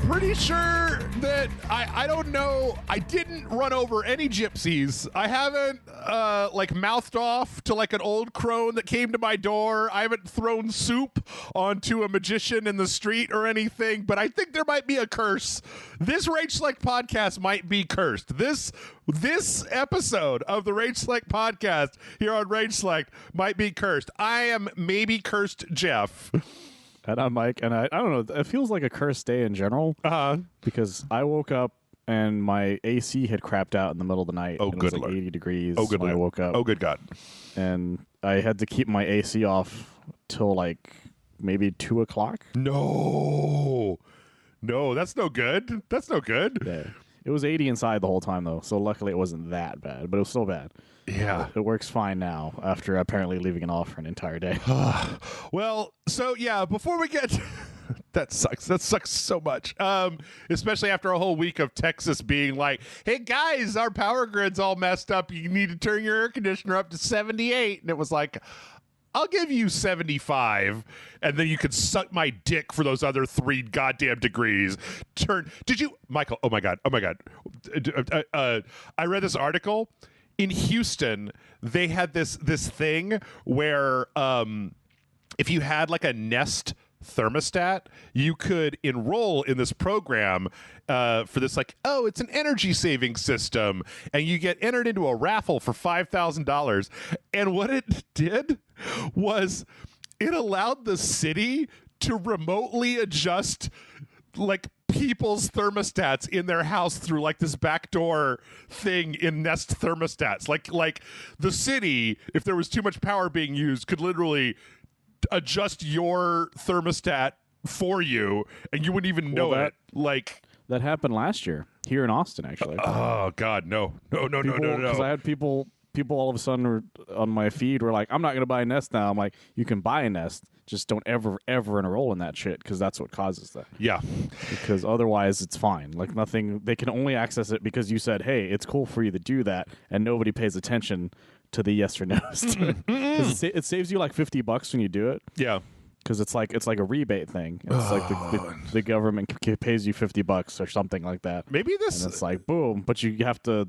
pretty sure that I don't know. I didn't run over any gypsies. I haven't like mouthed off to like an old crone that came to my door. I haven't thrown soup onto a magician in the street or anything, but I think there might be a curse. This RageSelect podcast might be cursed. This episode of the RageSelect podcast here on RageSelect might be cursed. I am maybe cursed Jeff. And I'm Mike, and I don't know, it feels like a cursed day in general. Because I woke up and my AC had crapped out in the middle of the night. Oh, and good it was like Lord. 80 degrees Oh, good when I Lord. woke up. Oh, good God. And I had to keep my AC off till like maybe 2 o'clock. No, that's no good. That's no good. Yeah. It was 80 inside the whole time, though, so luckily it wasn't that bad, but it was still bad. Yeah. It works fine now after apparently leaving it off for an entire day. Well, so yeah, before we get that sucks. That sucks so much. Especially after a whole week of Texas being like, hey guys, our power grid's all messed up. You need to turn your air conditioner up to 78. And it was like, I'll give you 75, and then you could suck my dick for those other 3 goddamn degrees. Did you, Michael? Oh my God. I read this article in Houston. They had this thing where if you had like a Nest thermostat, you could enroll in this program for this, like, oh, it's an energy saving system, and you get entered into a raffle for $5,000. And what it did was it allowed the city to remotely adjust like people's thermostats in their house through like this backdoor thing in Nest thermostats. Like the city, if there was too much power being used, could literally adjust your thermostat for you, and you wouldn't even know it. Like that happened last year here in Austin, actually. Oh God, no. Because I had people all of a sudden were on my feed were like, I'm not going to buy a Nest now. I'm like, you can buy a Nest, just don't ever enroll in that shit, because that's what causes that. Yeah. Because otherwise it's fine. Like nothing, they can only access it because you said, hey, it's cool for you to do that, and nobody pays attention to the yes or no's. Because it saves you like $50 when you do it. Yeah. Because it's like a rebate thing. It's like the government pays you $50 or something like that. Maybe this. And it's like boom, but you have to.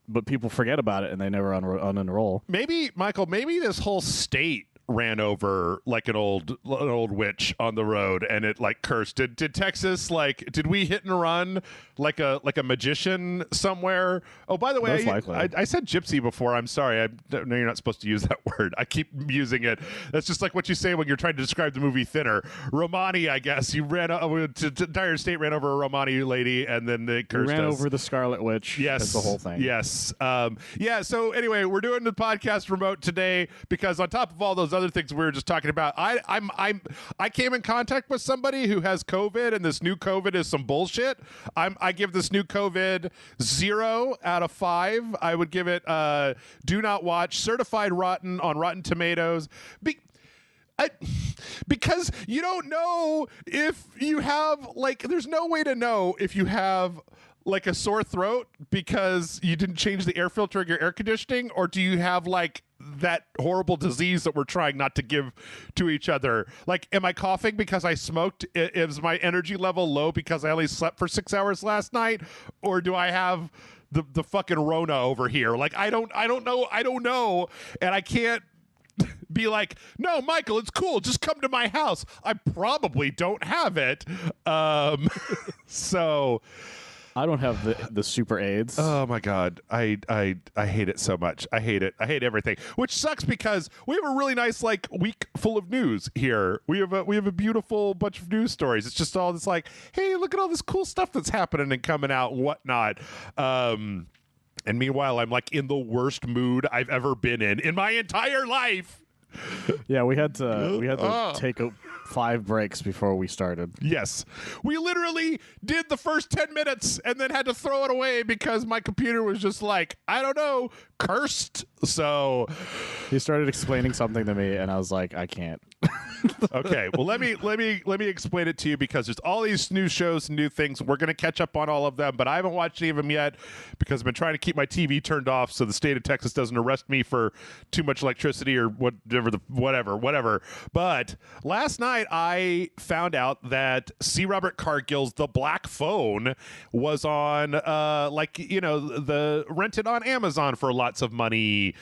But people forget about it and they never unenroll. Maybe, Michael, maybe this whole state ran over like an old witch on the road, and it like cursed. Did Texas, like, did we hit and run like a magician somewhere? Oh, by the way, I said gypsy before. I'm sorry. I know you're not supposed to use that word. I keep using it. That's just like what you say when you're trying to describe the movie Thinner. Romani, I guess. You ran the entire state ran over a Romani lady, and then they cursed us. Ran over the Scarlet Witch. Yes. That's the whole thing. Yes. Yeah. So anyway, we're doing the podcast remote today because on top of all those other things we were just talking about, I came in contact with somebody who has COVID, and this new COVID is some bullshit. I give this new COVID 0 out of 5. I would give it do not watch, certified rotten on Rotten Tomatoes. Because you don't know if you have, like, there's no way to know if you have like a sore throat because you didn't change the air filter in your air conditioning, or do you have like that horrible disease that we're trying not to give to each other? Like, am I coughing because I smoked? Is my energy level low because I only slept for 6 hours last night? Or do I have the fucking Rona over here? Like, I don't know. And I can't be like, no, Michael, it's cool, just come to my house. I probably don't have it. So I don't have the super AIDS. Oh my God. I hate it so much. I hate it. I hate everything, which sucks because we have a really nice like week full of news here. We have a beautiful bunch of news stories. It's just all this like, hey, look at all this cool stuff that's happening and coming out and whatnot. And meanwhile, I'm like in the worst mood I've ever been in my entire life. Yeah, we had to take 5 breaks before we started. Yes. We literally did the first 10 minutes and then had to throw it away because my computer was just like, I don't know, cursed. So he started explaining something to me and I was like, I can't. Okay, well let me explain it to you, because there's all these new shows and new things. We're going to catch up on all of them, but I haven't watched any of them yet because I've been trying to keep my TV turned off so the state of Texas doesn't arrest me for too much electricity or whatever whatever. But last night I found out that C. Robert Cargill's The Black Phone was on, the rented on Amazon for lots of money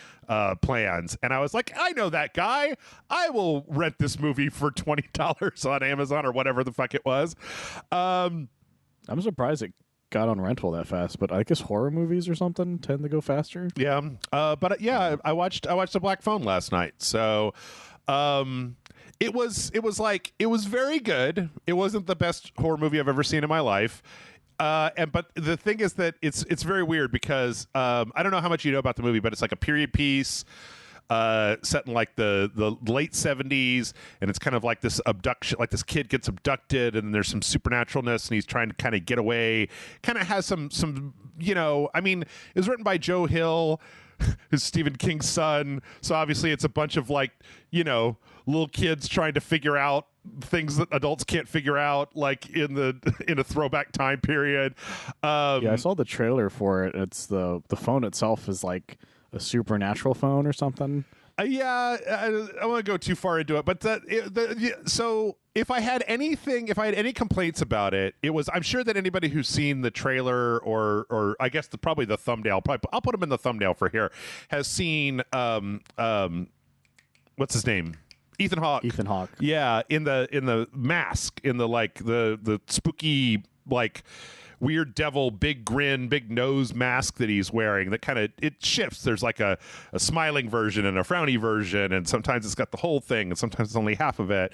plans. And I was like, I know that guy. I will rent this movie for $20 on Amazon or whatever the fuck it was. I'm surprised it got on rental that fast, but I guess horror movies or something tend to go faster. Yeah, I watched The Black Phone last night. So, it was very good. It wasn't the best horror movie I've ever seen in my life. But the thing is that it's very weird because I don't know how much you know about the movie, but it's like a period piece. Set in like the late 70s, and it's kind of like this abduction, like this kid gets abducted and there's some supernaturalness and he's trying to kind of get away. Kind of has some it was written by Joe Hill, who's Stephen King's son, so obviously it's a bunch of like little kids trying to figure out things that adults can't figure out, like in a throwback time period. I saw the trailer for it. It's the phone itself is like a supernatural phone or something. I won't go too far into it, but so if I had any complaints about it, it was, I'm sure that anybody who's seen the trailer or I guess probably the thumbnail, I'll put him in the thumbnail for here, has seen what's his name? Ethan Hawke. Yeah, in the mask, in the spooky weird devil, big grin, big nose mask that he's wearing that kind of, it shifts. There's like a smiling version and a frowny version, and sometimes it's got the whole thing and sometimes it's only half of it.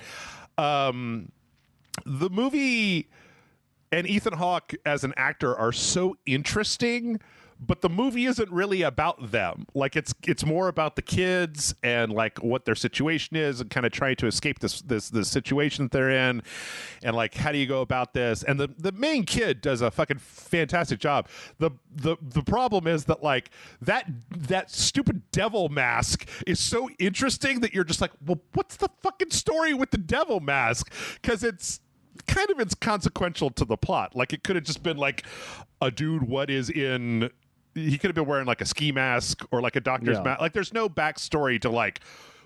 The movie and Ethan Hawke as an actor are so interesting, but the movie isn't really about them. Like it's more about the kids and like what their situation is and kind of trying to escape this situation that they're in, and like how do you go about this? And the main kid does a fucking fantastic job. The problem is that like that stupid devil mask is so interesting that you're just like, well, what's the fucking story with the devil mask? Because it's kind of inconsequential to the plot. Like it could have just been like a dude he could have been wearing like a ski mask or like a doctor's mask. Like there's no backstory to like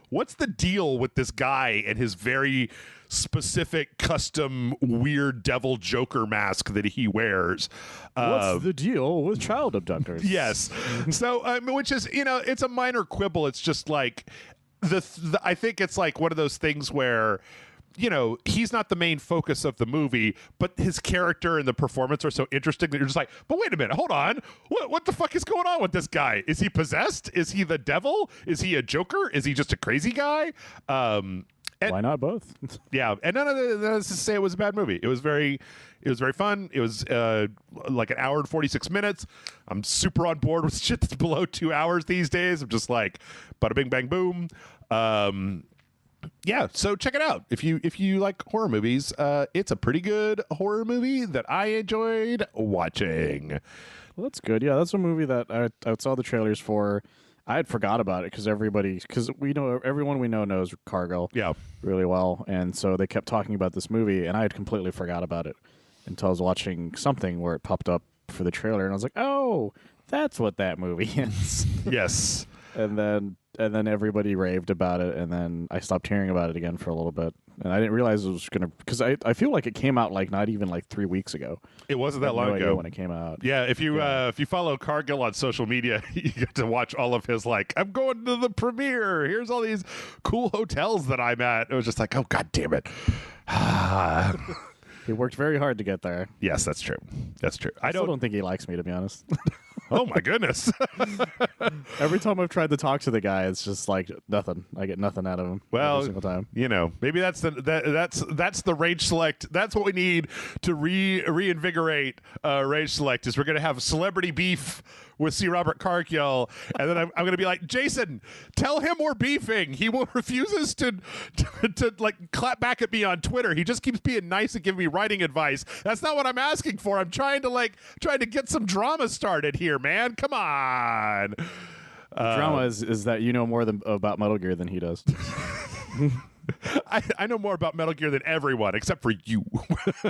what's the deal with this guy and his very specific custom weird devil Joker mask that he wears. What's the deal with child abductors? Yes. So which is, it's a minor quibble. It's just like I think it's like one of those things where he's not the main focus of the movie, but his character and the performance are so interesting that you're just like, but wait a minute, hold on. What the fuck is going on with this guy? Is he possessed? Is he the devil? Is he a Joker? Is he just a crazy guy? Why not both? Yeah. And none of that is to say it was a bad movie. It was very fun. It was like an hour and 46 minutes. I'm super on board with shit that's below 2 hours these days. I'm just like, bada bing, bang, boom. Yeah, so check it out. If you like horror movies, it's a pretty good horror movie that I enjoyed watching. Well, that's good. Yeah, that's a movie that I saw the trailers for. I had forgot about it because everyone we know knows Cargill really well, and so they kept talking about this movie, and I had completely forgot about it until I was watching something where it popped up for the trailer, and I was like, oh, that's what that movie is. Yes. And then everybody raved about it, and then I stopped hearing about it again for a little bit. And I didn't realize it was going to... Because I feel like it came out like not even like 3 weeks ago. It wasn't that long ago when it came out. Yeah, if you follow Cargill on social media, you get to watch all of his like, I'm going to the premiere. Here's all these cool hotels that I'm at. It was just like, oh, God damn it. He worked very hard to get there. Yes, that's true. That's true. I still don't think he likes me, to be honest. Oh my goodness. Every time I've tried to talk to the guy, it's just like nothing. I get nothing out of him. Well, every single time. Maybe that's the RageSelect. That's what we need to reinvigorate RageSelect. Is we're going to have celebrity beef with C. Robert Cargill, and then I'm going to be like, Jason, tell him we're beefing. He refuses to like clap back at me on Twitter. He just keeps being nice and giving me writing advice. That's not what I'm asking for. I'm trying to get some drama started here, man. Come on. Drama is that you know more about Metal Gear than he does. I know more about Metal Gear than everyone except for you.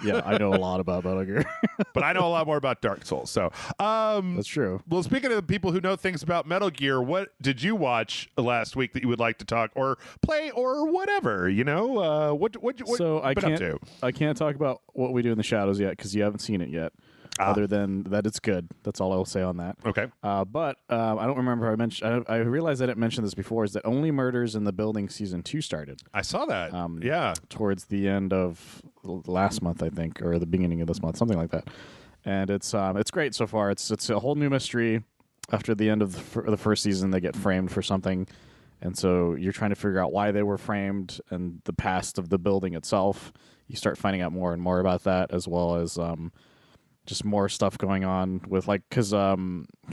Yeah, I know a lot about Metal Gear. But I know a lot more about Dark Souls. So That's true. well, speaking of the people who know things about Metal Gear, what did you watch last week that you would like to talk or play or whatever? You know, what So I been can't up to? I can't talk about what we do in the shadows yet because you haven't seen it yet. Other than that, it's good. That's all I will say on that. Okay. But I don't remember. I realized I didn't mention this before. Is that Only Murders in the Building season 2 started? I saw that. Yeah. Towards the end of last month, I think, or the beginning of this month, something like that. And it's great so far. It's a whole new mystery. After the end of the first season, they get framed for something, and so you're trying to figure out why they were framed and the past of the building itself. You start finding out more and more about that, as well as just more stuff going on with because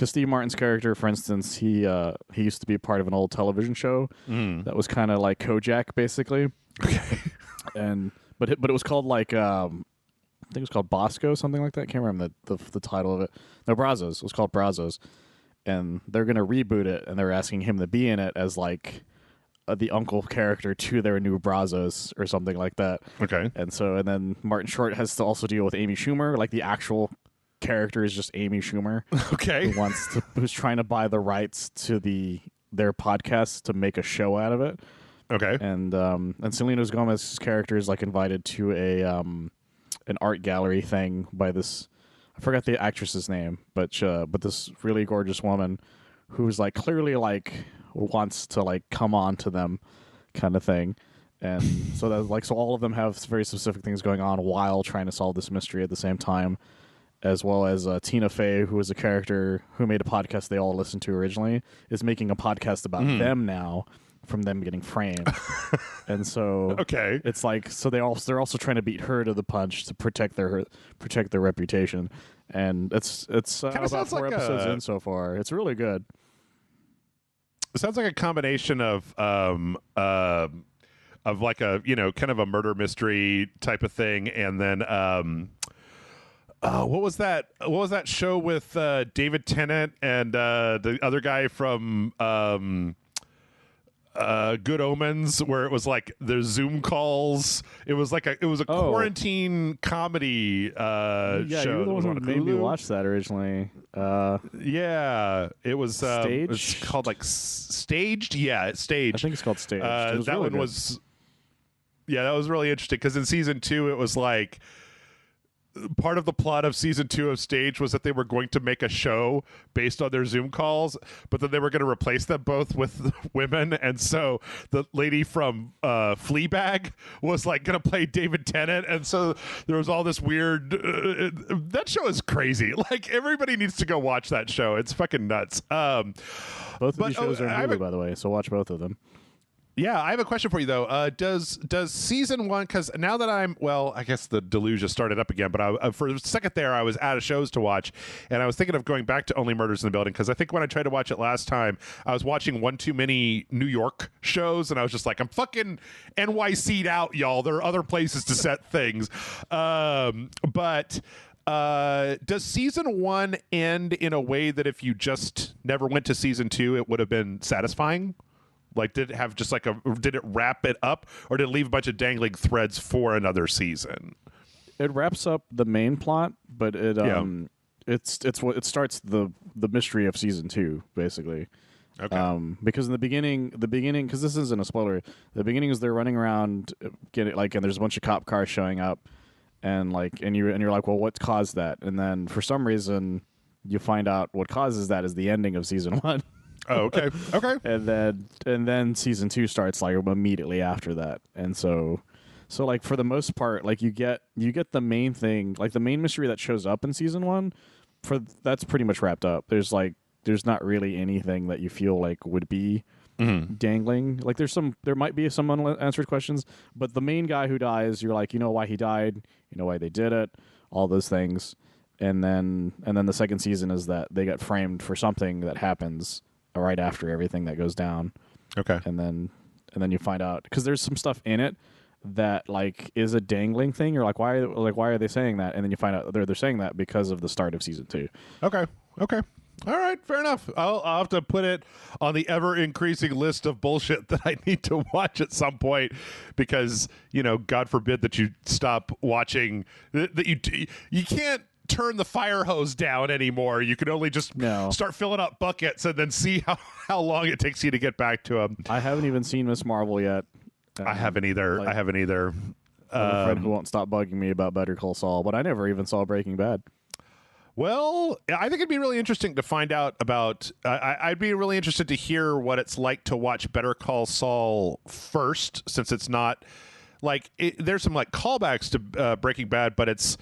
Steve Martin's character, for instance, he used to be part of an old television show that was kind of like Kojak, basically. Okay. But it was called I think it was called Bosco, something like that. I can't remember the title of it. No, Brazos. It was called Brazos, and they're gonna reboot it, and they're asking him to be in it as the uncle character to their new Brazos or something like that. Okay. And then Martin Short has to also deal with Amy Schumer. Like the actual character is just Amy Schumer. Okay. Who's trying to buy the rights to their podcast to make a show out of it. Okay. And Selena Gomez's character is invited to an art gallery thing by this, I forgot the actress's name, but this really gorgeous woman who's clearly wants to come on to them kind of thing. And so that so all of them have very specific things going on while trying to solve this mystery at the same time, as well as Tina Fey, who is a character who made a podcast they all listened to originally, is making a podcast about them now from them getting framed. And so Okay. it's so they're also trying to beat her to the punch to protect their reputation. And it's about 4 episodes in so far. It's really good. It sounds like a combination of kind of a murder mystery type of thing, and then what was that show with David Tennant and the other guy from Good Omens, where it was the Zoom calls. It was a quarantine comedy show. You're the one who made me watch that originally. Yeah, it was Staged? it's called Staged. Yeah, it's Staged. I think it's called Staged. That really one good. was, yeah, that was really interesting because in season 2 it was part of the plot of season 2 of Stage was that they were going to make a show based on their Zoom calls, but then they were going to replace them both with women. And so the lady from Fleabag was going to play David Tennant. And so there was all this weird, that show is crazy. Everybody needs to go watch that show. It's fucking nuts. Both of these shows are in Hulu, by the way, so watch both of them. Yeah, I have a question for you though. Does season 1? Because now that I guess the deluge has started up again. But for a second there, I was out of shows to watch, and I was thinking of going back to Only Murders in the Building because I think when I tried to watch it last time, I was watching one too many New York shows, and I was just I'm fucking NYC'd out, y'all. There are other places to set things, but. Does season 1 end in a way that if you just never went to season 2, it would have been satisfying? Did it have just did it wrap it up, or did it leave a bunch of dangling threads for another season? It wraps up the main plot, but it starts the mystery of season 2, basically. Okay. Because in the beginning, because this isn't a spoiler, the beginning is they're running around, and there's a bunch of cop cars showing up, and you're like, well, what caused that? And then for some reason, you find out what causes that is the ending of season 1. Oh, okay. Okay. and then season 2 starts immediately after that. And so for the most part, you get the main thing, the main mystery that shows up in season 1, that's pretty much wrapped up. There's not really anything that you feel would be dangling. There might be some unanswered questions, but the main guy who dies, you're you know why he died, you know why they did it, all those things. And then the second season is that they get framed for something that happens right after everything that goes down. Okay. And then you find out because there's some stuff in it that is a dangling thing. You're why are they saying that? And then you find out they're saying that because of the start of season 2. Okay. Okay. All right, fair enough. I'll have to put it on the ever-increasing list of bullshit that I need to watch at some point because, God forbid that you stop watching, that you can't turn the fire hose down anymore. You can only just start filling up buckets and then see how long it takes you to get back to them. I haven't even seen Miss Marvel yet. I haven't either. I have a friend who won't stop bugging me about Better Call Saul, but I never even saw Breaking Bad. Well, I think it'd be really interesting to find out about. I'd be really interested to hear what it's like to watch Better Call Saul first, since it's not like there's some like callbacks to Breaking Bad, but it's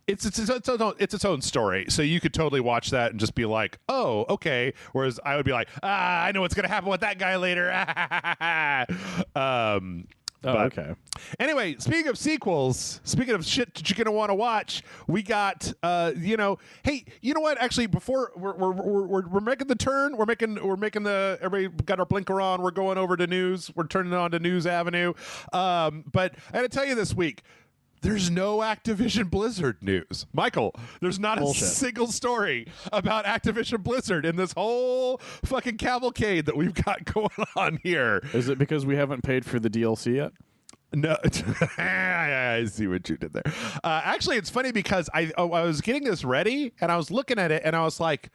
its own story. So you could totally watch that and just be like, oh, okay. Whereas I would be like, I know what's gonna happen with that guy later. Okay. Anyway, speaking of sequels, speaking of shit that you're gonna want to watch, we got hey, you know what? Actually, before we're making the turn, we're making the everybody got our blinker on. We're going over to news. We're turning on to News Avenue. But I got to tell you this week, there's no Activision Blizzard news. Michael, there's not a single story about Activision Blizzard in this whole fucking cavalcade that we've got going on here. Is it because we haven't paid for the DLC yet? No, I see what you did there. Actually, it's funny because I was getting this ready and I was looking at it and I was like,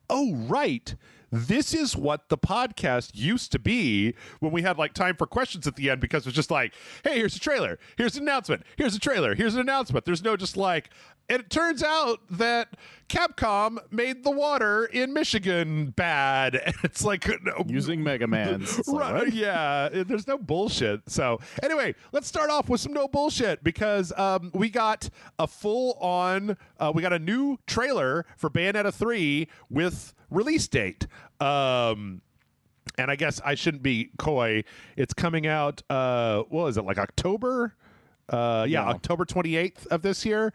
oh, right. This is what the podcast used to be when we had like time for questions at the end, because it was just like, hey, here's a trailer. Here's an announcement. Here's a trailer. Here's an announcement. There's no just like, and it turns out that Capcom made the water in Michigan bad. And it's like using Mega Man's. Right, right? Yeah, there's no bullshit. So anyway, let's start off with some no bullshit because we got a we got a new trailer for Bayonetta 3 with release date. And I guess I shouldn't be coy. It's coming out, what was it, like October? October 28th of this year.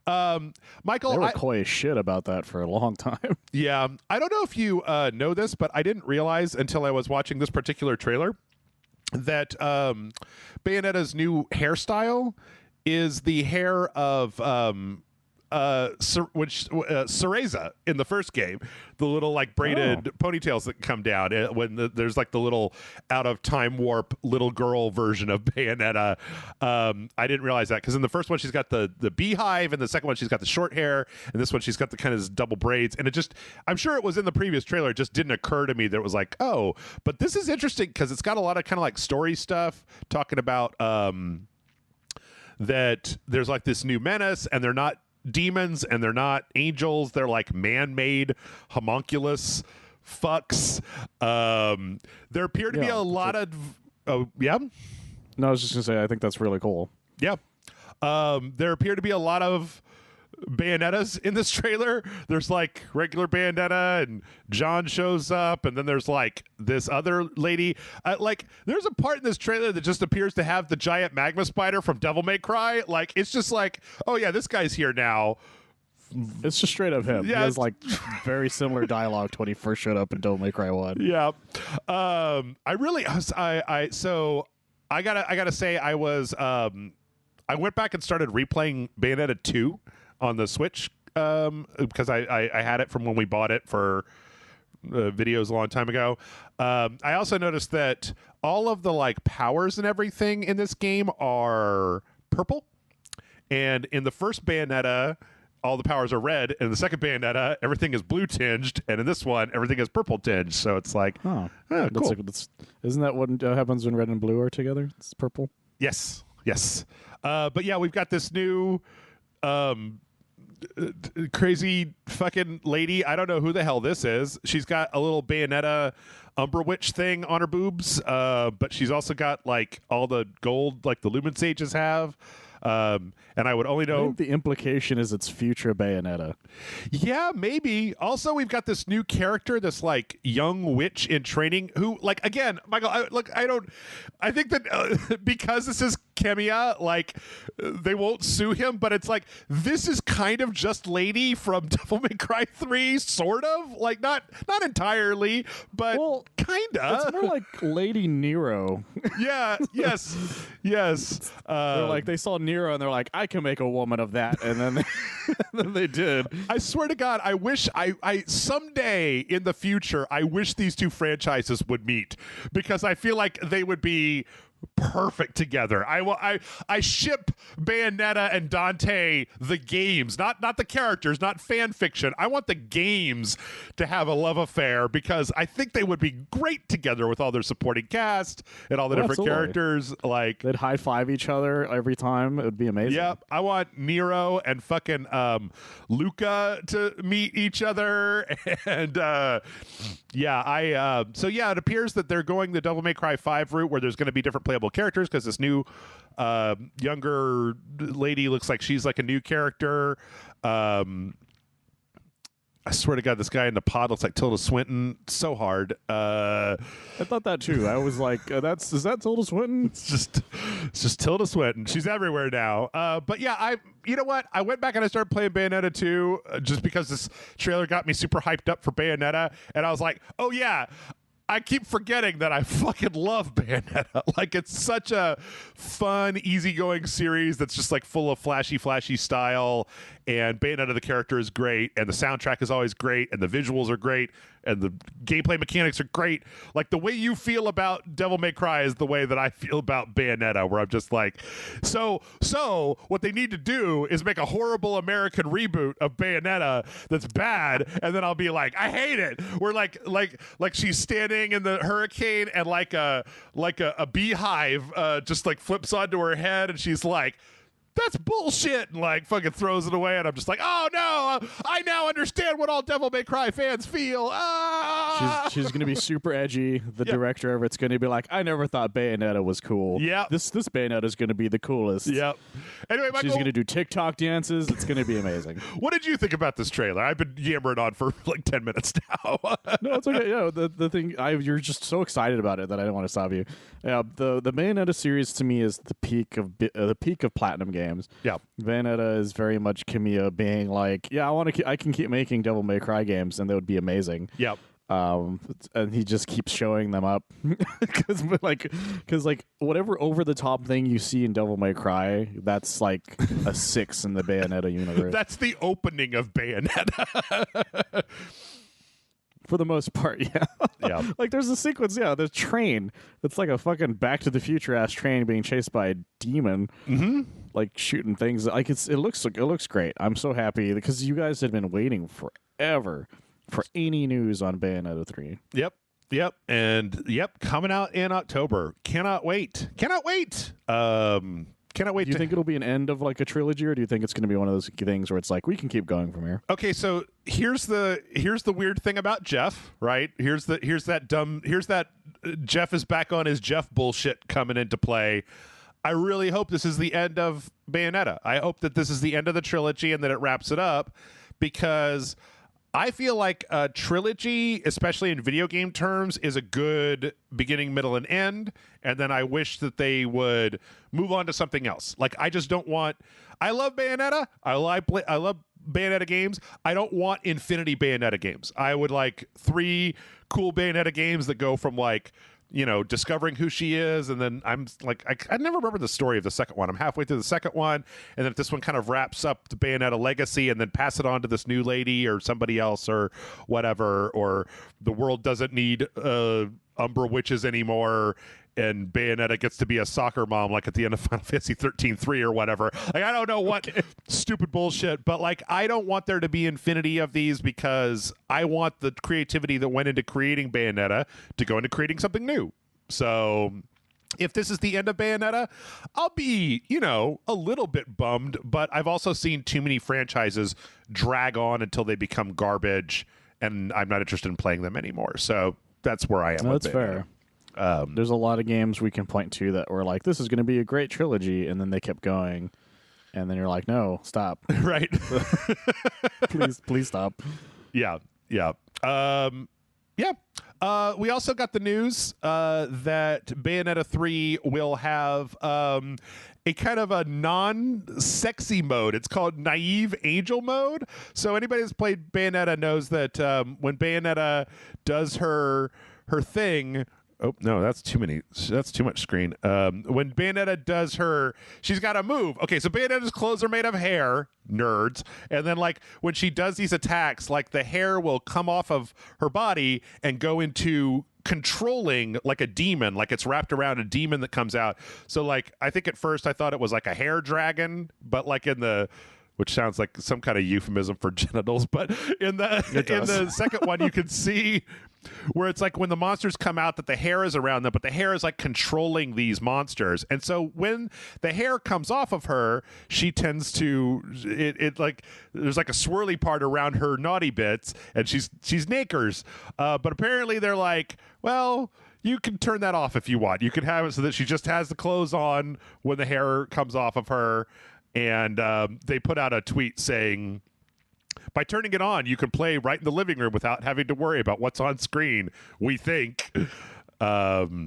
Michael, they were coy as shit about that for a long time. Yeah. I don't know if you know this, but I didn't realize until I was watching this particular trailer that Bayonetta's new hairstyle is the hair of Cereza in the first game, the little like braided ponytails that come down when there's like the little out of time warp little girl version of Bayonetta. I didn't realize that because in the first one she's got the beehive, and the second one she's got the short hair, and this one she's got the kind of double braids. And I'm sure it was in the previous trailer, it just didn't occur to me that it was like, oh, but this is interesting because it's got a lot of kind of like story stuff talking about that there's like this new menace, and they're not demons and they're not angels, they're like man-made homunculus fucks. There appear to be a lot of no, I was just gonna say I think that's really cool. There appear to be a lot of Bayonettas in this trailer. There's like regular Bayonetta, and John shows up, and then there's like this other lady. Like there's a part in this trailer that just appears to have the giant magma spider from Devil May Cry. Like it's just like, oh yeah, this guy's here now. It's just straight up him. Yeah, he has like very similar dialogue to when he first showed up in Devil May Cry 1. Yeah. I gotta say I went back and started replaying Bayonetta 2 on the Switch because I had it from when we bought it for videos a long time ago. I also noticed that all of the like powers and everything in this game are purple, and in the first Bayonetta all the powers are red, and in the second Bayonetta everything is blue tinged, and in this one everything is purple tinged. So it's like, cool. Isn't that what happens when red and blue are together? It's purple. Yes. But yeah, we've got this new crazy fucking lady. I don't know who the hell this is. She's got a little Bayonetta Umbra Witch thing on her boobs, but she's also got like all the gold like the Lumen Sages have. And I would only know. I think the implication is it's future Bayonetta. Yeah, maybe. Also, we've got this new character, this like young witch in training who, like, again, Michael, I think that because this is Kemiya, like they won't sue him, but it's like this is kind of just Lady from Devil May Cry 3, sort of, like not entirely, but kinda. It's more like Lady Nero. Yeah, yes. They're like, they saw Nero and they're like, I can make a woman of that, and then they did. I swear to God, I wish I someday in the future, I wish these two franchises would meet, because I feel like they would be perfect together. I ship Bayonetta and Dante, the games, not the characters, not fan fiction. I want the games to have a love affair, because I think they would be great together with all their supporting cast and all the different characters. Like they'd high five each other every time. It would be amazing. Yeah, I want Nero and fucking Luca to meet each other, and so it appears that they're going the Devil May Cry 5 route, where there's going to be different playable characters, because this new younger lady looks like she's like a new character. I swear to God, this guy in the pod looks like Tilda Swinton. So hard. I thought that too. I was like, is that Tilda Swinton? It's just Tilda Swinton. She's everywhere now. But yeah, you know what? I went back and I started playing Bayonetta 2 just because this trailer got me super hyped up for Bayonetta, and I was like, oh yeah, I keep forgetting that I fucking love Bayonetta. Like, it's such a fun, easygoing series that's just like full of flashy style. And Bayonetta, the character, is great, and the soundtrack is always great, and the visuals are great, and the gameplay mechanics are great. Like, the way you feel about Devil May Cry is the way that I feel about Bayonetta, where I'm just like, so what they need to do is make a horrible American reboot of Bayonetta that's bad, and then I'll be like, I hate it. Where like she's standing in the hurricane, and like a beehive just like flips onto her head, and she's like, that's bullshit, and like fucking throws it away, and I'm just like, oh no, I now understand what all Devil May Cry fans feel. She's gonna be super edgy. The director of it's gonna be like, I never thought Bayonetta was cool. Yeah, this Bayonetta is gonna be the coolest. Yep. Anyway, Michael, she's gonna do TikTok dances. It's gonna be amazing. What did you think about this trailer? I've been yammering on for like 10 minutes now. No, it's okay. Yeah, the thing, you're just so excited about it that I didn't want to stop you. Yeah, the Bayonetta series to me is the peak of Platinum games. Yeah, Bayonetta is very much Kamiya being like, yeah, I can keep making Devil May Cry games, and they would be amazing. Yep. And he just keeps showing them up because whatever over the top thing you see in Devil May Cry, that's like a 6 in the Bayonetta universe. That's the opening of Bayonetta. For the most part, yeah. Yeah. Like, there's a sequence, the train. It's like a fucking Back to the Future ass train being chased by a demon, like shooting things. Like, it looks great. I'm so happy because you guys had been waiting forever for any news on Bayonetta 3. Yep. And coming out in October. Cannot wait. Cannot wait. Do you think it'll be an end of like a trilogy, or do you think it's going to be one of those things where it's like we can keep going from here? Okay, so here's the weird thing about Jeff, right? Here's that Jeff is back on his Jeff bullshit coming into play. I really hope this is the end of Bayonetta. I hope that this is the end of the trilogy and that it wraps it up, because I feel like a trilogy, especially in video game terms, is a good beginning, middle, and end. And then I wish that they would move on to something else. Like, I just don't want... I love Bayonetta. I love Bayonetta games. I don't want infinity Bayonetta games. I would like 3 cool Bayonetta games that go from like, discovering who she is, and then I'm like, I never remember the story of the second one. I'm halfway through the second one, and then if this one kind of wraps up the Bayonetta legacy and then pass it on to this new lady or somebody else or whatever, or the world doesn't need Umbra witches anymore, and Bayonetta gets to be a soccer mom like at the end of Final Fantasy 13-3 or whatever. Like, I don't know what stupid bullshit, but like, I don't want there to be infinity of these, because I want the creativity that went into creating Bayonetta to go into creating something new. So if this is the end of Bayonetta, I'll be, a little bit bummed, but I've also seen too many franchises drag on until they become garbage, and I'm not interested in playing them anymore. So that's where I am. That's fair. There's a lot of games we can point to that were like, this is going to be a great trilogy, and then they kept going, and then you're like, no, stop. Right. Please stop. Yeah. Yeah. We also got the news that Bayonetta 3 will have a kind of a non-sexy mode. It's called Naive Angel mode. So anybody that's played Bayonetta knows that when Bayonetta does her thing. Oh no, that's too much screen. When Bayonetta does she's got to move. Okay, so Bayonetta's clothes are made of hair, nerds, and then like when she does these attacks, like the hair will come off of her body and go into controlling like a demon, like it's wrapped around a demon that comes out. So like I think at first I thought it was like a hair dragon, but like which sounds like some kind of euphemism for genitals, but in the second one you can see where it's like when the monsters come out that the hair is around them, but the hair is like controlling these monsters. And so when the hair comes off of her, she tends to it like there's like a swirly part around her naughty bits, and she's nakers. But apparently they're like, well, you can turn that off if you want. You can have it so that she just has the clothes on when the hair comes off of her. And they put out a tweet saying, by turning it on, you can play right in the living room without having to worry about what's on screen, we think. Well,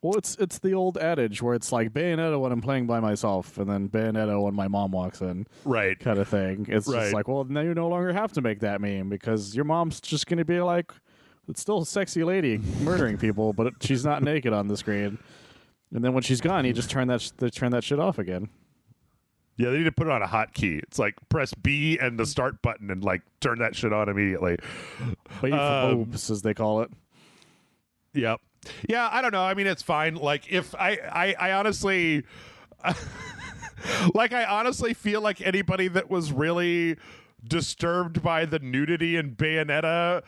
it's the old adage where it's like Bayonetta when I'm playing by myself, and then Bayonetta when my mom walks in. Right. Kind of thing. It's just like, well, now you no longer have to make that meme because your mom's just going to be like, it's still a sexy lady murdering people, but she's not naked on the screen. And then when she's gone, you just turn that shit off again. Yeah, they need to put it on a hotkey. It's like press B and the start button and like turn that shit on immediately. Oops, as they call it. Yep. Yeah, I don't know. I mean, it's fine. Like if I honestly like I honestly feel like anybody that was really disturbed by the nudity in Bayonetta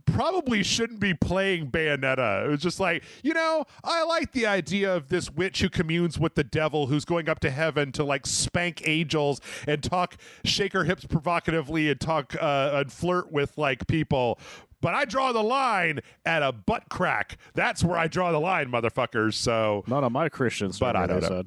probably shouldn't be playing Bayonetta. It was just like, I like the idea of this witch who communes with the devil, who's going up to heaven to like spank angels and shake her hips provocatively and talk and flirt with like people. But I draw the line at a butt crack. That's where I draw the line, motherfuckers. So not on my Christian side, but I don't know.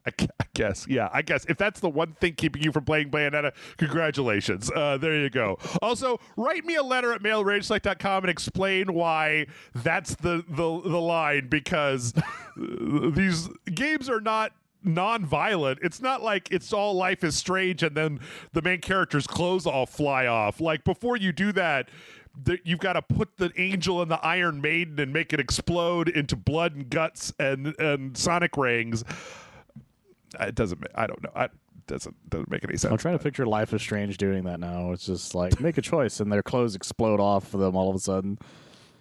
I guess. Yeah, I guess. If that's the one thing keeping you from playing Bayonetta, congratulations. There you go. Also, write me a letter at mail@rageselect.com and explain why that's the line, because these games are not non-violent. It's not like It's All Life is Strange and then the main character's clothes all fly off. Like, before you do that, you've got to put the angel in the Iron Maiden and make it explode into blood and guts and sonic rings. It doesn't. I don't know. It doesn't make any sense. I'm trying to picture Life is Strange doing that now. It's just like make a choice and their clothes explode off of them all of a sudden.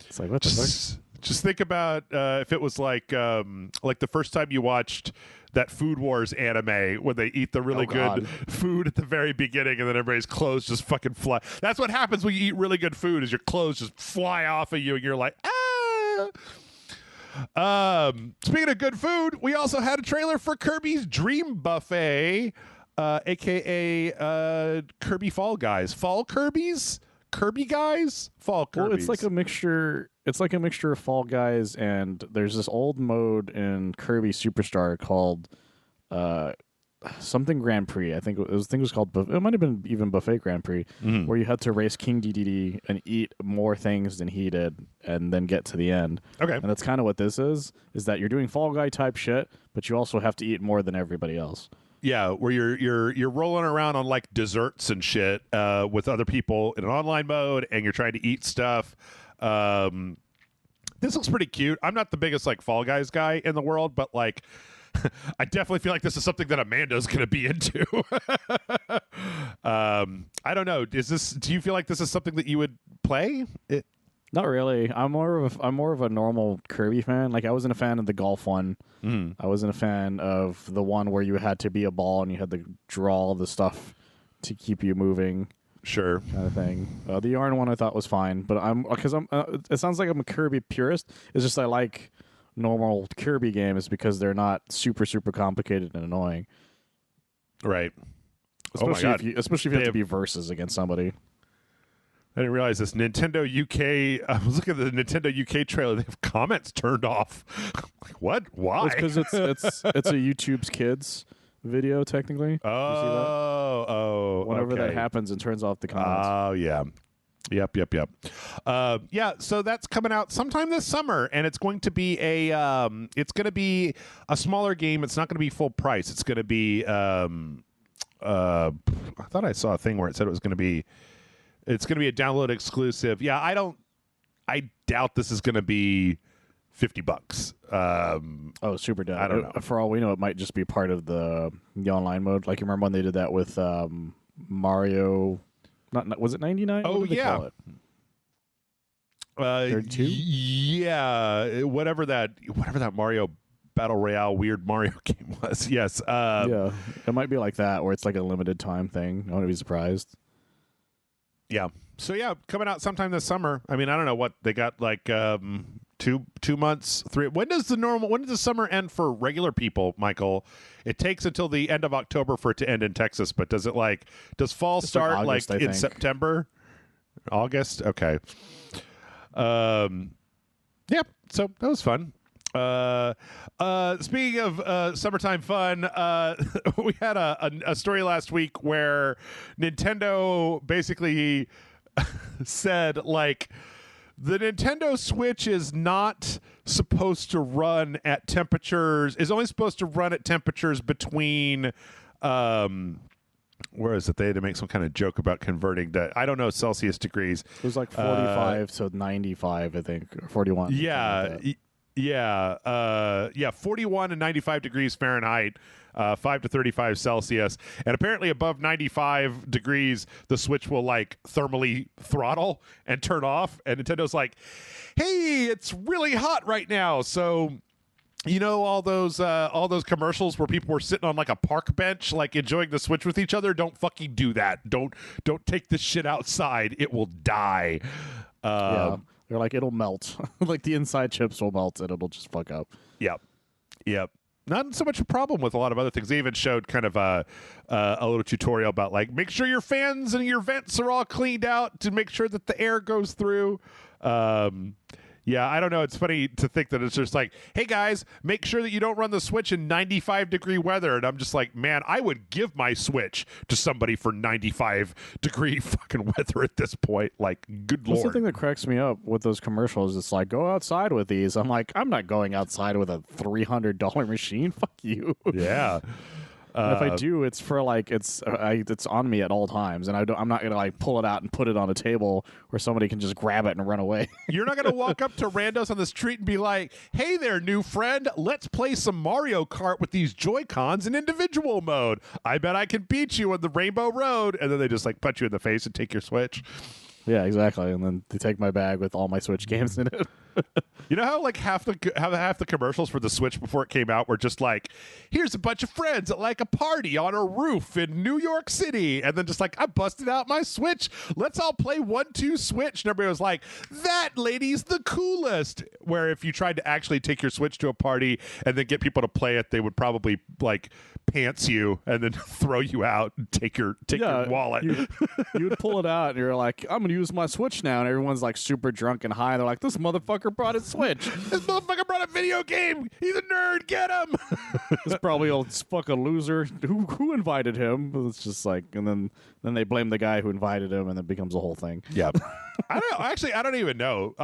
It's like what the fuck? Just think about if it was like the first time you watched that Food Wars anime when they eat the really good food at the very beginning and then everybody's clothes just fucking fly. That's what happens when you eat really good food, is your clothes just fly off of you and you're like, ah. Speaking of good food, we also had a trailer for Kirby's Dream Buffet, aka Kirby Fall Guys. Fall Kirby's? Kirby Guys? Fall Kirby's. Well, it's like a mixture. It's like a mixture of Fall Guys and there's this old mode in Kirby Superstar called something Grand Prix. I think it was called. It might have been even Buffet Grand Prix, where you had to race King DDD and eat more things than he did, and then get to the end. Okay, and that's kind of what this is that you're doing Fall Guy type shit, but you also have to eat more than everybody else. Yeah, where you're rolling around on like desserts and shit with other people in an online mode, and you're trying to eat stuff. This looks pretty cute. I'm not the biggest like Fall Guys guy in the world, but like I definitely feel like this is something that Amanda's going to be into. I don't know. Do you feel like this is something that you would play? Not really. I'm more of a normal Kirby fan. Like I wasn't a fan of the golf one. I wasn't a fan of the one where you had to be a ball and you had to draw all the stuff to keep you moving. Sure, kind of thing. The yarn one I thought was fine, but it sounds like I'm a Kirby purist. It's just I like normal Kirby games because they're not super complicated and annoying. Right. Especially if you have to be versus against somebody. I didn't realize this. Nintendo UK. I was looking at the Nintendo UK trailer. They have comments turned off. Like, what? Why? It's because it's a YouTube's kids video technically. Oh. Whenever okay. that happens, it turns off the comments. Oh yeah. Yep. Yeah, so that's coming out sometime this summer, and it's going to be a smaller game. It's not going to be full price. It's going to be I thought I saw a thing where it said it's going to be a download exclusive. Yeah, I doubt this is going to be $50. Oh, super dope. I don't know. For all we know, it might just be part of the online mode. Like, you remember when they did that with Mario? Not was it 99? Oh, what did they yeah. call it? 32? Yeah, whatever that Mario Battle Royale weird Mario game was. Yes. Yeah, it might be like that, where it's like a limited time thing. I wouldn't be surprised. Yeah. So yeah, coming out sometime this summer. I mean, I don't know what they got, like 2 months, 3. When does the summer end for regular people, Michael? It takes until the end of October for it to end in Texas, but does fall It's start August, I in think. September? August? Okay. Yeah, so that was fun. Speaking of summertime fun, we had a story last week where Nintendo basically said, like, the Nintendo Switch is not supposed to run at temperatures, is only supposed to run at temperatures between where is it? They had to make some kind of joke about converting to, I don't know, Celsius degrees. It was like 45 to 95, I think, or 41. Yeah. Yeah, 41 and 95 degrees Fahrenheit, 5 to 35 Celsius. And apparently above 95 degrees, the Switch will, like, thermally throttle and turn off. And Nintendo's like, hey, it's really hot right now. So, you know, all those commercials where people were sitting on, like, a park bench, like, enjoying the Switch with each other? Don't fucking do that. Don't take this shit outside. It will die. Yeah. They're like, it'll melt. Like, the inside chips will melt and it'll just fuck up. Yep. Not so much a problem with a lot of other things. They even showed kind of a little tutorial about, like, make sure your fans and your vents are all cleaned out to make sure that the air goes through. Yeah, I don't know. It's funny to think that it's just like, hey, guys, make sure that you don't run the Switch in 95-degree weather. And I'm just like, man, I would give my Switch to somebody for 95-degree fucking weather at this point. Like, good Lord. That's the thing that cracks me up with those commercials. It's like, go outside with these. I'm like, I'm not going outside with a $300 machine. Fuck you. Yeah. And if I do, it's for, like, it's on me at all times, and I'm not gonna, like, pull it out and put it on a table where somebody can just grab it and run away. You're not going to walk up to randos on the street and be like, hey there, new friend, let's play some Mario Kart with these Joy-Cons in individual mode. I bet I can beat you on the Rainbow Road. And then they just, like, punch you in the face and take your Switch. Yeah, exactly. And then they take my bag with all my Switch games in it. You know how, like, half the commercials for the Switch before it came out were just like, here's a bunch of friends at, like, a party on a roof in New York City, and then just like, I busted out my Switch, let's all play 1-2 Switch, and everybody was like, that lady's the coolest. Where if you tried to actually take your Switch to a party and then get people to play it, they would probably, like, pants you and then throw you out and take your wallet. You would pull it out and you're like, I'm gonna use my Switch now, and everyone's like super drunk and high. They're like, this motherfucker brought his Switch. This motherfucker brought a video game. He's a nerd. Get him. This probably old fucking loser. Who invited him? It's just like, and then they blame the guy who invited him, and it becomes a whole thing. Yeah. I don't even know.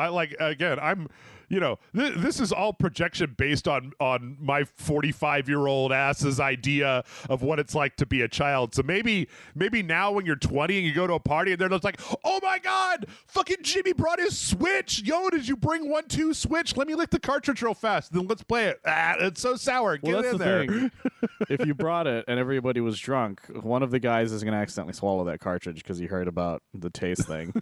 This is all projection based on my 45-year-old ass's idea of what it's like to be a child. So maybe now when you're 20 and you go to a party and they're just like, oh my God, fucking Jimmy brought his Switch. Yo, did you bring 1-2 Switch? Let me lick the cartridge real fast. Then let's play it. It's so sour. Get Well, that's in the there. thing. If you brought it and everybody was drunk, one of the guys is going to accidentally swallow that cartridge because he heard about the taste thing,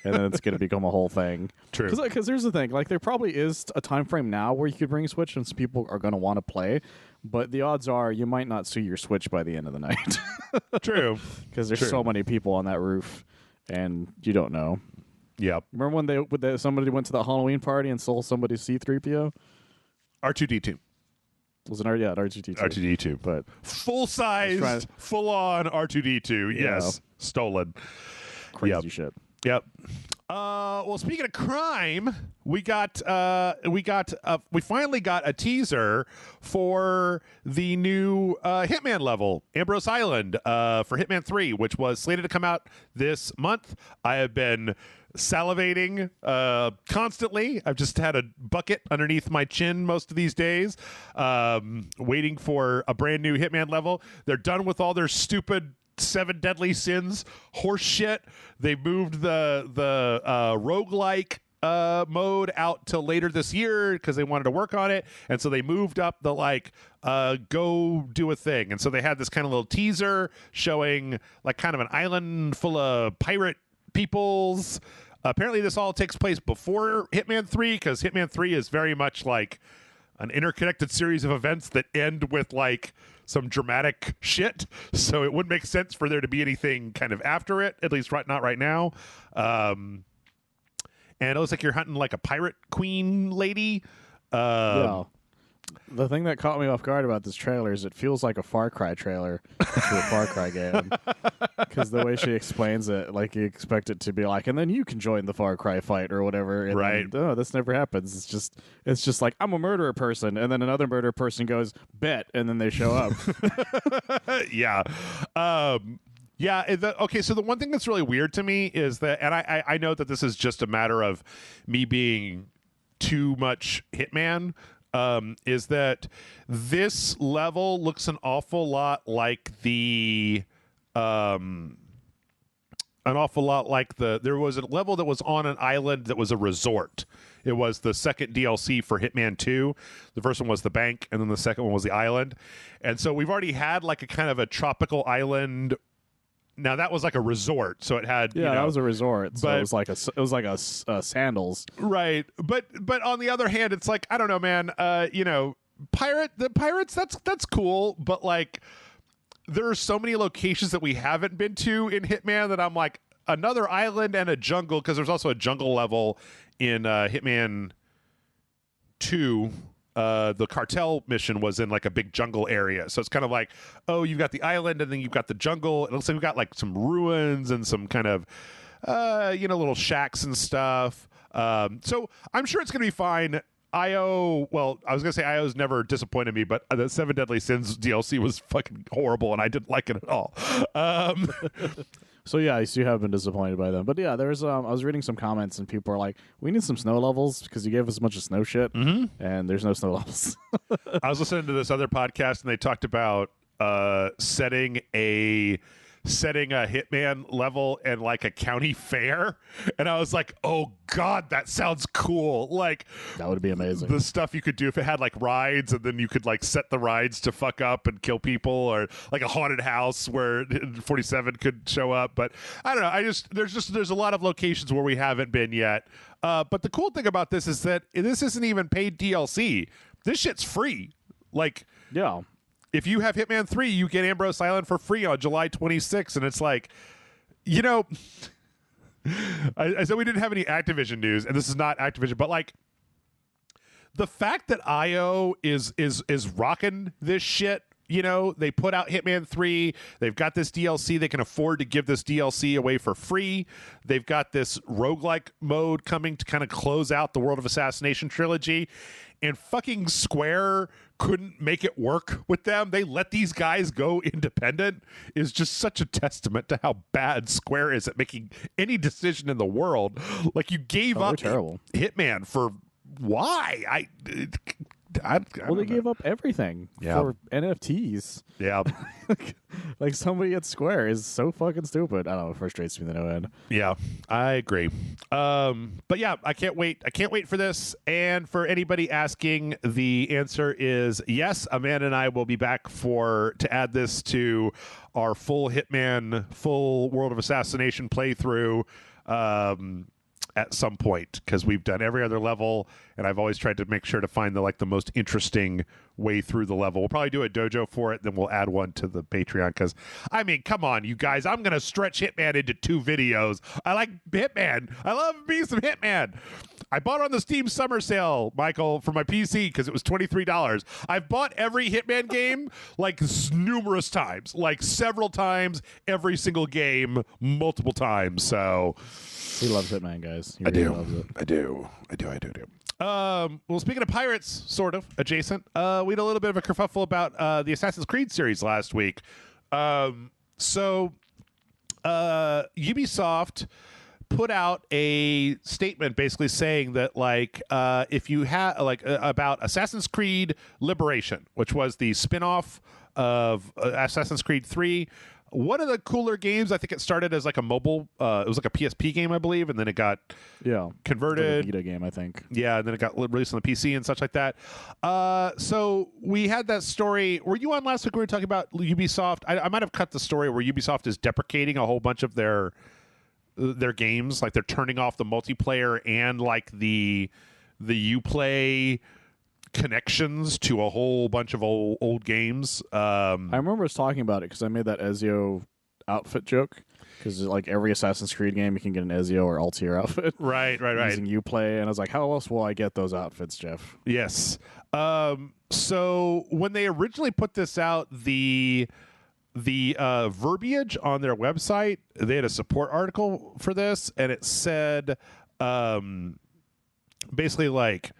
and then it's going to become a whole thing. True. Because here's the thing: like, there probably is a time frame now where you could bring a Switch and some people are going to want to play, but the odds are you might not see your Switch by the end of the night. True. Because there's so many people on that roof, and you don't know. Yep. Remember when somebody went to the Halloween party and stole somebody's C-3PO? R2D2. Was it R2D2? R2D2. But full-sized, full-on R2D2. Yeah. Yes. Stolen. crazy Yep. shit. Yep. Well, speaking of crime, we finally got a teaser for the new Hitman level, Ambrose Island, for Hitman 3, which was slated to come out this month. I have been salivating constantly. I've just had a bucket underneath my chin most of these days, waiting for a brand new Hitman level. They're done with all their stupid 7 deadly sins horse shit. They moved the roguelike mode out till later this year because they wanted to work on it, and so they moved up the go do a thing. And so they had this kind of little teaser showing like kind of an island full of pirate peoples. Apparently this all takes place before Hitman 3, because Hitman 3 is very much like an interconnected series of events that end with like some dramatic shit, so it wouldn't make sense for there to be anything kind of after it, at least not right now. And it looks like you're hunting like a pirate queen lady. Yeah. The thing that caught me off guard about this trailer is it feels like a Far Cry trailer to a Far Cry game. Because the way she explains it, like you expect it to be like, and then you can join the Far Cry fight or whatever. And right. Then, oh, this never happens. It's just like, I'm a murderer person. And then another murderer person goes, bet. And then they show up. Yeah. Yeah. Okay. So the one thing that's really weird to me is that, and I know that this is just a matter of me being too much Hitman, is that this level looks an awful lot like there was a level that was on an island that was a resort. It was the second DLC for Hitman 2. The first one was the bank, and then the second one was the island. And so we've already had like a kind of a tropical island. Now that was like a resort, so it had that was a resort. So but, it was like a sandals, right? But on the other hand, it's like, I don't know, man. The pirates. That's cool, but like there are so many locations that we haven't been to in Hitman that I'm like, another island and a jungle, because there's also a jungle level in Hitman 2. The cartel mission was in like a big jungle area, so it's kind of like, oh, you've got the island and then you've got the jungle. It looks like we've got like some ruins and some kind of little shacks and stuff. So I'm sure it's gonna be fine. IO, well, I was gonna say IO's never disappointed me, but the 7 Deadly Sins DLC was fucking horrible and I didn't like it at all. So yeah, you have been disappointed by them. But yeah, there's I was reading some comments and people are like, we need some snow levels because you gave us a bunch of snow shit, and there's no snow levels. I was listening to this other podcast and they talked about setting a Hitman level in like a county fair, and I was like, oh god, that sounds cool. Like that would be amazing. The stuff you could do if it had like rides, and then you could like set the rides to fuck up and kill people, or like a haunted house where 47 could show up. But I don't know, there's a lot of locations where we haven't been yet. But the cool thing about this is that this isn't even paid DLC. This shit's free. Like, yeah, if you have Hitman 3, you get Ambrose Island for free on July 26th, and it's like, I said we didn't have any Activision news, and this is not Activision, but like the fact that IO is rocking this shit. They put out Hitman 3. They've got this DLC. They can afford to give this DLC away for free. They've got this roguelike mode coming to kind of close out the World of Assassination trilogy. And fucking Square couldn't make it work with them. They let these guys go independent. Is just such a testament to how bad Square is at making any decision in the world. Like, you gave up Hitman for why? They gave up everything for NFTs. Yeah. Like somebody at Square is so fucking stupid. I don't know, it frustrates me to no end. Yeah, I agree. But yeah, I can't wait. I can't wait for this. And for anybody asking, the answer is yes. Amanda and I will be back to add this to our full Hitman, full World of Assassination playthrough. At some point, because we've done every other level, and I've always tried to make sure to find the most interesting way through the level. We'll probably do a dojo for it, then we'll add one to the Patreon, because I mean, come on, you guys, I'm gonna stretch Hitman into 2 videos. I like Hitman. I love me some Hitman. I bought it on the Steam summer sale, Michael, for my PC because it was $23. I've bought every Hitman game like numerous times, like several times, every single game, multiple times. So He loves Hitman, guys. He I really do. loves it. I do. Well, speaking of pirates, sort of adjacent, we had a little bit of a kerfuffle about the Assassin's Creed series last week. So Ubisoft put out a statement basically saying that if you have about Assassin's Creed Liberation, which was the spin-off of Assassin's Creed 3, one of the cooler games. I think it started as like a mobile it was like a PSP game, I believe, and then it got converted. It's like a Vita game, I think. Yeah, and then it got released on the PC and such like that. So we had that story. Were you on last week? We were talking about Ubisoft. I might have cut the story where Ubisoft is deprecating a whole bunch of their games, like they're turning off the multiplayer and like the Uplay connections to a whole bunch of old games. I remember us talking about it because I made that Ezio outfit joke. Because like every Assassin's Creed game, you can get an Ezio or Altair outfit. Right. Using Uplay, and I was like, how else will I get those outfits, Jeff? Yes. So when they originally put this out, the verbiage on their website, they had a support article for this, and it said basically like,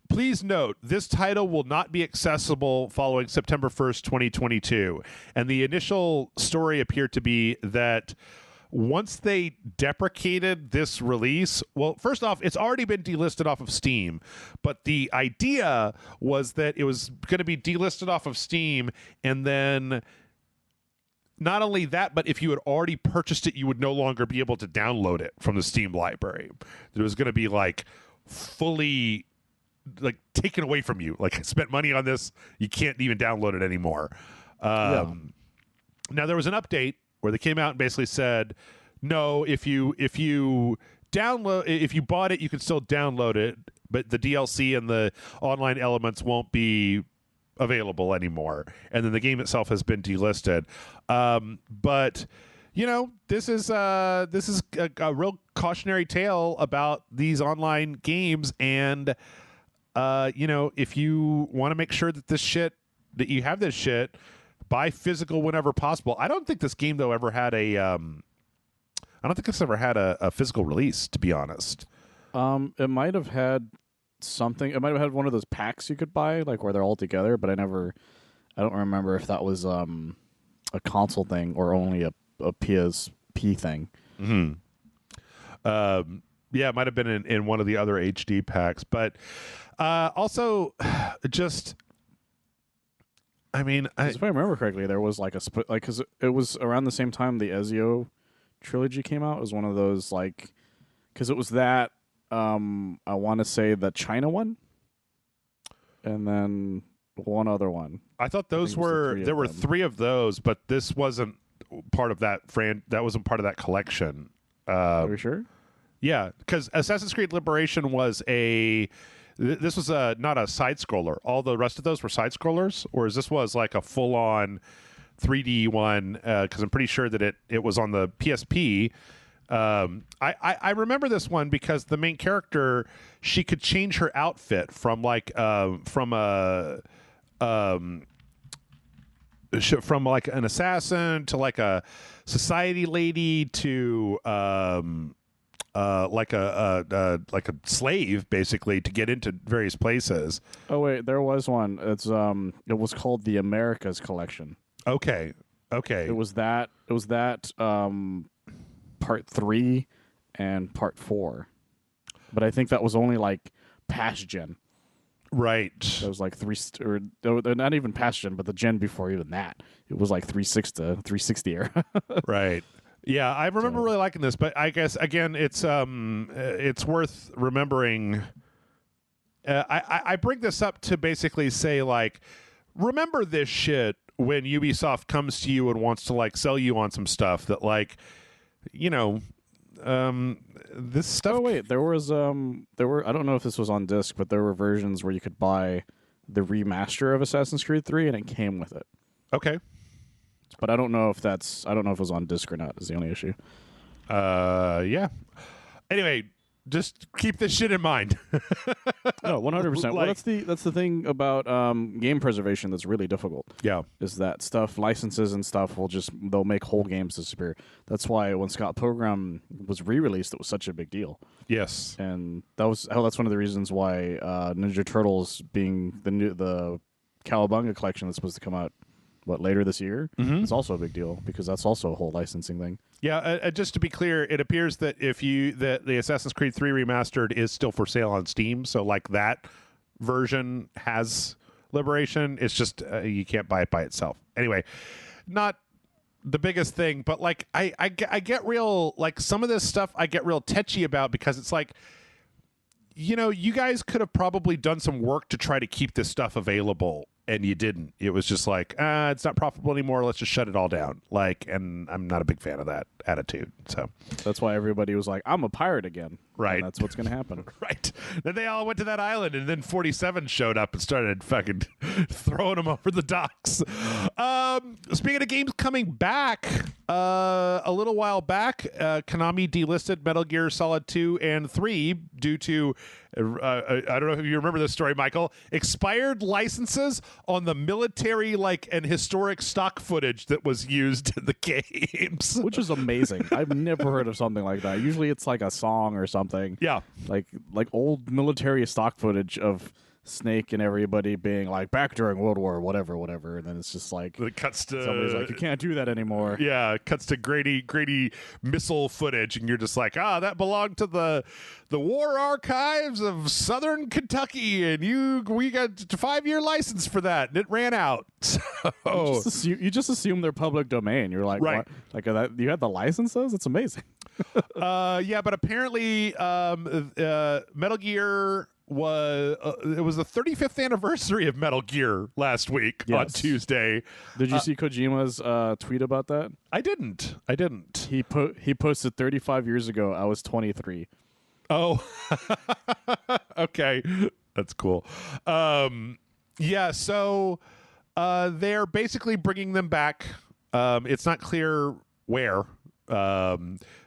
please note, this title will not be accessible following September 1st, 2022. And the initial story appeared to be that once they deprecated this release, well, first off, it's already been delisted off of Steam. But the idea was that it was going to be delisted off of Steam, and then not only that, but if you had already purchased it, you would no longer be able to download it from the Steam library. It was going to be like fully like taken away from you. Like, I spent money on this, you can't even download it anymore. Now there was an update where they came out and basically said, no, if you bought it, you can still download it, but the DLC and the online elements won't be available anymore. And then the game itself has been delisted. But you know, this is a real cautionary tale about these online games. And you know, if you want to make sure that you have this shit, buy physical whenever possible. I don't think this game though ever had a physical release, to be honest. It might have had something. It might have had one of those packs you could buy, like where they're all together. But I don't remember if that was a console thing or only a PSP thing. Mm-hmm. Yeah, it might have been in one of the other HD packs, but also just, I mean, if I remember correctly, there was like a split, like, because it was around the same time the Ezio trilogy came out. It was one of those, like, because it was that, I want to say the China one, and then one other one. I thought there were three of those, but this wasn't part of that that wasn't part of that collection. Are you sure? Yeah, because Assassin's Creed Liberation was this was not a side scroller. All the rest of those were side scrollers, whereas this was like a full on 3D one. Because I'm pretty sure that it was on the PSP. I remember this one because the main character, she could change her outfit from like from like an assassin to like a society lady to like a slave, basically, to get into various places. Oh wait, there was one. It was called the Americas Collection. Okay. It was that part 3 and part 4, but I think that was only like past gen. Right. It was like not even past gen, but the gen before even that. It was like 360 era. Right. Yeah, I remember really liking this, but I guess again, it's worth remembering. I bring this up to basically say, like, remember this shit when Ubisoft comes to you and wants to like sell you on some stuff that, like, you know, this stuff. Oh wait, there were I don't know if this was on disc, but there were versions where you could buy the remaster of Assassin's Creed 3 and it came with it. Okay. But I don't know if it was on disc or not, is the only issue. Yeah. Anyway, Just keep this shit in mind. No, 100%. Well, Like- that's the thing about game preservation that's really difficult. Yeah. Is that stuff, licenses and stuff they'll make whole games disappear. That's why when Scott Pilgrim was re-released, it was such a big deal. Yes. And that's one of the reasons why Ninja Turtles being the Cowabunga collection that's supposed to come out later this year, it's also a big deal because that's also a whole licensing thing. Yeah, just to be clear, it appears that the Assassin's Creed 3 Remastered is still for sale on Steam, so like that version has Liberation. It's just you can't buy it by itself. Anyway, not the biggest thing, but like I get real, like some of this stuff I get real tetchy about because it's like, you know, you guys could have probably done some work to try to keep this stuff available, and you didn't. It was just like, it's not profitable anymore. Let's just shut it all down. Like, and I'm not a big fan of that attitude. So that's why everybody was like, I'm a pirate again. Right. And that's what's going to happen. Right. Then they all went to that island, and then 47 showed up and started fucking throwing them over the docks. Speaking of games coming back, a little while back, Konami delisted Metal Gear Solid 2 and 3 due to, I don't know if you remember this story, Michael, expired licenses on the military and historic stock footage that was used in the games. Which is amazing. I've never heard of something like that. Usually it's like a song or something. Yeah. Like old military stock footage of Snake and everybody being like back during World War whatever, and then it's just like it cuts to somebody's like, you can't do that anymore. Yeah, it cuts to Grady missile footage, and you're just like, that belonged to the war archives of Southern Kentucky, and we got a 5-year license for that, and it ran out. So You just assume they're public domain. You're like, right. What? Like that, you had the licenses? It's amazing. Yeah, but apparently Metal Gear was it was the 35th anniversary of Metal Gear last week on Tuesday. Did you see Kojima's tweet about that? I didn't. He posted 35 years ago. I was 23. Oh, okay, that's cool. Yeah, so they're basically bringing them back. It's not clear where.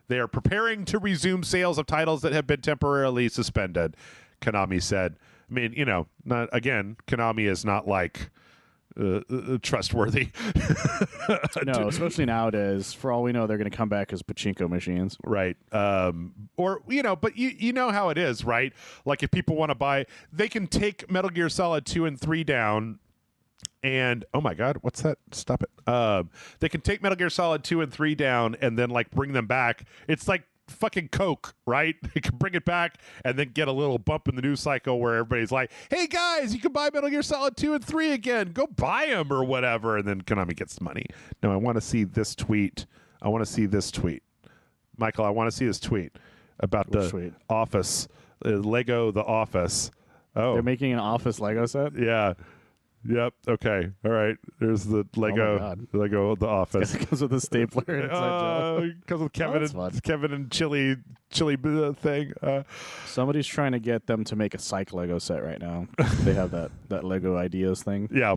They are preparing to resume sales of titles that have been temporarily suspended, Konami said. I mean, Konami is not like trustworthy. No, especially nowadays. For all we know, they're going to come back as pachinko machines. Right. But you know how it is, right? Like if people want to buy, they can take Metal Gear Solid 2 and 3 down. And oh my God, what's that? Stop it. They can take Metal Gear Solid 2 and 3 down and then bring them back. It's like fucking Coke, right? They can bring it back and then get a little bump in the news cycle where everybody's like, hey guys, you can buy Metal Gear Solid 2 and 3 again. Go buy them or whatever. And then Konami gets the money. No, I want to see this tweet. Michael, I want to see this tweet about Which the tweet? Office, Lego The Office. Oh, They're making an Office Lego set? yeah. Yep. Okay. All right. There's the Lego The Office. Because of the stapler inside Because of fun. Kevin and Chili thing. Somebody's trying to get them to make a Psych Lego set right now. They have that Lego Ideas thing. Yeah.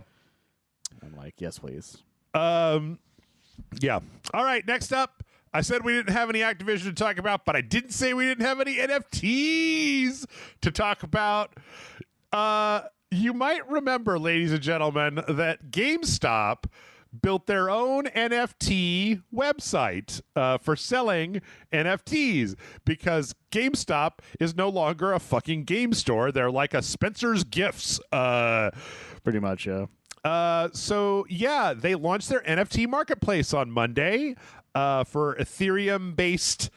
I'm like, yes, please. Yeah. All right. Next up, I said we didn't have any Activision to talk about, but I didn't say we didn't have any NFTs to talk about. You might remember, ladies and gentlemen, that GameStop built their own NFT website for selling NFTs because GameStop is no longer a fucking game store. They're like a Spencer's Gifts. Pretty much, yeah. So, yeah, they launched their NFT marketplace on Monday for Ethereum-based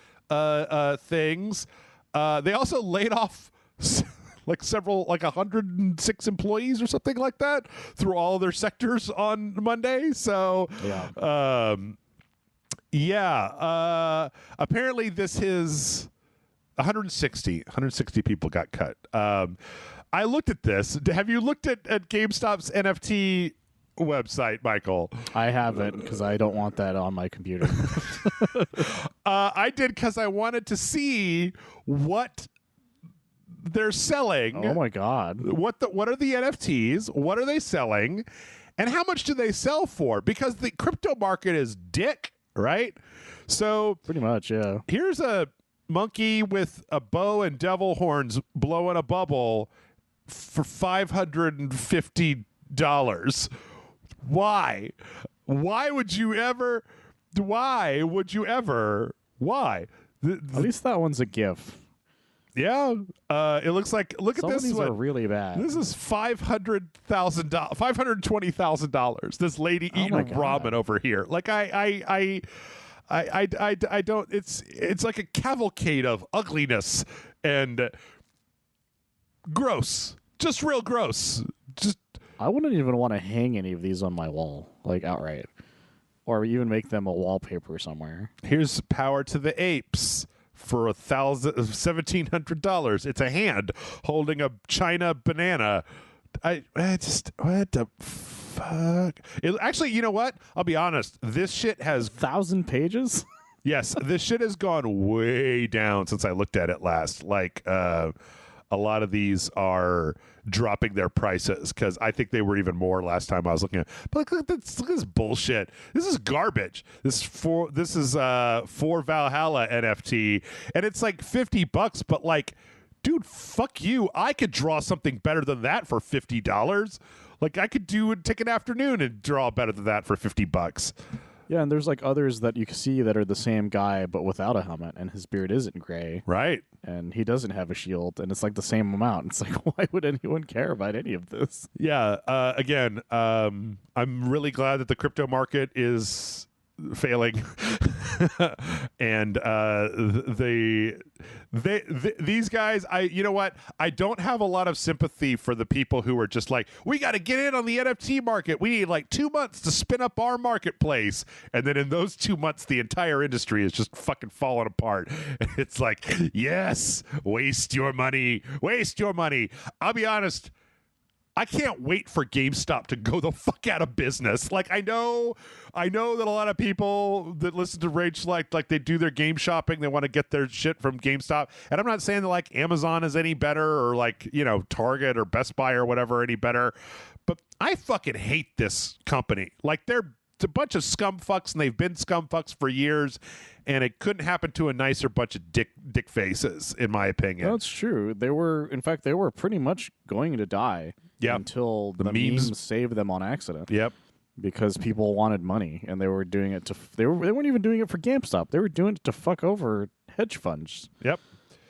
things. They also laid off... several 106 employees or something like that through all of their sectors on Monday. So, apparently this is 160 people got cut. I looked at this. Have you looked at GameStop's NFT website, Michael? I haven't because I don't want that on my computer. I did because I wanted to see what they're selling. Oh my God. What are the NFTs? What are they selling? And how much do they sell for? Because the crypto market is dick, right? So pretty much, yeah. Here's a monkey with a bow and devil horns blowing a bubble for $550. Why? Why would you ever? Why would you ever? Why? At least that one's a GIF. Yeah, it looks like. Look Some at of this these one. are really bad. This is $520,000. This lady eating my God. ramen over here. Like I don't. It's like a cavalcade of ugliness and gross. Just real gross. Just I wouldn't even want to hang any of these on my wall, like outright, or even make them a wallpaper somewhere. here's Power to the Apes for $1,700. It's a hand holding a China banana. I just what the fuck? Actually, you know what? I'll be honest. This shit has 1,000 pages. yes, this shit has gone way down since I looked at it last. Like a lot of these are dropping their prices because I think they were even more last time I was looking at. But look at this bullshit. This is garbage. This is for Valhalla NFT, and it's like $50. But like, dude, fuck you. I could draw something better than that for $50. Like I could take an afternoon and draw better than that for $50. Yeah, and there's like others that you can see that are the same guy but without a helmet, and his beard isn't gray, Right. and he doesn't have a shield, and it's like the same amount. It's like, why would anyone care about any of this? Yeah. Again, I'm really glad that the crypto market is failing, and these guys. You know what? I don't have a lot of sympathy for the people who are just like, we got to get in on the NFT market. We need like 2 months to spin up our marketplace, and then in those 2 months, the entire industry is just fucking falling apart. It's like, yes, waste your money, waste your money. I'll be honest. I can't wait for GameStop to go the fuck out of business. Like I know that a lot of people that listen to RageSelect, like they do their game shopping, they want to get their shit from GameStop. And I'm not saying that like Amazon is any better or like, you know, Target or Best Buy or whatever any better, but I fucking hate this company. Like they're a bunch of scum fucks and they've been scum fucks for years, and it couldn't happen to a nicer bunch of dick faces, in my opinion. That's true. They were pretty much going to die. Yeah. Until the memes memes saved them on accident. Yep. Because people wanted money, and they were doing it to. They weren't even doing it for GameStop. They were doing it to fuck over hedge funds. Yep.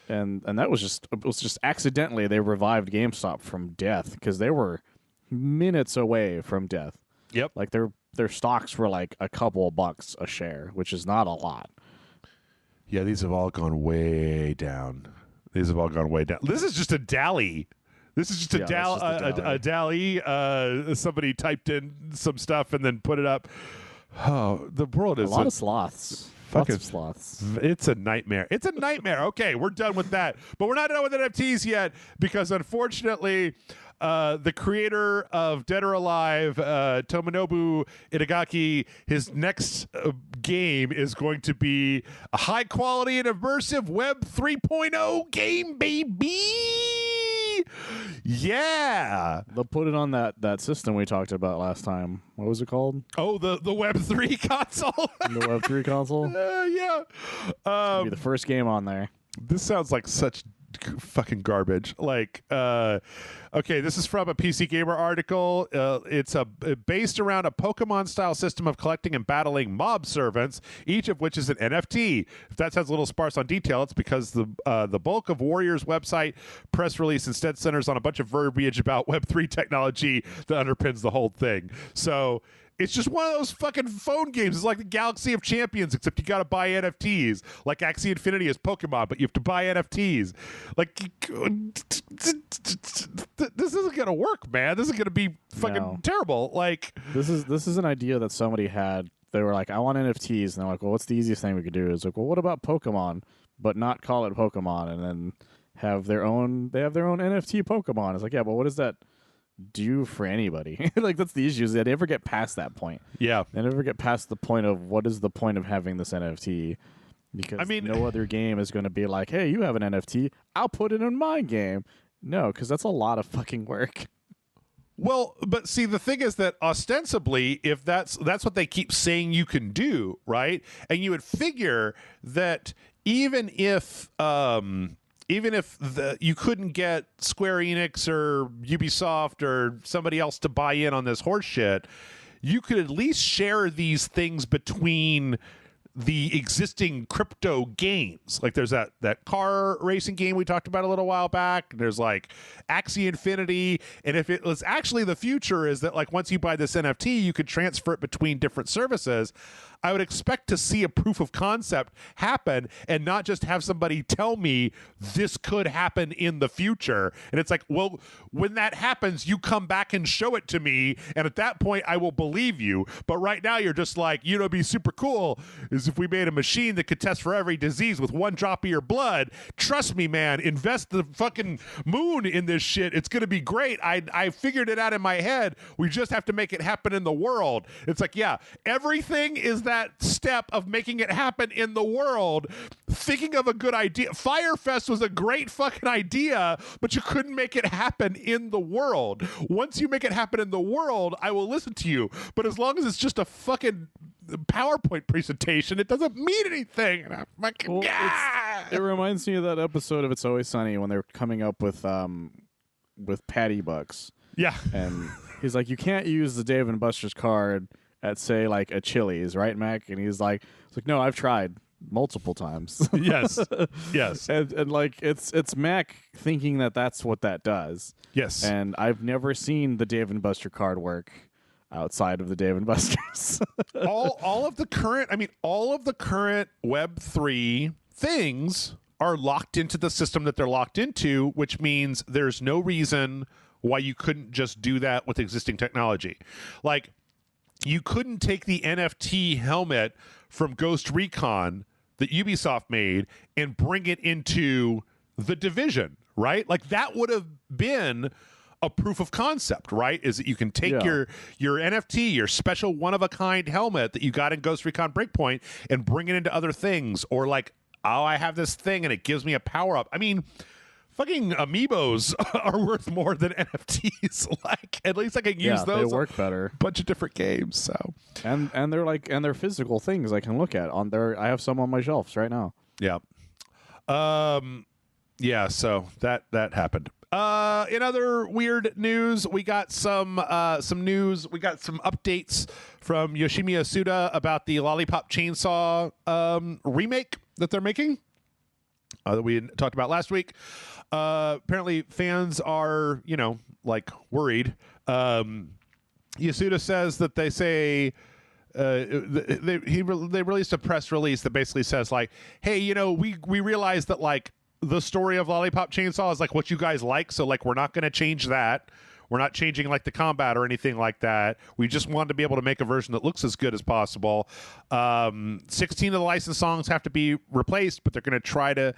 And that was just accidentally they revived GameStop from death because they were minutes away from death. Yep. Like their stocks were like a couple of bucks a share, which is not a lot. Yeah, these have all gone way down. This is just a DALL-E. This is just a DALL-E. Somebody typed in some stuff and then put it up. Oh, the world is a lot of sloths. Lots of sloths. It's a nightmare. It's a nightmare. Okay, we're done with that. But we're not done with NFTs yet because, unfortunately, the creator of Dead or Alive, Tomonobu Itagaki, his next game is going to be a high-quality and immersive Web 3.0 game, baby! Yeah. They'll put it on that system we talked about last time. What was it called? Oh, the Web 3 console. The Web 3 console. Yeah. It'll be the first game on there. This sounds like such fucking garbage. Like, okay, this is from a PC Gamer article. It's based around a Pokemon-style system of collecting and battling mob servants, each of which is an NFT. If that sounds a little sparse on detail, it's because the bulk of Warrior's website press release instead centers on a bunch of verbiage about Web3 technology that underpins the whole thing. So it's just one of those fucking phone games. It's like the Galaxy of Champions, except you got to buy NFTs. Like Axie Infinity is Pokemon, but you have to buy NFTs. Like, this isn't gonna work, man. This is gonna be fucking terrible. Like, this is an idea that somebody had. They were like, I want NFTs, and they're like, well, what's the easiest thing we could do? It's like, well, what about Pokemon, but not call it Pokemon, and then have their own. They have their own NFT Pokemon. It's like, yeah, but what does that do for anybody? Like, that's the issue, is they never get past that point. Yeah, they never get past the point of what is the point of having this NFT, because no other game is going to be like, hey, you have an NFT, I'll put it in my game. No, because that's a lot of fucking work. Well, but see, the thing is that ostensibly, if that's what they keep saying you can do, right? And you would figure that even if you couldn't get Square Enix or Ubisoft or somebody else to buy in on this horse shit, you could at least share these things between the existing crypto games. Like there's that car racing game we talked about a little while back. There's like Axie Infinity. And if it was actually the future is that like once you buy this NFT, you could transfer it between different services. I would expect to see a proof of concept happen and not just have somebody tell me this could happen in the future. And it's like, well, when that happens, you come back and show it to me. And at that point, I will believe you. But right now, you're just like, you know, it'd be super cool is if we made a machine that could test for every disease with one drop of your blood. Trust me, man, invest the fucking moon in this shit. It's going to be great. I figured it out in my head. We just have to make it happen in the world. It's like, yeah, everything is that step of making it happen in the world. Thinking of a good idea. Firefest was a great fucking idea, but you couldn't make it happen in the world. Once you make it happen in the world, I will listen to you. But as long as it's just a fucking PowerPoint presentation, it doesn't mean anything. And I'm fucking, it reminds me of that episode of It's Always Sunny when they were coming up with Patty Bucks. Yeah. And he's like, you can't use the Dave and Buster's card at, say, like a Chili's, right, Mac? And he's like, no, I've tried multiple times. Yes. Yes. And like it's Mac thinking that that's what that does. Yes. And I've never seen the Dave and Buster card work outside of the Dave and Buster's. all of the current Web3 things are locked into the system that they're locked into, which means there's no reason why you couldn't just do that with existing technology. Like, you couldn't take the NFT helmet from Ghost Recon that Ubisoft made and bring it into The Division, right? Like, that would have been a proof of concept, right? Is that you can take your NFT, your special one-of-a-kind helmet that you got in Ghost Recon Breakpoint and bring it into other things. Or like, oh, I have this thing and it gives me a power-up. I mean, fucking amiibos are worth more than NFTs. Like, at least I can use those. They work better. A bunch of different games. So and they're physical things I can look at on there. I have some on my shelves right now. Yeah. Yeah. So that happened. In other weird news, we got some news. We got some updates from Yoshimi Yasuda about the Lollipop Chainsaw remake that they're making. That we talked about last week. Apparently, fans are, like worried. Yasuda says that they say they released a press release that basically says like, hey, we realize that like the story of Lollipop Chainsaw is like what you guys like, so like we're not going to change that. We're not changing like the combat or anything like that. We just wanted to be able to make a version that looks as good as possible. 16 of the licensed songs have to be replaced, but they're going to try to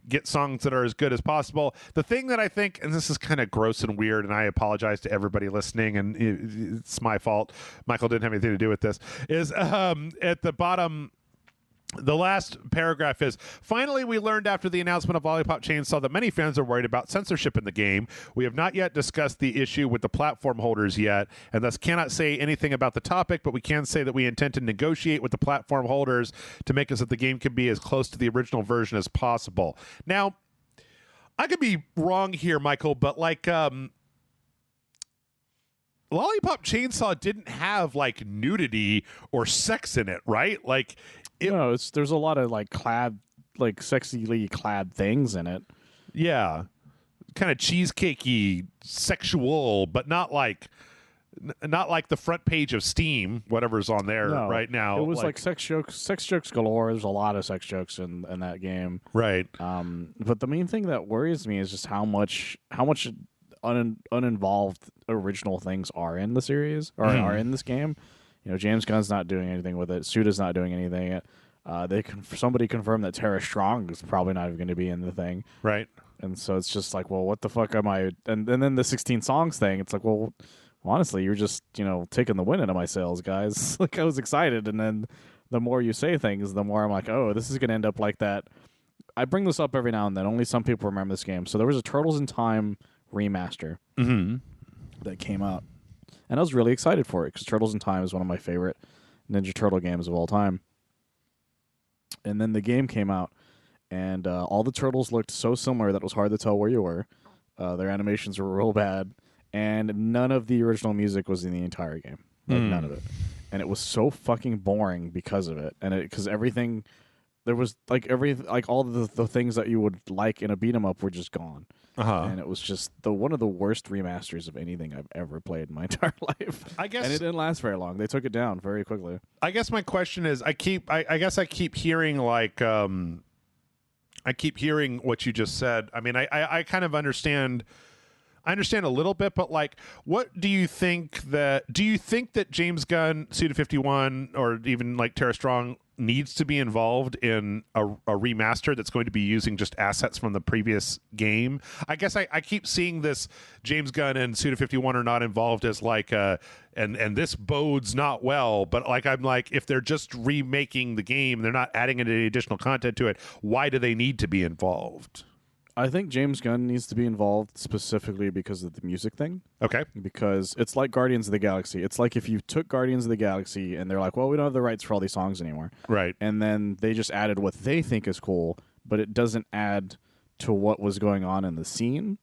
get songs that are as good as possible. The thing that I think, and this is kind of gross and weird, and I apologize to everybody listening, and it's my fault. Michael didn't have anything to do with this, is at the bottom. The last paragraph is, finally, we learned after the announcement of Lollipop Chainsaw that many fans are worried about censorship in the game. We have not yet discussed the issue with the platform holders yet, and thus cannot say anything about the topic, but we can say that we intend to negotiate with the platform holders to make it so that the game can be as close to the original version as possible. Now, I could be wrong here, Michael, but like, Lollipop Chainsaw didn't have like nudity or sex in it, right? Like, there's a lot of like sexily clad things in it. Yeah, kind of cheesecakey, sexual, but not like the front page of Steam, whatever's on there right now. It was like sex jokes galore. There's a lot of sex jokes in that game, right? But the main thing that worries me is just how much uninvolved original things are in the series or are in this game. James Gunn's not doing anything with it. Suda's not doing anything. Somebody confirmed that Tara Strong is probably not even going to be in the thing. Right. And so it's just like, well, what the fuck am I? And then the 16 songs thing, it's like, well, honestly, you're just, taking the wind out of my sails, guys. Like, I was excited. And then the more you say things, the more I'm like, oh, this is going to end up like that. I bring this up every now and then. Only some people remember this game. So there was a Turtles in Time remaster. Mm-hmm. that came out, and I was really excited for it because Turtles in Time is one of my favorite Ninja Turtle games of all time. And then the game came out, and all the turtles looked so similar that it was hard to tell where you were. Their animations were real bad, and none of the original music was in the entire game. Like, none of it. And it was so fucking boring because of it. And because everything, there was all the things that you would like in a beat 'em up were just gone. And it was just one of the worst remasters of anything I've ever played in my entire life. I guess, and it didn't last very long. They took it down very quickly. I guess my question is, I guess I keep hearing I keep hearing what you just said. I mean, I kind of understand. I understand a little bit, but like, what do you think that? Do you think that James Gunn, Suda51, or even like Tara Strong needs to be involved in a remaster that's going to be using just assets from the previous game? I guess I keep seeing this James Gunn and Suda51 are not involved as like and this bodes not well, but like I'm like, if they're just remaking the game, they're not adding any additional content to it, why do they need to be involved? I think James Gunn needs to be involved specifically because of the music thing. Okay. Because it's like Guardians of the Galaxy. It's like if you took Guardians of the Galaxy and they're like, well, we don't have the rights for all these songs anymore. Right. And then they just added what they think is cool, but it doesn't add to what was going on in the scene.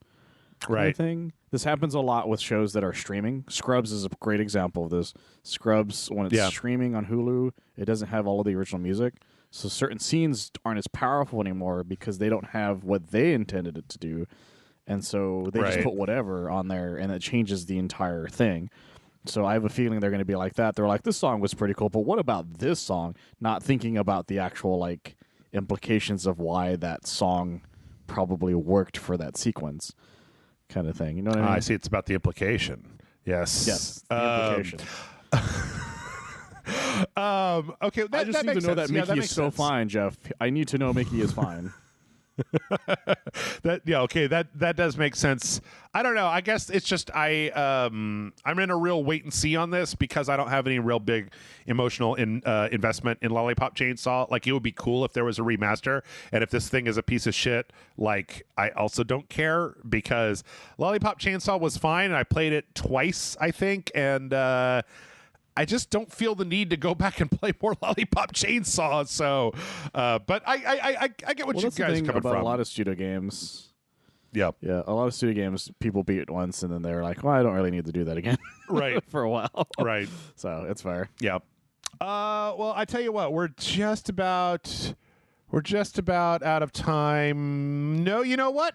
Right. Thing. This happens a lot with shows that are streaming. Scrubs is a great example of this. Scrubs, when it's streaming on Hulu, it doesn't have all of the original music. So certain scenes aren't as powerful anymore because they don't have what they intended it to do. And so they just put whatever on there, and it changes the entire thing. So I have a feeling they're going to be like that. They're like, this song was pretty cool, but what about this song? Not thinking about the actual like implications of why that song probably worked for that sequence kind of thing. You know what I mean? I see. It's about the implication. Yes. Yes. The implication. Okay, I just need to know that Mickey is so sense. fine, Jeff. I need to know Mickey is fine. That does make sense. I don't know. I guess it's just I'm in a real wait and see on this because I don't have any real big emotional investment in Lollipop Chainsaw. Like, it would be cool if there was a remaster, and if this thing is a piece of shit, like, I also don't care because Lollipop Chainsaw was fine, and I played it twice, I think, and I just don't feel the need to go back and play more Lollipop Chainsaw. So, but I get what you guys are coming about from. A lot of studio games. Yeah, a lot of studio games, people beat it once, and then they're like, "Well, I don't really need to do that again." Right, for a while. Right. So it's fair. Yeah. Well, I tell you what, we're just about out of time. No, you know what?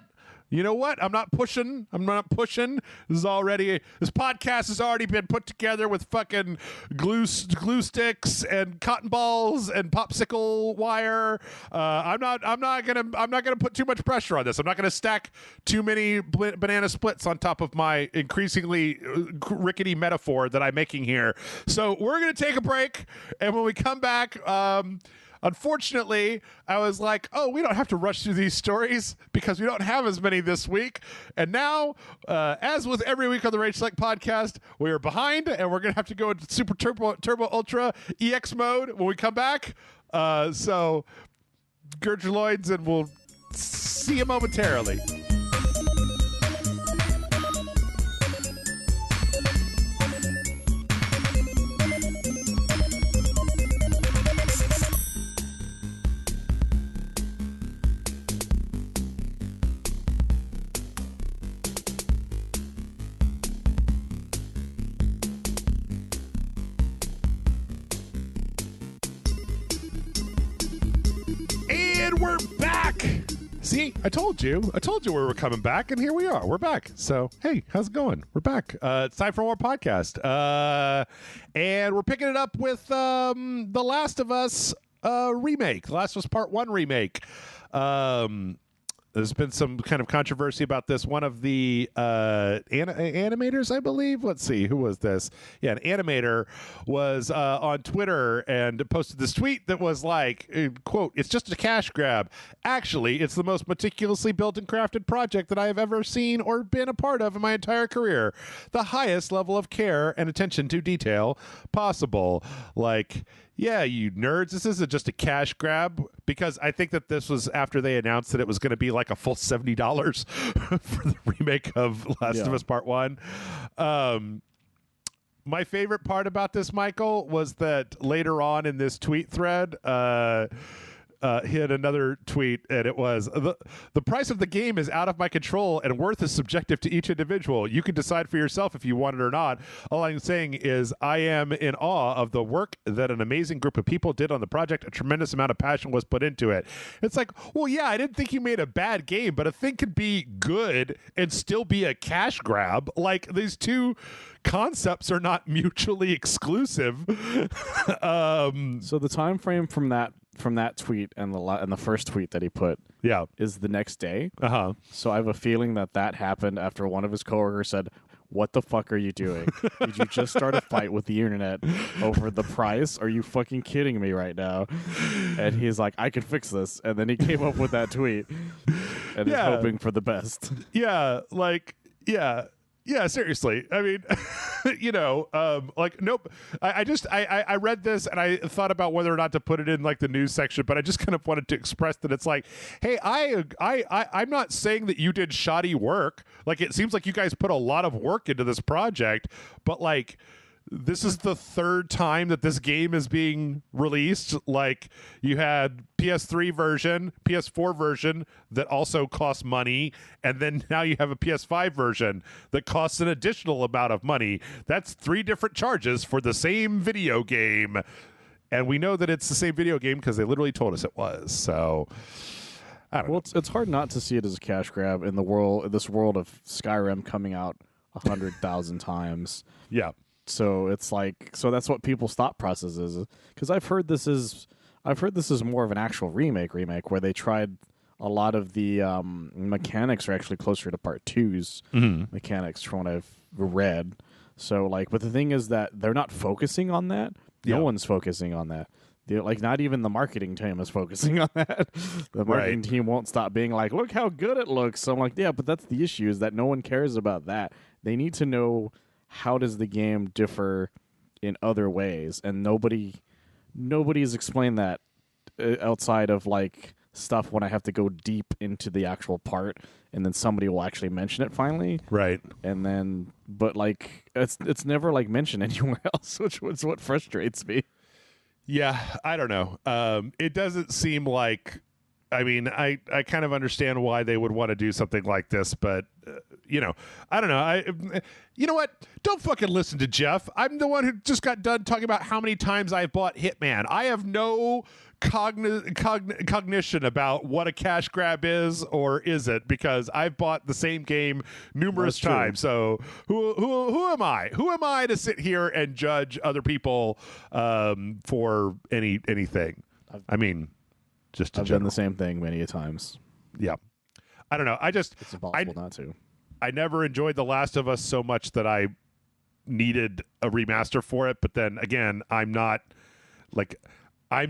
I'm not pushing. This podcast has already been put together with fucking glue sticks and cotton balls and popsicle wire. I'm not gonna put too much pressure on this. I'm not gonna stack too many banana splits on top of my increasingly rickety metaphor that I'm making here. So we're gonna take a break, and when we come back, unfortunately, I was like, oh, we don't have to rush through these stories because we don't have as many this week. And now, as with every week on the RageSelect podcast, we are behind, and we're going to have to go into Super Turbo Ultra EX mode when we come back. So gird your loins, and we'll see you momentarily. And we're back. See, I told you we were coming back, and here we are. We're back. So, hey, how's it going? We're back. It's time for more podcast. And we're picking it up with The Last of Us remake. The Last of Us Part 1 remake. There's been some kind of controversy about this. One of the animators, I believe. Let's see, who was this? Yeah, an animator was on Twitter and posted this tweet that was like, quote, "It's just a cash grab. Actually, it's the most meticulously built and crafted project that I have ever seen or been a part of in my entire career. The highest level of care and attention to detail possible." Like, Yeah, you nerds, this isn't just a cash grab, because I think that this was after they announced that it was going to be like a full $70 for the remake of Last of Us Part 1. My favorite part about this, Michael, was that later on in this tweet thread, he had another tweet, and it was, the price of the game is out of my control and worth is subjective to each individual. You can decide for yourself if you want it or not. All I'm saying is I am in awe of the work that an amazing group of people did on the project. A tremendous amount of passion was put into it. It's like, well, yeah, I didn't think you made a bad game, but a thing could be good and still be a cash grab. Like, these two concepts are not mutually exclusive. So the time frame from that tweet and the first tweet that he put is the next day. So I have a feeling that happened after one of his coworkers said, "What the fuck are you doing? Did you just start a fight with the internet over the price? Are you fucking kidding me right now?" And he's like, "I can fix this." And then he came up with that tweet and is hoping for the best. Yeah, seriously. I mean, nope. I read this and I thought about whether or not to put it in like the news section, but I just kind of wanted to express that it's like, hey, I'm not saying that you did shoddy work. Like, it seems like you guys put a lot of work into this project, but like, this is the third time that this game is being released. Like, you had PS3 version, PS4 version that also costs money, and then now you have a PS5 version that costs an additional amount of money. That's 3 different charges for the same video game. And we know that it's the same video game because they literally told us it was. So I don't know. It's hard not to see it as a cash grab in this world of Skyrim coming out 100,000 times. Yeah. So it's like, that's what people's thought process is. Because I've heard this is more of an actual remake where they tried a lot of the mechanics are actually closer to Part 2's mechanics from what I've read. So like, but the thing is that they're not focusing on that. No one's focusing on that. Like, not even the marketing team is focusing on that. The marketing team won't stop being like, look how good it looks. So I'm like, yeah, but that's the issue, is that no one cares about that. They need to know, how does the game differ in other ways? And nobody's explained that outside of like stuff when I have to go deep into the actual part, and then somebody will actually mention it finally. Right. And then, but like, it's never like mentioned anywhere else, which is what frustrates me. Yeah, I don't know. It doesn't seem like, I mean, I kind of understand why they would want to do something like this, but I don't know. You know what? Don't fucking listen to Jeff. I'm the one who just got done talking about how many times I bought Hitman. I have no cognition about what a cash grab is or isn't, because I've bought the same game numerous times. So who am I? Who am I to sit here and judge other people for anything? I mean, just I've done the same thing many a times. Yeah. I don't know. It's impossible not to. I never enjoyed The Last of Us so much that I needed a remaster for it. But then again, I'm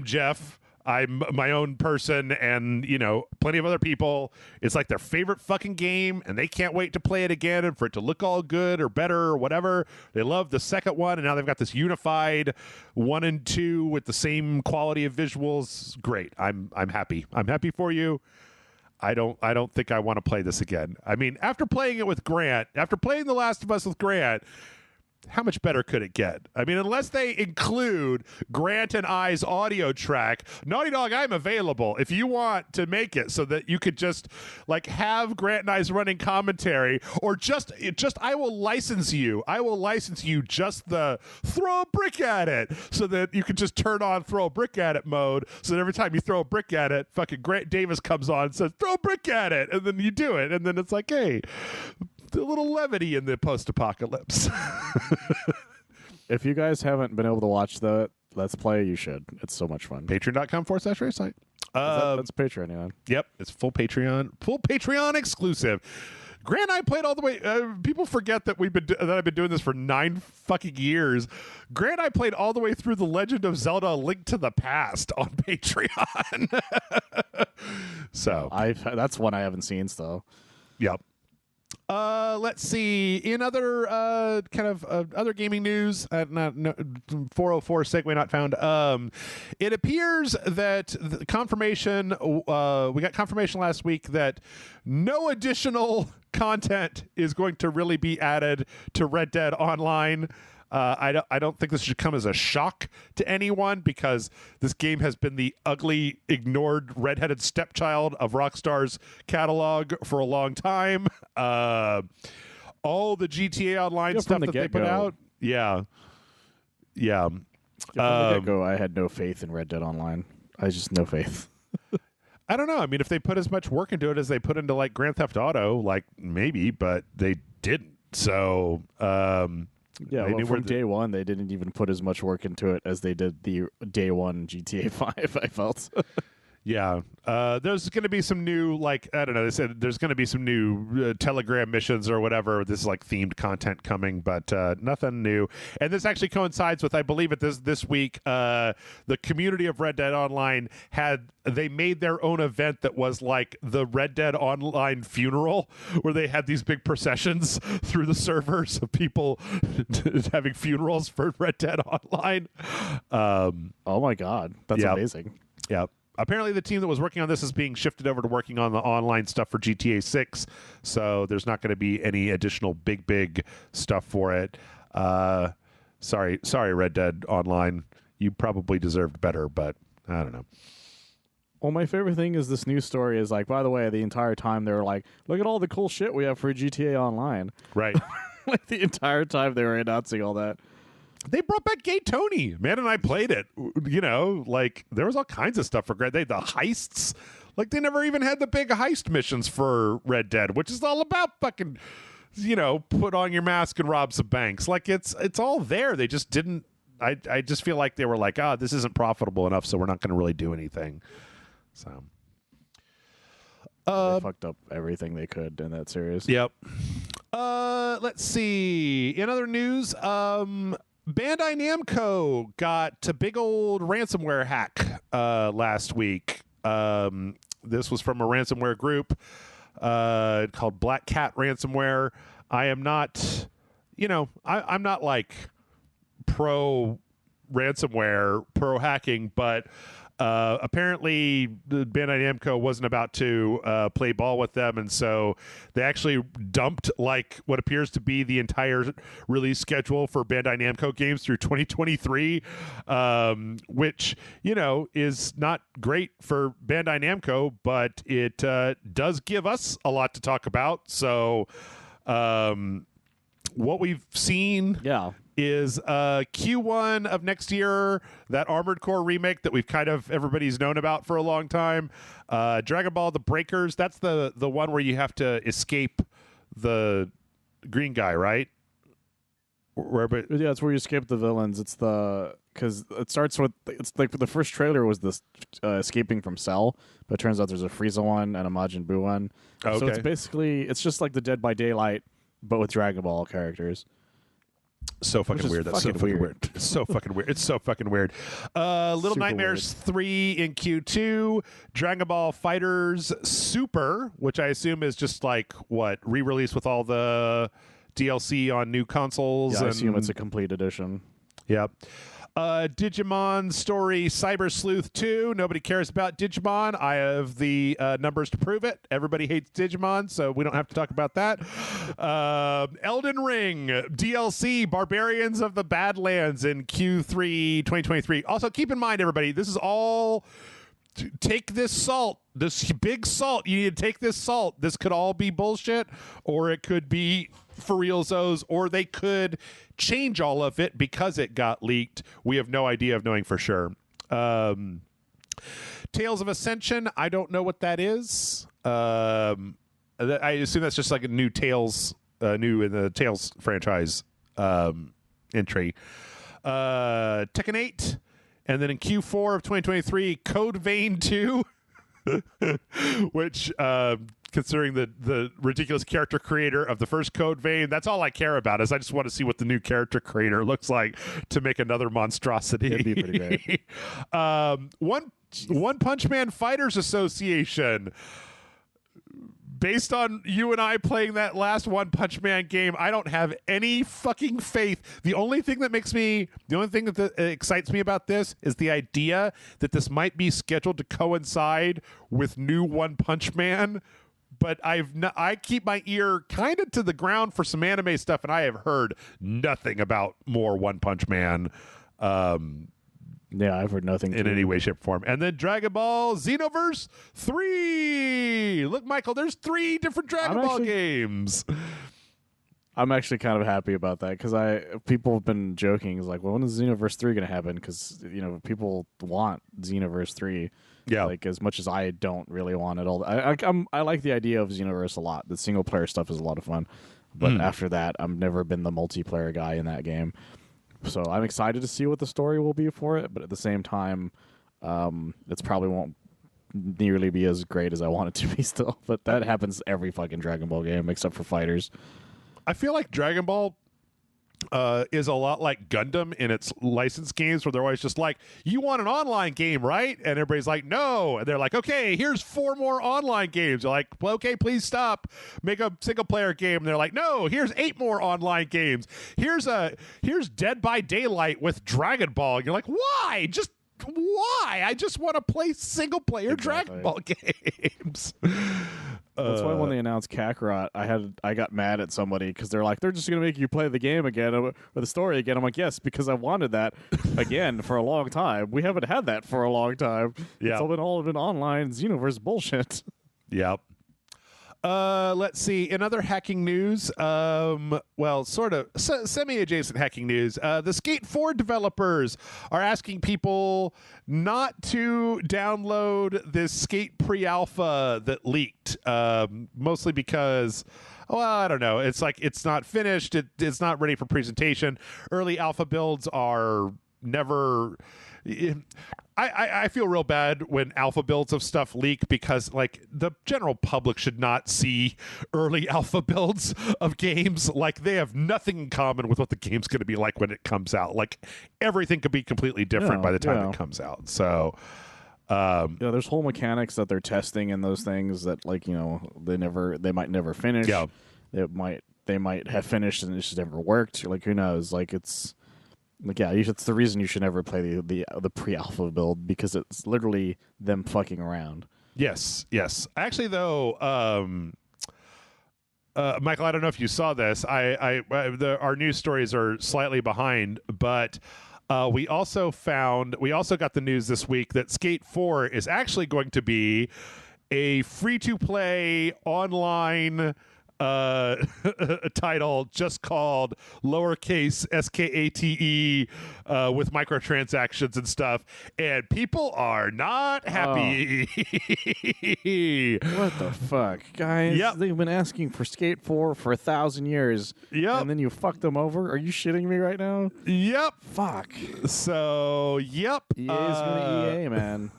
Jeff. I'm my own person, and plenty of other people. It's like their favorite fucking game, and they can't wait to play it again and for it to look all good or better or whatever. They love the second one, and now they've got this unified 1 and 2 with the same quality of visuals. Great. I'm happy. I'm happy for you. I don't think I want to play this again. I mean, after playing it with Grant, after playing The Last of Us with Grant, how much better could it get? I mean, unless they include Grant and I's audio track, Naughty Dog, I'm available if you want to make it so that you could just like have Grant and I's running commentary, or just I will license you just the throw a brick at it, so that you could just turn on throw a brick at it mode, so that every time you throw a brick at it, fucking Grant Davis comes on and says throw a brick at it, and then you do it, and then it's like, hey, a little levity in the post-apocalypse. If you guys haven't been able to watch the Let's Play, you should. It's so much fun. Patreon.com/RageSelect. That's Patreon, yeah. Yep, it's full Patreon exclusive. Grant and I played all the way. People forget that I've been doing this for 9 fucking years. Grant and I played all the way through The Legend of Zelda: Link to the Past on Patreon. So that's one I haven't seen still. Yep. Let's see. In other other gaming news, not no, 404 segue not found. It appears that the confirmation. We got confirmation last week that no additional content is going to really be added to Red Dead Online. I don't think this should come as a shock to anyone because this game has been the ugly, ignored, redheaded stepchild of Rockstar's catalog for a long time. All the GTA Online stuff that they put out. Yeah. From the get-go, I had no faith in Red Dead Online. I just no faith. I don't know. I mean, if they put as much work into it as they put into like Grand Theft Auto, like maybe, but they didn't. So, yeah, well, from day one, they didn't even put as much work into it as they did the day one GTA 5, I felt. Yeah. There's going to be some new, like, I don't know, they said there's going to be some new Telegram missions or whatever. This is like themed content coming, but nothing new. And this actually coincides with, I believe it this week, the community of Red Dead Online they made their own event that was like the Red Dead Online funeral, where they had these big processions through the servers of people having funerals for Red Dead Online. Oh my God. That's amazing. Yeah. Apparently, the team that was working on this is being shifted over to working on the online stuff for GTA 6, so there's not going to be any additional big stuff for it. Sorry, Red Dead Online. You probably deserved better, but I don't know. Well, my favorite thing is this news story is like, by the way, the entire time they were like, look at all the cool shit we have for GTA Online. Right. Like the entire time they were announcing all that. They brought back Gay Tony. Man and I played it. You know, like there was all kinds of stuff for Red Dead. The heists. Like they never even had the big heist missions for Red Dead, which is all about fucking, put on your mask and rob some banks. Like it's all there. They just didn't. I just feel like they were like, this isn't profitable enough, so we're not going to really do anything. So. They fucked up everything they could in that series. Yep. Let's see. In other news, Bandai Namco got a big old ransomware hack last week. This was from a ransomware group called Black Cat Ransomware. I am not, I'm not like pro ransomware, pro hacking, but apparently Bandai Namco wasn't about to play ball with them, and so they actually dumped like what appears to be the entire release schedule for Bandai Namco games through 2023, which is not great for Bandai Namco, but it does give us a lot to talk about. So what we've seen is Q1 of next year, that Armored Core remake that everybody's known about for a long time. Dragon Ball The Breakers, that's the one where you have to escape the green guy, right? Yeah, it's where you escape the villains. Because it starts with, it's like the first trailer was this escaping from Cell, but it turns out there's a Frieza one and a Majin Buu one. Okay. So it's just like the Dead by Daylight, but with Dragon Ball characters. So fucking weird. That's so fucking weird. It's so fucking weird. It's so fucking weird. Little Super Nightmares 3 in Q2. Dragon Ball Fighters Super, which I assume is just like re-release with all the DLC on new consoles. Yeah, I assume it's a complete edition. Yep. Digimon Story Cyber Sleuth 2. Nobody cares about Digimon. I have the numbers to prove it. Everybody hates Digimon, so we don't have to talk about that. Elden Ring DLC Barbarians of the Badlands in Q3 2023. Also, keep in mind, everybody, this is all... Take this salt, this big salt. You need to take this salt. This could all be bullshit, or it could be for realzos, or they could change all of it because it got leaked. We have no idea of knowing for sure. Tales of Ascension, I don't know what that is. I assume that's just like a new Tales, new in the Tales franchise entry. Tekken 8. And then in Q4 of 2023, Code Vein 2, which, considering the ridiculous character creator of the first Code Vein, that's all I care about. Is I just want to see what the new character creator looks like to make another monstrosity. It'd be pretty great. One Punch Man Fighters Association. based on you and I playing that last One Punch Man game, I don't have any fucking faith. The only thing that excites me about this is the idea that this might be scheduled to coincide with new One Punch Man. But I keep my ear kind of to the ground for some anime stuff, and I have heard nothing about more One Punch Man. Yeah, I've heard nothing in any way, shape, or form. And then Dragon Ball Xenoverse 3. Look, Michael, there's 3 different Dragon Ball games. I'm actually kind of happy about that because people have been joking. It's like, well, when is Xenoverse 3 going to happen? Because people want Xenoverse 3. Yeah, like as much as I don't really want it all. I like the idea of Xenoverse a lot. The single player stuff is a lot of fun, but after that, I've never been the multiplayer guy in that game. So I'm excited to see what the story will be for it, but at the same time, it's probably won't nearly be as great as I want it to be still. But that happens every fucking Dragon Ball game except for Fighters. I feel like Dragon Ball is a lot like Gundam in its licensed games, where they're always just like, you want an online game, right? And everybody's like, no. And they're like, okay, here's 4 more online games. They're like, well, okay, please stop. Make a single player game. And they're like, no, here's 8 more online games. Here's Dead by Daylight with Dragon Ball. And you're like, why? Just why? I just want to play single player Dragon Ball games. That's why when they announced Kakarot, I got mad at somebody because they're like, they're just going to make you play the game again or the story again. I'm like, yes, because I wanted that again for a long time. We haven't had that for a long time. Yeah. It's all been online Xenoverse bullshit. Yep. Let's see. In other hacking news, well, sort of semi-adjacent hacking news, the Skate 4 developers are asking people not to download this Skate pre-alpha that leaked, mostly because, well, I don't know. It's like it's not finished. It's not ready for presentation. Early alpha builds are never... I feel real bad when alpha builds of stuff leak because, like, the general public should not see early alpha builds of games. Like, they have nothing in common with what the game's going to be like when it comes out. Like, everything could be completely different by the time it comes out. So, there's whole mechanics that they're testing in those things that, like, they might never finish. Yeah, they might have finished and it just never worked. Like, who knows? Like, it's. Like, yeah, it's the reason you should never play the pre-alpha build, because it's literally them fucking around. Yes. Actually, though, Michael, I don't know if you saw this. Our news stories are slightly behind, but we also got the news this week that Skate 4 is actually going to be a free-to-play online a title just called lowercase skate with microtransactions and stuff, and people are not happy. What the fuck, guys? Yep. They've been asking for Skate 4 for 1,000 years. Yep. And then you fucked them over? Are you shitting me right now? Yep. Fuck. So, yep. EA's gonna EA, man.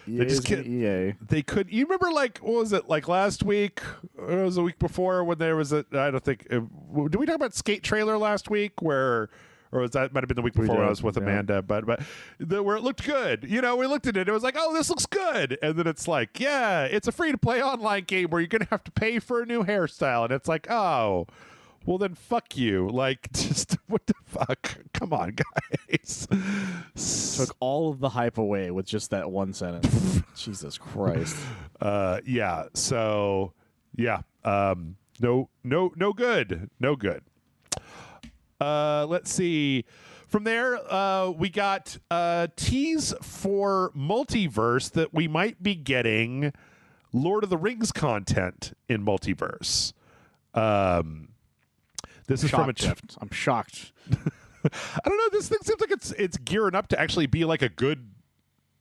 EA. They could. You remember, like, what was it, like last week? Or it was the week before when there was I don't think. Did we talk about Skate Trailer last week? Or was that might have been the week before when I was with Amanda? But where it looked good. We looked at it. It was like, oh, this looks good. And then it's like, yeah, it's a free to play online game where you're gonna have to pay for a new hairstyle. And it's like, oh. Well, then fuck you. Like, just what the fuck? Come on, guys. Took all of the hype away with just that one sentence. Jesus Christ. Yeah. So, yeah. No good. No good. Let's see. From there, we got tease for Multiverse that we might be getting Lord of the Rings content in Multiverse. This is from I'm shocked. I don't know. This thing seems like it's gearing up to actually be like a good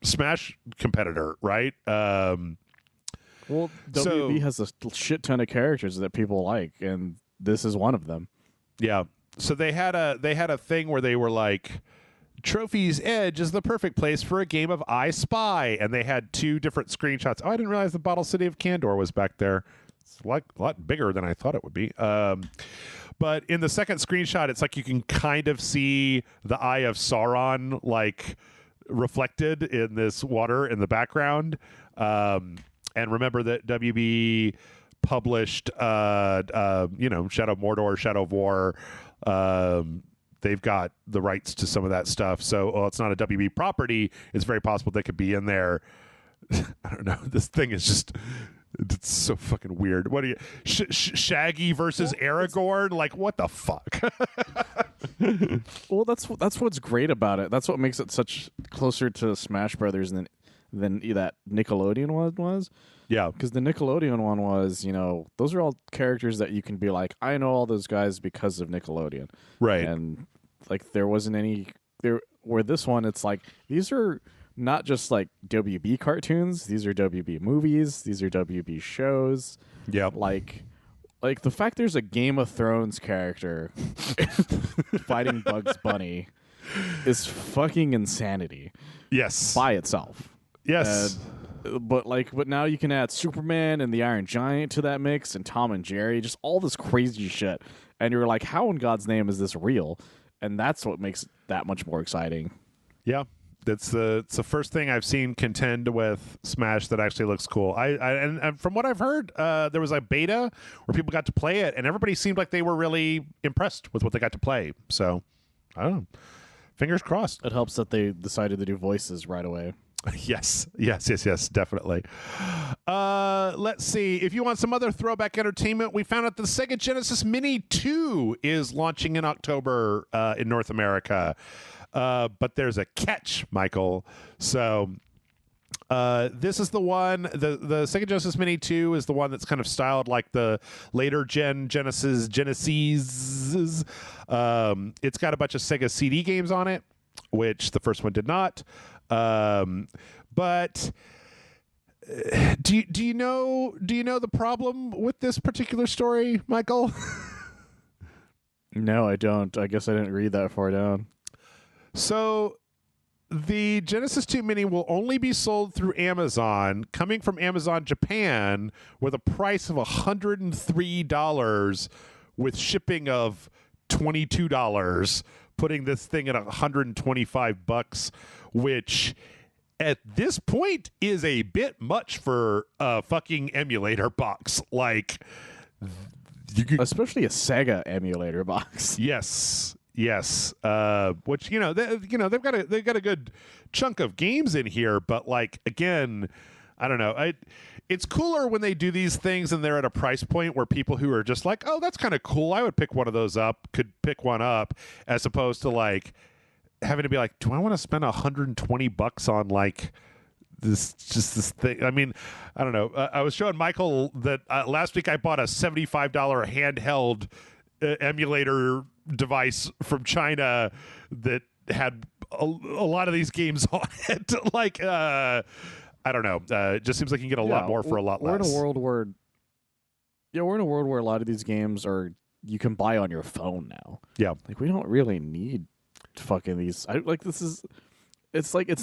Smash competitor, right? Well, WB has a shit ton of characters that people like, and this is one of them. Yeah. So they had a thing where they were like, Trophy's Edge is the perfect place for a game of I Spy, and they had 2 different screenshots. Oh, I didn't realize the Bottle City of Kandor was back there. It's a lot bigger than I thought it would be. But in the second screenshot, it's like you can kind of see the Eye of Sauron like reflected in this water in the background. And remember that WB published, Shadow of Mordor, Shadow of War. They've got the rights to some of that stuff. So it's not a WB property. It's very possible they could be in there. I don't know. This thing is just... It's so fucking weird. What do you... Shaggy versus Aragorn? Like, what the fuck? Well, that's what's great about it. That's what makes it such closer to Smash Brothers than that Nickelodeon one was. Yeah. Because the Nickelodeon one was, those are all characters that you can be like, I know all those guys because of Nickelodeon. Right. And, like, there wasn't any... Where this one, it's like, these are... not just like WB cartoons, these are WB movies, these are WB shows. Yeah. Like the fact there's a Game of Thrones character fighting Bugs Bunny is fucking insanity. Yes. By itself. Yes. But now you can add Superman and the Iron Giant to that mix and Tom and Jerry, just all this crazy shit. And you're like, how in God's name is this real? And that's what makes it that much more exciting. Yeah. It's the first thing I've seen contend with Smash that actually looks cool. And from what I've heard, there was a beta where people got to play it, and everybody seemed like they were really impressed with what they got to play. So, I don't know. Fingers crossed. It helps that they decided to do voices right away. Yes, definitely. Let's see. If you want some other throwback entertainment, we found out the Sega Genesis Mini 2 is launching in October in North America. But there's a catch, Michael. So this is the one, the Sega Genesis Mini 2 is the one that's kind of styled like the later Genesis. It's got a bunch of Sega CD games on it, which the first one did not. But do you know the problem with this particular story, Michael? No, I don't. I guess I didn't read that far down. So the Genesis 2 Mini will only be sold through Amazon, coming from Amazon Japan, with a price of $103 with shipping of $22, putting this thing at $125, which at this point is a bit much for a fucking emulator box. Like, especially a Sega emulator box. Yes. Which they've got a good chunk of games in here, but like again, I don't know. It's cooler when they do these things and they're at a price point where people who are just like, oh, that's kind of cool, I would pick one of those up, could pick one up, as opposed to like having to be like, do I want to spend $120 on like this thing? I mean, I don't know. I was showing Michael that last week I bought a $75 handheld emulator device from China that had a lot of these games on it. Like, I don't know. It just seems like you can get a lot more for a lot less. We're in a world where a lot of these games you can buy on your phone now. Yeah. Like, we don't really need fucking these. It's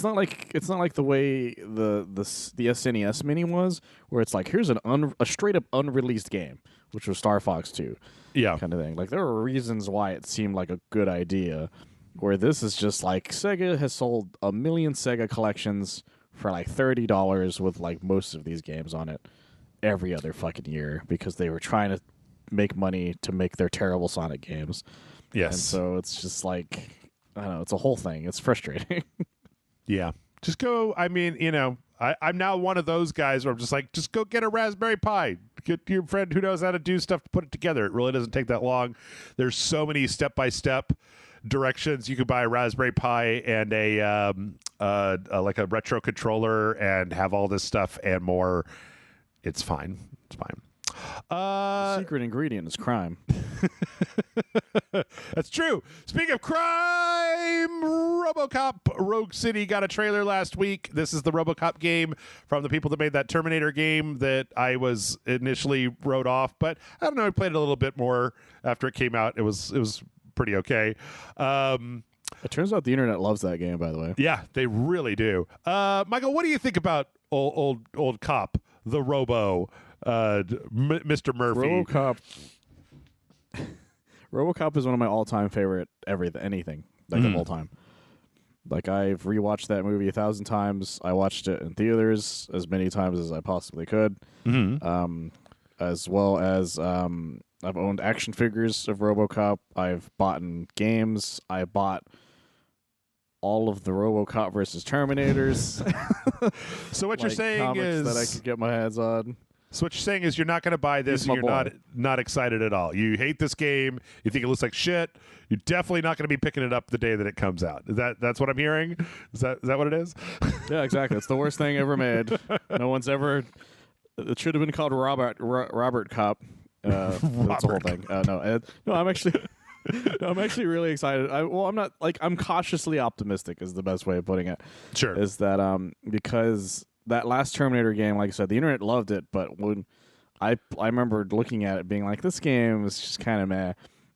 not like the way the SNES Mini was, where it's like, here's a straight up unreleased game, which was Star Fox 2. Yeah. Kind of thing. Like, there are reasons why it seemed like a good idea, where this is just like, Sega has sold 1 million Sega collections for like $30 with like most of these games on it every other fucking year, because they were trying to make money to make their terrible Sonic games. Yes. And so it's just like, I don't know, it's a whole thing. It's frustrating. Yeah. Just go, I mean, I'm now one of those guys where I'm just like, just go get a Raspberry Pi. Get your friend who knows how to do stuff to put it together. It really doesn't take that long. There's so many step-by-step directions. You could buy a Raspberry Pi and like a retro controller and have all this stuff and more. It's fine. It's fine. The secret ingredient is crime. That's true. Speaking of crime, RoboCop Rogue City got a trailer last week. This is the RoboCop game from the people that made that Terminator game that I was initially wrote off, but I don't know, I played it a little bit more after it came out. It was pretty okay. It turns out the internet loves that game, by the way. Yeah, they really do. Michael, what do you think about old cop, the Robo, Mr. Murphy? RoboCop is one of my all-time favorite anything of all time. Like, I've rewatched that movie 1,000 times. I watched it in theaters as many times as I possibly could. Mm-hmm. as well as I've owned action figures of RoboCop. I've bought games. I bought all of the RoboCop versus Terminators. So what you're saying comics is that I could get my hands on. So what you're saying is you're not going to buy this. He's And my you're boy. not excited at all. You hate this game. You think it looks like shit. You're definitely not going to be picking it up the day that it comes out. That's what I'm hearing? Is that what it is? Yeah, exactly. It's the worst thing ever made. No one's ever. It should have been called Robert Cop. That's the whole thing. No, I'm actually. No, I'm actually really excited. I'm not I'm cautiously optimistic is the best way of putting it. Sure. Is that because that last Terminator game, like I said, the internet loved it, but when I remember looking at it being like, this game is just kind of meh.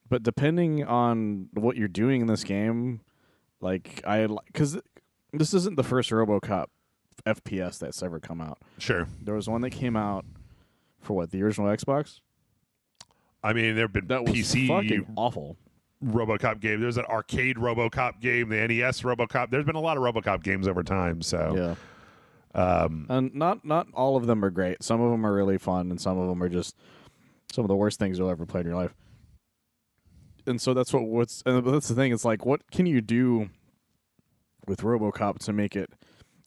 But depending on what you're doing in this game, because this isn't the first RoboCop FPS that's ever come out. Sure. There was one that came out for the original Xbox. I mean, there have been That was PC fucking awful. RoboCop game. There's an arcade RoboCop game, the NES RoboCop. There's been a lot of RoboCop games over time. So Yeah. And not all of them are great. Some of them are really fun, and some of them are just some of the worst things you'll ever play in your life. And so that's that's the thing. It's like, what can you do with RoboCop to make it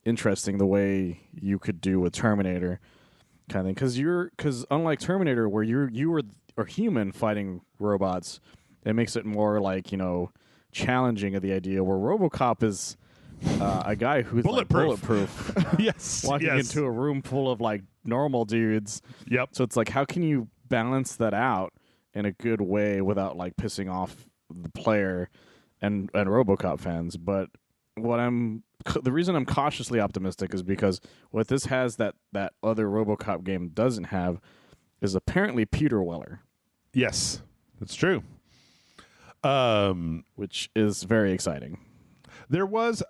interesting the way you could do with Terminator, kind of thing? Because unlike Terminator, where you are human fighting robots, it makes it more challenging of the idea. Where RoboCop is a guy who's bulletproof. Yes. Walking yes. into a room full of normal dudes. Yep. So it's like, how can you balance that out in a good way without pissing off the player and RoboCop fans? But the reason I'm cautiously optimistic is because what this has that other RoboCop game doesn't have is apparently Peter Weller. Yes, that's true. Which is very exciting.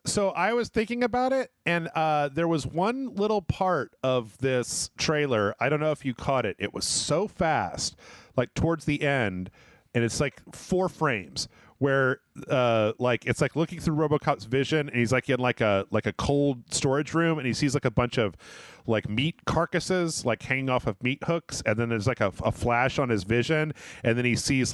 So I was thinking about it, and there was one little part of this trailer. I don't know if you caught it. It was so fast, towards the end, and it's 4 frames where it's looking through RoboCop's vision, and he's in a cold storage room, and he sees a bunch of meat carcasses hanging off of meat hooks, and then there's a flash on his vision, and then he sees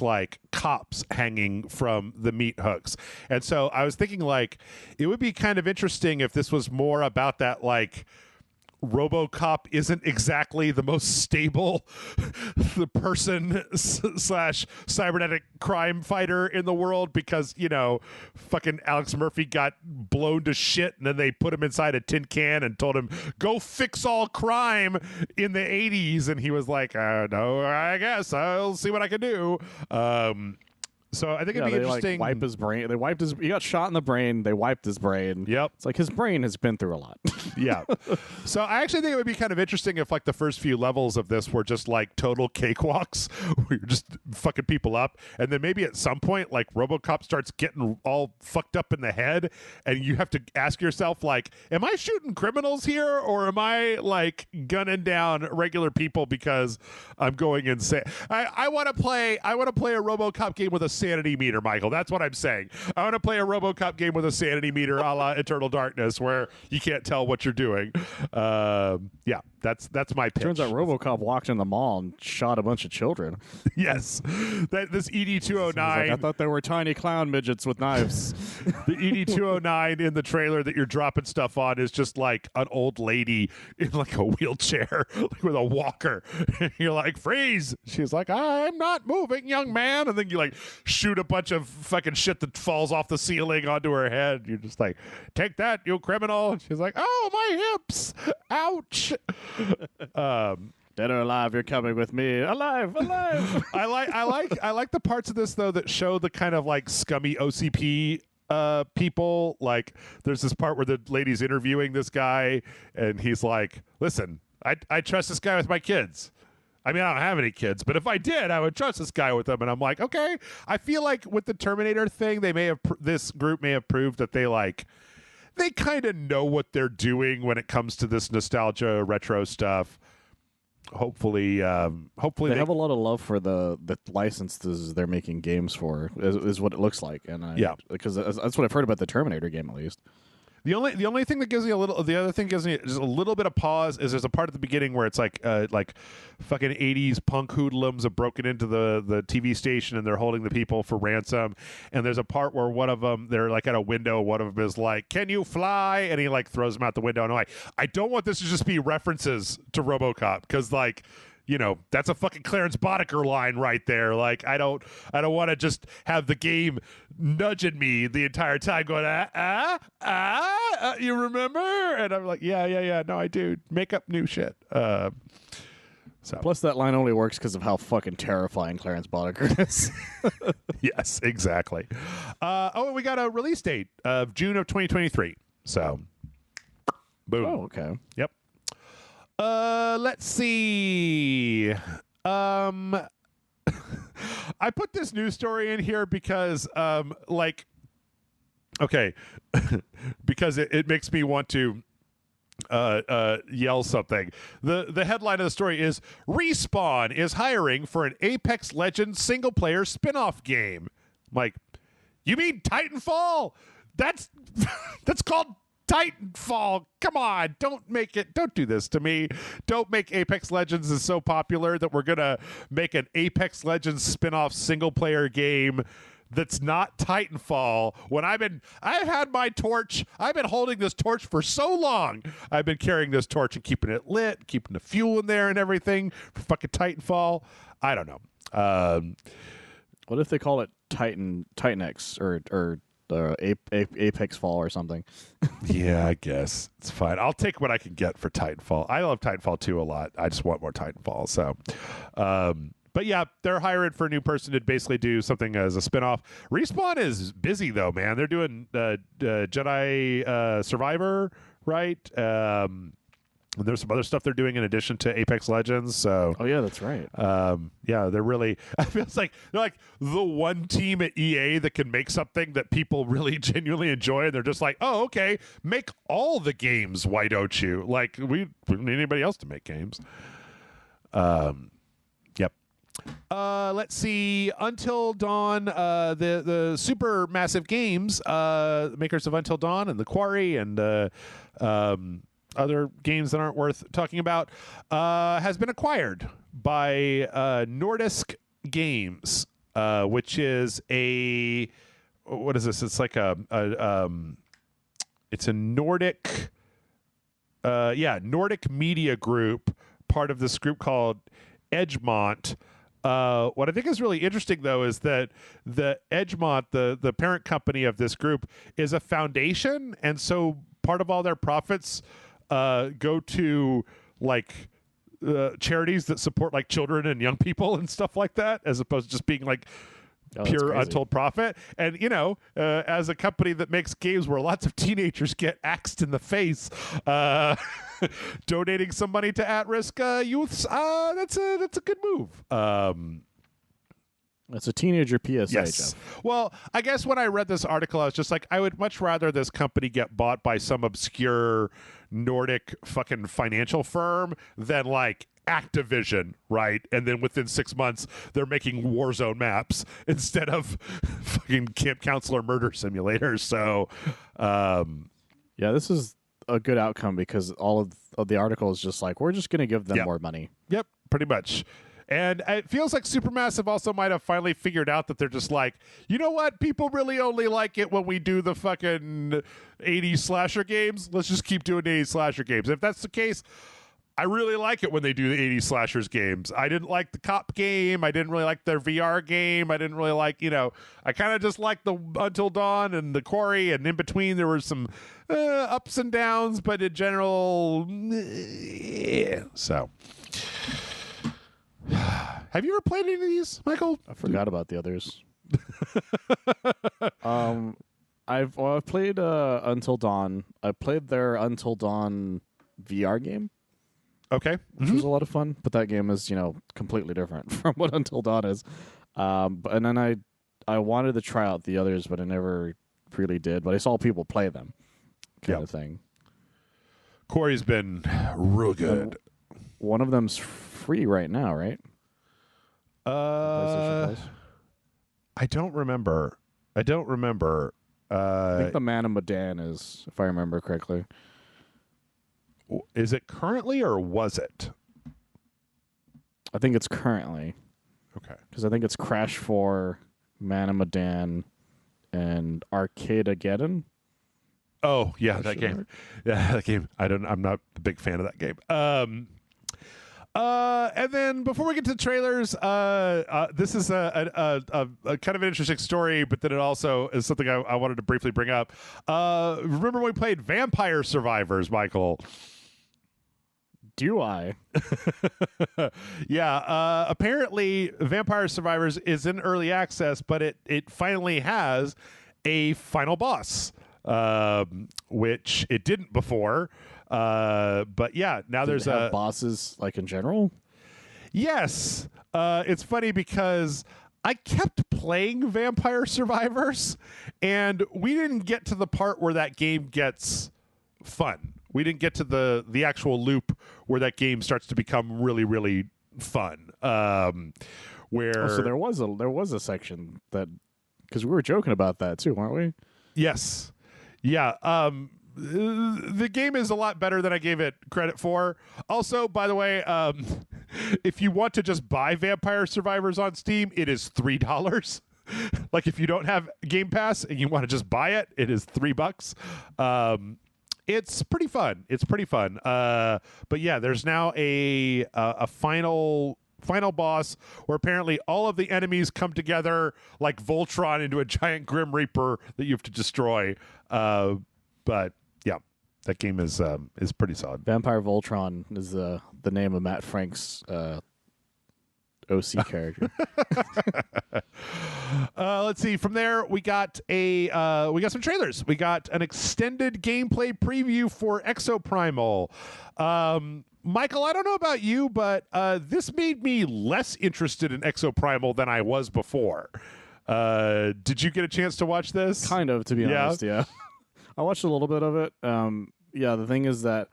cops hanging from the meat hooks. And so I was thinking it would be kind of interesting if this was more about that RoboCop isn't exactly the most stable the person / cybernetic crime fighter in the world, because fucking Alex Murphy got blown to shit, and then they put him inside a tin can and told him, go fix all crime in the 80s, and he was like, no, I guess I'll see what I can do. So I think it'd be interesting. Wipe his brain. He got shot in the brain. They wiped his brain. Yep. It's his brain has been through a lot. Yeah. So I actually think it would be kind of interesting if the first few levels of this were just total cakewalks where you're just fucking people up, and then maybe at some point RoboCop starts getting all fucked up in the head, and you have to ask yourself am I shooting criminals here, or am I gunning down regular people because I'm going insane? I want to play a RoboCop game with a sanity meter, Michael. That's what I'm saying. I want to play a RoboCop game with a sanity meter a la Eternal Darkness, where you can't tell what you're doing. Yeah, that's my pitch. Turns out RoboCop walked in the mall and shot a bunch of children. Yes. This ED-209. I thought they were tiny clown midgets with knives. The ED-209 in the trailer that you're dropping stuff on is just an old lady in a wheelchair with a walker. You're freeze. She's I'm not moving, young man. And then you shoot a bunch of fucking shit that falls off the ceiling onto her head. You're just take that, you criminal. And she's oh, my hips. Ouch. Dead or alive, you're coming with me. Alive. I like the parts of this though that show the kind of scummy OCP people. There's this part where the lady's interviewing this guy, and he's listen, I trust this guy with my kids. I mean, I don't have any kids, but if I did, I would trust this guy with them. And I'm okay. I feel with the Terminator thing, this group may have proved that they kind of know what they're doing when it comes to this nostalgia retro stuff. Hopefully they have a lot of love for the licenses they're making games for, is what it looks like. And yeah, because that's what I've heard about the Terminator game, at least. The only thing that gives me the other thing gives me just a little bit of pause is there's a part at the beginning where it's like fucking 80s punk hoodlums have broken into the TV station and they're holding the people for ransom, and there's a part where one of them, they're like at a window, one of them is like, "Can you fly?" and he like throws them out the window, and I don't want this to just be references to RoboCop, because like, you know, that's a fucking Clarence Boddicker line right there. Like, I don't want to just have the game nudging me the entire time going, you remember? And I'm like, yeah. No, I do. Make up new shit. So Plus, that line only works because of how fucking terrifying Clarence Boddicker is. yes, exactly. And we got a release date of June of 2023. So, boom. Oh, okay. Yep. Let's see. I put this news story in here because, okay, because it makes me want to yell something. The headline of the story is Respawn is hiring for an Apex Legends single player spin-off game. I'm like, you mean Titanfall? That's called Titanfall. Come on, don't do this to me. Don't make Apex Legends is so popular that we're gonna make an Apex Legends spin-off single player game that's not Titanfall. When I've had my torch. I've been holding this torch for so long. I've been carrying this torch and keeping it lit, keeping the fuel in there and everything for fucking Titanfall. I don't know. What if they call it Titanex or Apex Fall or something? Yeah, I guess it's fine. I'll take what I can get for Titanfall. I love Titanfall 2 a lot. I just want more Titanfall. So, but yeah, they're hiring for a new person to basically do something as a spinoff. Respawn is busy though, man. They're doing Jedi Survivor, right? And there's some other stuff they're doing in addition to Apex Legends. So, oh yeah, that's right. Yeah, they're really. I feel like they're like the one team at EA that can make something that people really genuinely enjoy, and they're just like, oh, okay, make all the games. Why don't you? Like we don't need anybody else to make games. Yep. Let's see. Until Dawn, the super massive games, makers of Until Dawn and The Quarry and other games that aren't worth talking about, has been acquired by Nordisk Games, which is what is this? It's like it's a Nordic media group, part of this group called Edgemont. What I think is really interesting, though, is that the Edgemont, the parent company of this group, is a foundation, and so part of all their profits go to like charities that support like children and young people and stuff like that, as opposed to just being like pure untold profit. And you know, as a company that makes games where lots of teenagers get axed in the face, donating some money to at-risk youths, that's a good move. It's a teenager PSA. Yes. Jeff. Well, I guess when I read this article, I was just like, I would much rather this company get bought by some obscure Nordic fucking financial firm than like Activision, right? And then within 6 months, they're making Warzone maps instead of fucking Camp Counselor Murder Simulator. So, yeah, this is a good outcome because all of the article is just like, we're just going to give them more money. Yep, pretty much. And it feels like Supermassive also might have finally figured out that they're just like, you know what? People really only like it when we do the fucking 80s slasher games. Let's just keep doing 80s slasher games. If that's the case, I really like it when they do the 80s slashers games. I didn't like the cop game. I didn't really like their VR game. I didn't really like, I kind of just liked the Until Dawn and the Quarry, and in between there were some ups and downs, but in general, so... Have you ever played any of these, Michael? I forgot about the others. I've played Until Dawn. I played their Until Dawn VR game. Okay. Which was a lot of fun, but that game is, completely different from what Until Dawn is. And then I wanted to try out the others, but I never really did. But I saw people play them, kind of thing. Corey's been real good. One of them's free right now, right? I don't remember. I think the Man of Medan is, if I remember correctly. Is it currently or was it? I think it's currently. Okay. Because I think it's Crash 4, Man of Medan, and Arcadegeddon. Oh yeah, that game. Yeah, that game. I'm not a big fan of that game. And then before we get to the trailers, this is a kind of an interesting story, but then it also is something I wanted to briefly bring up. Remember when we played Vampire Survivors, Michael? Do I? Yeah. Apparently, Vampire Survivors is in early access, but it finally has a final boss, which it didn't before. But yeah, now there's bosses like in general. Yes. It's funny because I kept playing Vampire Survivors, and we didn't get to the part where that game gets fun. We didn't get to the actual loop where that game starts to become really, really fun. Where so there was a section that, because we were joking about that too, weren't we? Yes. Yeah. The game is a lot better than I gave it credit for. Also, by the way, if you want to just buy Vampire Survivors on Steam, it is $3. Like if you don't have Game Pass and you want to just buy it, it is $3. It's pretty fun. But yeah, there's now a final boss where apparently all of the enemies come together like Voltron into a giant Grim Reaper that you have to destroy. But yeah, that game is pretty solid. Vampire Voltron is the name of Matt Frank's OC character. Let's see. From there, we got some trailers. We got an extended gameplay preview for Exoprimal. Michael, I don't know about you, but this made me less interested in Exoprimal than I was before. Did you get a chance to watch this? Kind of, to be honest, yeah. I watched a little bit of it. Yeah, the thing is that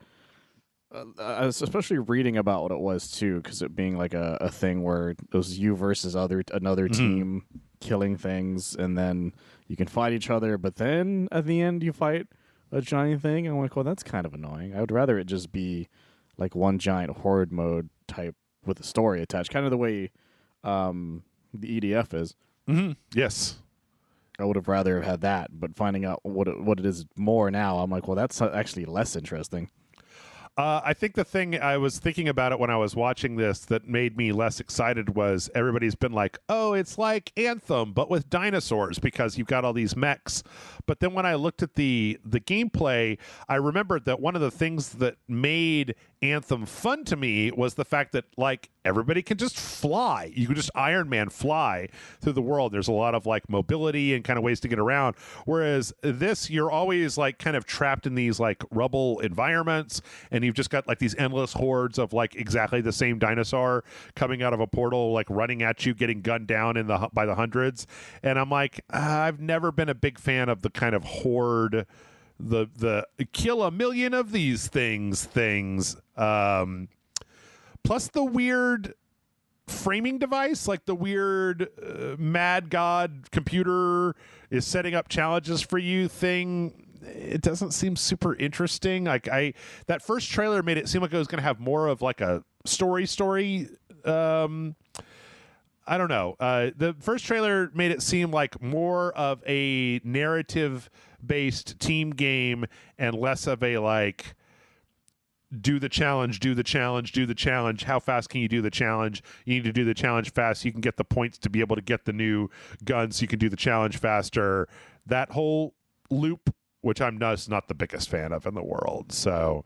I was especially reading about what it was too, because it being like a thing where it was you versus another team killing things, and then you can fight each other, but then at the end you fight a giant thing. And I'm like, well, that's kind of annoying. I would rather it just be like one giant horde mode type with a story attached, kind of the way the EDF is. Mm-hmm. Yes. I would have rather had that, but finding out what it is more now, I'm like, well, that's actually less interesting. I think the thing I was thinking about it when I was watching this that made me less excited was everybody's been like, oh, it's like Anthem, but with dinosaurs because you've got all these mechs. But then when I looked at the gameplay, I remembered that one of the things that made Anthem fun to me was the fact that, like, everybody can just fly. You can just Iron Man fly through the world. There's a lot of, like, mobility and kind of ways to get around. Whereas this, you're always, like, kind of trapped in these, like, rubble environments, and you've just got, like, these endless hordes of, like, exactly the same dinosaur coming out of a portal, like, running at you, getting gunned down by the hundreds. And I'm like, I've never been a big fan of the kind of horde, the kill a million of these things. Plus the weird framing device, like the weird mad god computer is setting up challenges for you thing. It doesn't seem super interesting. Like that first trailer made it seem like it was going to have more of like a story. I don't know. The first trailer made it seem like more of a narrative-based team game and less of a, like, do the challenge. How fast can you do the challenge? You need to do the challenge fast so you can get the points to be able to get the new guns so you can do the challenge faster. That whole loop, which I'm just not the biggest fan of in the world. So,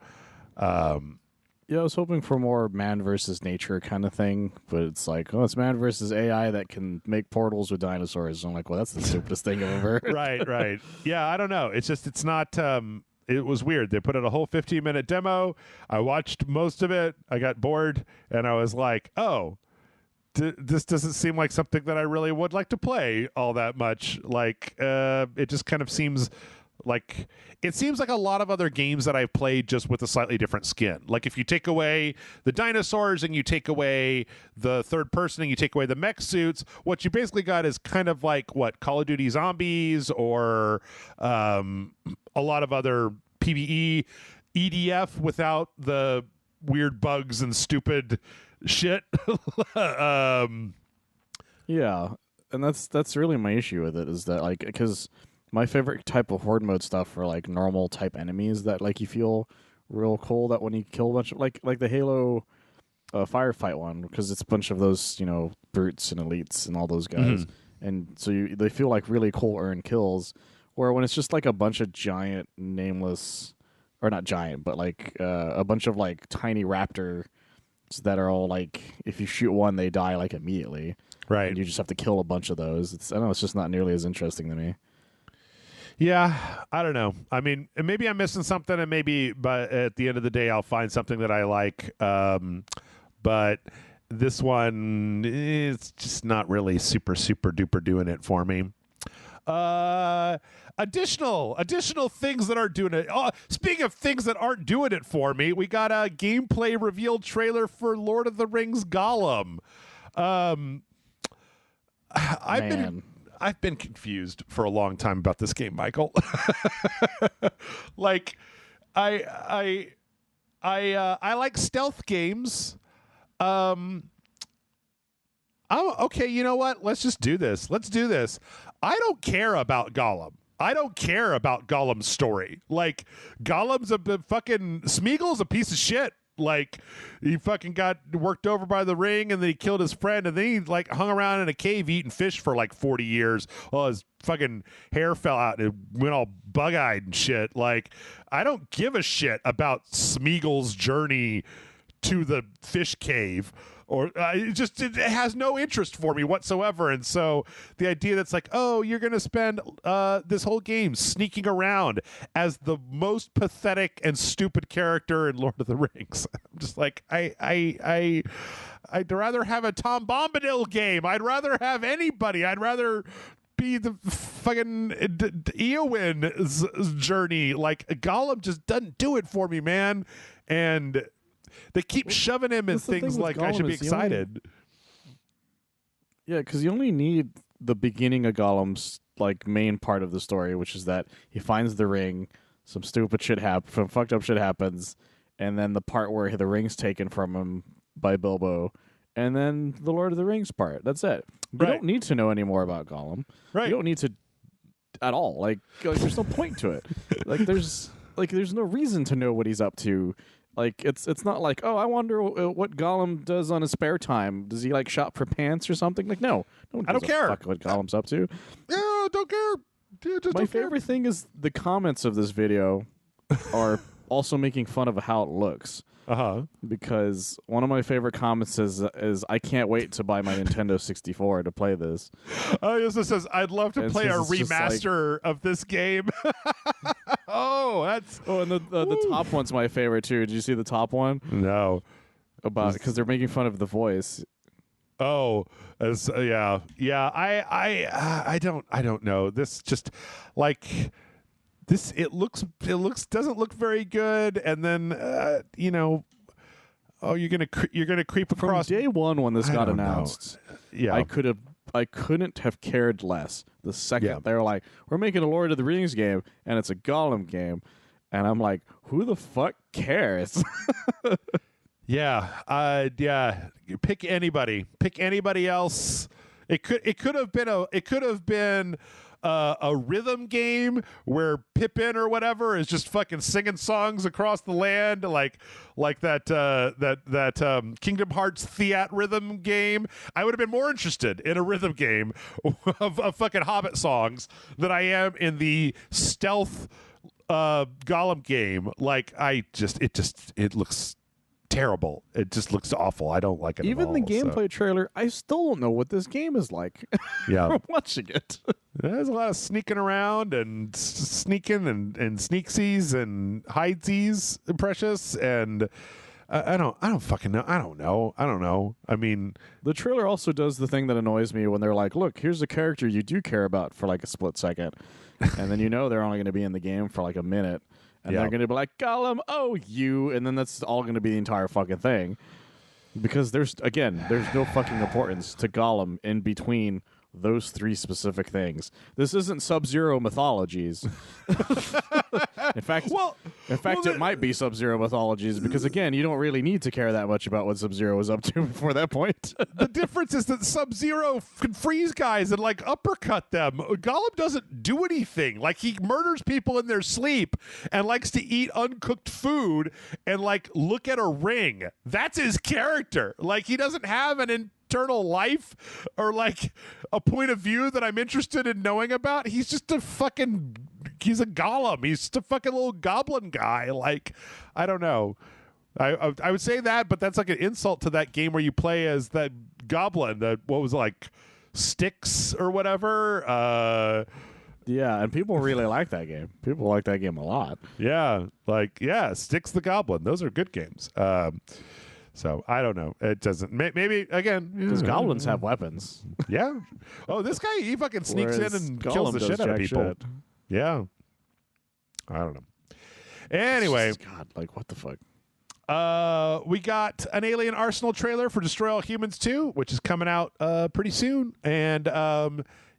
yeah, I was hoping for more man versus nature kind of thing, but it's like, oh, it's man versus AI that can make portals with dinosaurs. I'm like, well, that's the stupidest thing I've ever heard. Right. Yeah, I don't know. It's not, it was weird. They put out a whole 15-minute demo. I watched most of it. I got bored, and I was like, oh, this doesn't seem like something that I really would like to play all that much. Like, it just kind of seems Like, it seems like a lot of other games that I've played just with a slightly different skin. Like, if you take away the dinosaurs and you take away the third person and you take away the mech suits, what you basically got is kind of like what Call of Duty Zombies or a lot of other PvE EDF without the weird bugs and stupid shit. Yeah, and that's really my issue with it, is that, like, because my favorite type of horde mode stuff are like normal type enemies that, like, you feel real cool that when you kill a bunch of, like the Halo firefight one, because it's a bunch of those, you know, brutes and elites and all those guys, and so they feel like really cool earned kills. Where when it's just like a bunch of giant nameless, or not giant, but like a bunch of like tiny raptors that are all like, if you shoot one, they die like immediately. Right. And you just have to kill a bunch of those. I don't know, it's just not nearly as interesting to me. Yeah, I don't know. I mean, maybe I'm missing something, and maybe, but at the end of the day, I'll find something that I like. But this one is just not really super duper doing it for me. Additional things that aren't doing it. Oh, speaking of things that aren't doing it for me, we got a gameplay reveal trailer for Lord of the Rings Gollum. I've been confused for a long time about this game, Michael. Like, I like stealth games. Okay, you know what? Let's just do this. Let's do this. I don't care about Gollum. I don't care about Gollum's story. Like, Gollum's Smeagol's a piece of shit. Like, he fucking got worked over by the ring, and then he killed his friend, and then he like hung around in a cave eating fish for like 40 years. Well, his fucking hair fell out and it went all bug-eyed and shit. Like, I don't give a shit about Smeagol's journey to the fish cave. Or it has no interest for me whatsoever. And so the idea that's like, oh, you're going to spend this whole game sneaking around as the most pathetic and stupid character in Lord of the Rings. I'm just like, I'd rather have a Tom Bombadil game. I'd rather have anybody. I'd rather be the fucking Eowyn's journey. Like, Gollum just doesn't do it for me, man. And they keep shoving him in things like Gollum, I should be excited. Yeah, because you only need the beginning of Gollum's like main part of the story, which is that he finds the ring, some stupid shit some fucked up shit happens, and then the part where the ring's taken from him by Bilbo, and then the Lord of the Rings part. That's it. You don't need to know any more about Gollum. Right. You don't need to at all. Like there's no point to it. There's no reason to know what he's up to. Like, it's not like, oh, I wonder what Gollum does on his spare time. Does he, like, shop for pants or something? Like, no. I don't care. Fuck what Gollum's up to. Yeah, don't care. My favorite thing is the comments of this video are also making fun of how it looks. Uh-huh. Because one of my favorite comments is I can't wait to buy my Nintendo 64 to play this. Oh, yes, it says, I'd love to play a remaster of this game. And the top one's my favorite too. Did you see the top one? No. Because they're making fun of the voice. Oh, yeah. I don't know. This just like this. It doesn't look very good. And then you're gonna creep across. From day one when this got announced. Yeah, I couldn't have cared less. The second they were like, we're making a Lord of the Rings game, and it's a Gollum game. And I'm like, who the fuck cares? Yeah. Pick anybody. Pick anybody else. It could have been a rhythm game where Pippin or whatever is just fucking singing songs across the land, like that Kingdom Hearts Theat rhythm game. I would have been more interested in a rhythm game of fucking Hobbit songs than I am in the stealth Gollum game. Like, it looks terrible. It just looks awful. I don't like it. Even at all, the gameplay trailer, I still don't know what this game is like. Yeah, I'm watching it. There's a lot of sneaking around and sneaking and sneaksies and hidesies, precious, and I don't fucking know. I don't know. I mean, the trailer also does the thing that annoys me when they're like, "Look, here's a character you do care about for like a split second," and then they're only going to be in the game for like a minute, and Yeah. they're going to be like, Gollum, oh, you, and then that's all going to be the entire fucking thing. Because there's no fucking importance to Gollum in between those three specific things. This isn't Sub-Zero mythologies. In fact, it might be Sub-Zero mythologies because, again, you don't really need to care that much about what Sub-Zero was up to before that point. The difference is that Sub-Zero can freeze guys and like uppercut them. Gollum doesn't do anything. Like, he murders people in their sleep and likes to eat uncooked food and like look at a ring. That's his character. Like, he doesn't have an internal life or like a point of view that I'm interested in knowing about. He's just a Gollum. He's just a fucking little goblin guy. Like, I don't know. I would say that, but that's like an insult to that game where you play as that goblin. That what was it, like Styx or whatever. Yeah, and people really like that game. People like that game a lot. Yeah, Styx the Goblin. Those are good games. So I don't know. It doesn't. Maybe again because goblins have weapons. Yeah. Oh, this guy, he fucking sneaks in and Gollum kills the shit out of people. Shit. Yeah. I don't know. Anyway, God, like what the fuck? We got an Alien Arsenal trailer for Destroy All Humans 2, which is coming out pretty soon, and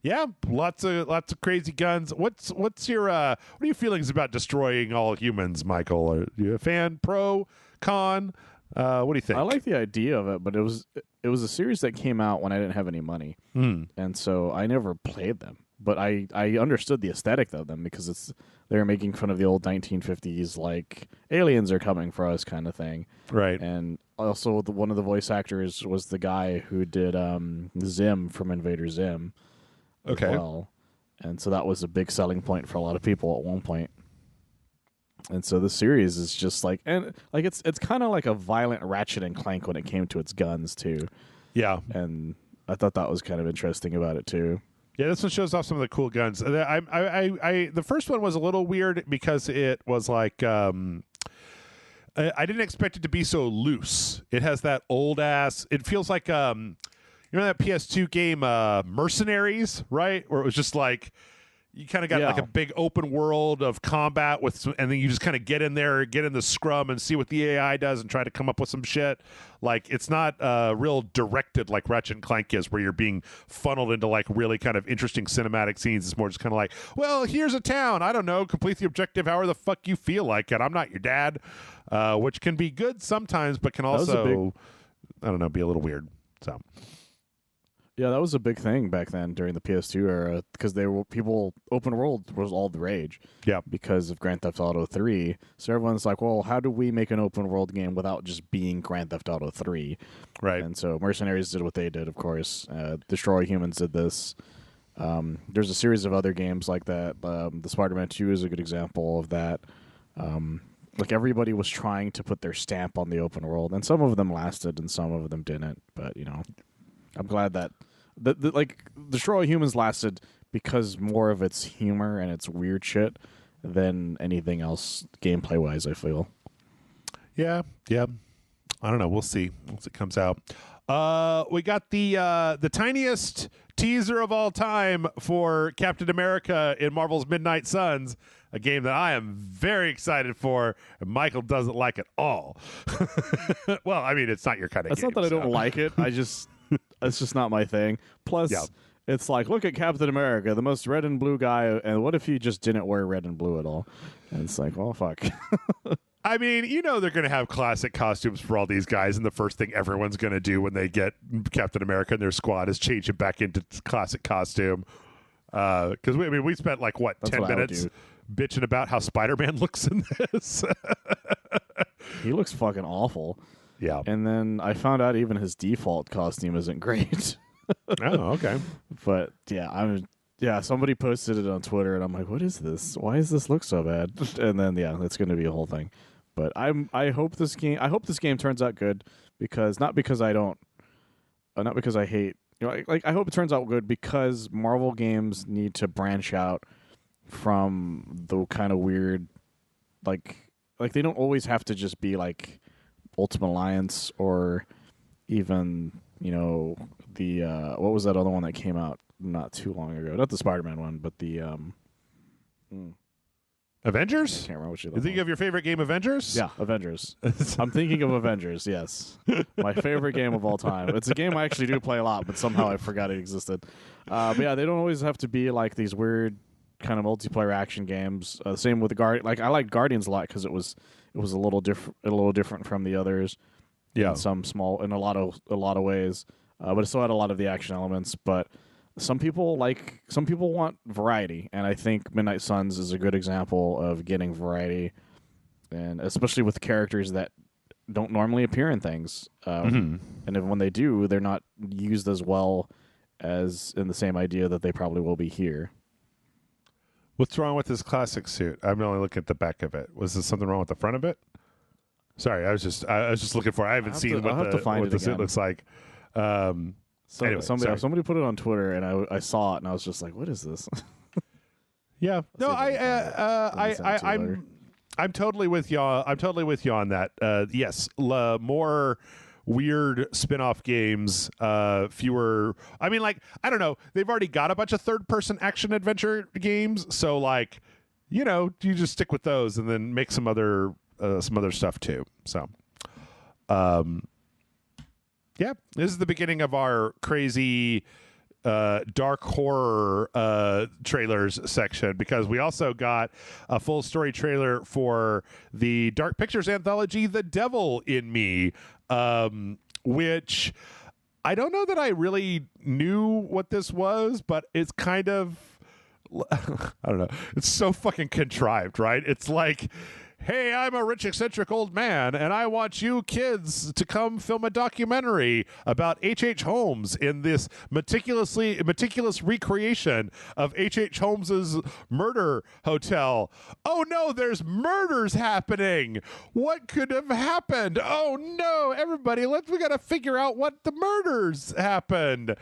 yeah, lots of crazy guns. What's your what are your feelings about Destroying All Humans, Michael? Are you a fan, pro, con? What do you think? I like the idea of it, but it was a series that came out when I didn't have any money, and so I never played them. But I understood the aesthetic of them because they're making fun of the old 1950s, like aliens are coming for us kind of thing. Right. And also one of the voice actors was the guy who did Zim from Invader Zim. Okay. Well. And so that was a big selling point for a lot of people at one point. And so the series is just like, and like it's kind of like a violent Ratchet and Clank when it came to its guns too. Yeah. And I thought that was kind of interesting about it too. Yeah, this one shows off some of the cool guns. The first one was a little weird because it was like I didn't expect it to be so loose. It has that old ass. It feels like you know that PS2 game Mercenaries, right? Where it was just like you kind of got like a big open world of combat and then you just kind of get in there, get in the scrum, and see what the AI does, and try to come up with some shit. Like it's not real directed like Ratchet and Clank is, where you're being funneled into like really kind of interesting cinematic scenes. It's more just kind of like, well, here's a town. I don't know, complete the objective however the fuck you feel like it. I'm not your dad, which can be good sometimes, but can also, I don't know, be a little weird. So. Yeah, that was a big thing back then during the PS2 era because open world was all the rage. Yeah. Because of Grand Theft Auto 3. So everyone's like, well, how do we make an open world game without just being Grand Theft Auto 3? Right. And so Mercenaries did what they did, of course. Destroy Humans did this. There's a series of other games like that. The Spider-Man 2 is a good example of that. Like everybody was trying to put their stamp on the open world, and some of them lasted and some of them didn't. But, you know, I'm glad that like Destroy All Humans lasted because more of its humor and its weird shit than anything else gameplay wise, I feel. Yeah. I don't know. We'll see once it comes out. We got the tiniest teaser of all time for Captain America in Marvel's Midnight Suns, a game that I am very excited for, and Michael doesn't like at all. Well, I mean, it's not your kind of game. It's not that I don't like it. It's just not my thing. Plus, It's like, look at Captain America, the most red and blue guy, and what if he just didn't wear red and blue at all? And it's like, well, fuck. I mean, you know they're going to have classic costumes for all these guys, and the first thing everyone's going to do when they get Captain America in their squad is change him back into classic costume. Because we spent like, what, That's 10 what minutes bitching about how Spider-Man looks in this. He looks fucking awful. Yeah. And then I found out even his default costume isn't great. Oh, okay. But yeah, somebody posted it on Twitter, and I'm like, what is this? Why does this look so bad? And then that's going to be a whole thing. But I hope this game turns out good not because I hate, you know, like I hope it turns out good because Marvel games need to branch out from the kind of weird, like they don't always have to just be like Ultimate Alliance or even, you know, the what was that other one that came out not too long ago? Not the Spider-Man one, but the Avengers? I can't remember what You think of your favorite game, Avengers? Yeah, Avengers. I'm thinking of Avengers, yes. My favorite game of all time. It's a game I actually do play a lot, but somehow I forgot it existed. But yeah, they don't always have to be like these weird kind of multiplayer action games. Same with I like Guardians a lot because it was a little different from the others. Yeah. In a lot of ways. But it still had a lot of the action elements, but some people want variety, and I think Midnight Suns is a good example of getting variety, and especially with characters that don't normally appear in things. And when they do, they're not used as well as in the same idea that they probably will be here. What's wrong with this classic suit? I'm only looking at the back of it. Was there something wrong with the front of it? Sorry, I was just looking for it. I haven't seen what the suit looks like. Anyway, somebody put it on Twitter, and I saw it, and I was just like, "What is this?" Yeah, no, I'm totally with you. I'm totally with you on that. Yes, more weird spin-off games, fewer. I mean, like, I don't know. They've already got a bunch of third-person action adventure games, so like, you just stick with those and then make some other stuff too. So, yeah, this is the beginning of our crazy dark horror trailers section, because we also got a full story trailer for the Dark Pictures anthology The Devil in Me, which I don't know that I really knew what this was, but it's kind of I don't know, it's so fucking contrived, right? It's like, hey, I'm a rich, eccentric old man, and I want you kids to come film a documentary about H.H. Holmes in this meticulous recreation of H.H. Holmes's murder hotel. Oh no, there's murders happening. What could have happened? Oh no, everybody, we gotta figure out what the murders happened.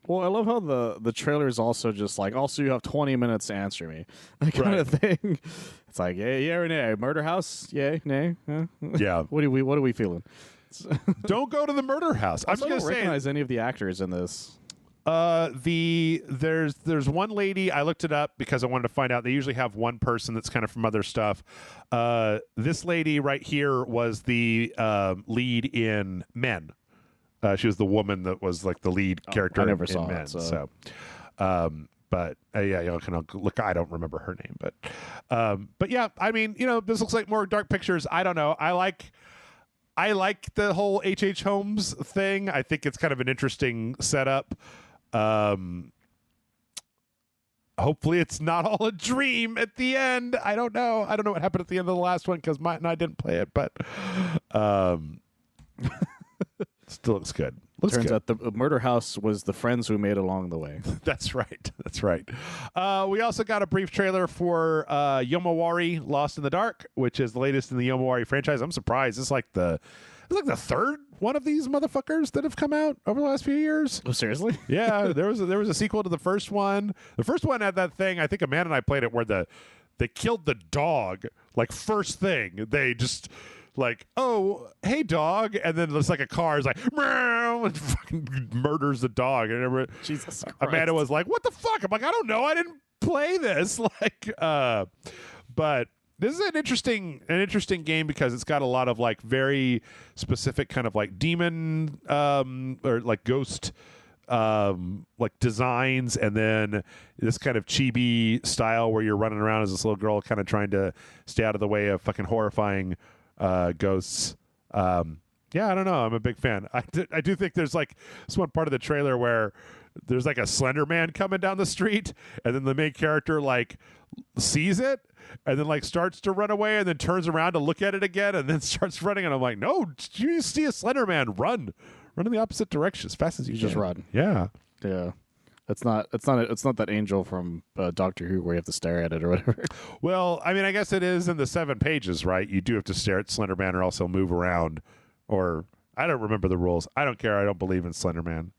Well, I love how the trailer is also just like, also you have 20 minutes to answer me, that kind of thing. It's like, yeah or nay, murder house, yay, nay, yeah. What are we feeling? Don't go to the murder house. I don't recognize any of the actors in this. There's one lady. I looked it up because I wanted to find out. They usually have one person that's kind of from other stuff. This lady right here was the lead in Men. She was the woman that was like the lead character I never in saw Men. it, so. But yeah, look. I don't remember her name, but yeah. I mean, this looks like more Dark Pictures. I don't know. I like the whole H.H. Holmes thing. I think it's kind of an interesting setup. Hopefully, it's not all a dream at the end. I don't know. I don't know what happened at the end of the last one because Matt and I didn't play it, but still looks good. Turns out the murder house was the friends we made along the way. That's right. We also got a brief trailer for Yomawari Lost in the Dark, which is the latest in the Yomawari franchise. I'm surprised. It's like the third one of these motherfuckers that have come out over the last few years. Oh, seriously? Yeah, there was a sequel to the first one. The first one had that thing. I think Amanda and I played it where they killed the dog. Like, first thing, they just like, oh, hey, dog, and then there's like a car is like, meow, and fucking murders the dog. And Jesus Christ. Amanda was like, what the fuck? I'm like, I don't know. I didn't play this. Like, but this is an interesting game because it's got a lot of like very specific kind of like demon or like ghost like designs, and then this kind of chibi style where you're running around as this little girl kind of trying to stay out of the way of fucking horrifying ghosts. Yeah, I don't know. I'm a big fan. I do think there's like this one part of the trailer where there's like a Slender Man coming down the street, and then the main character like sees it and then like starts to run away and then turns around to look at it again and then starts running, and I'm like, no, you see a Slender Man, run in the opposite direction as fast as you can. Just run. Yeah. It's not that angel from Doctor Who where you have to stare at it or whatever. Well, I mean, I guess it is in the 7 pages, right? You do have to stare at Slender Man or else he'll move around, or I don't remember the rules. I don't care. I don't believe in Slender Man.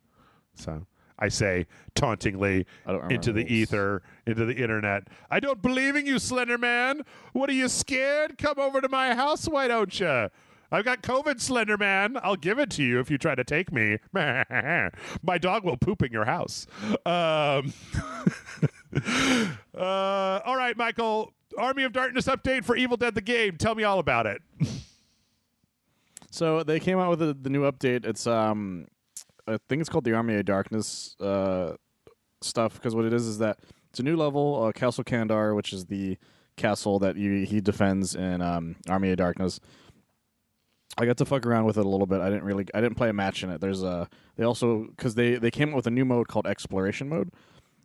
So I say tauntingly into the ether, into the internet, I don't believe in you, Slender Man. What are you, scared? Come over to my house, why don't you? I've got COVID, Slender Man. I'll give it to you if you try to take me. My dog will poop in your house. All right, Michael. Army of Darkness update for Evil Dead the game. Tell me all about it. So they came out with the new update. It's I think it's called the Army of Darkness stuff, because what it is that it's a new level, Castle Kandar, which is the castle that he defends in Army of Darkness. I got to fuck around with it a little bit. I didn't play a match in it. There's they also, because they came up with a new mode called Exploration Mode.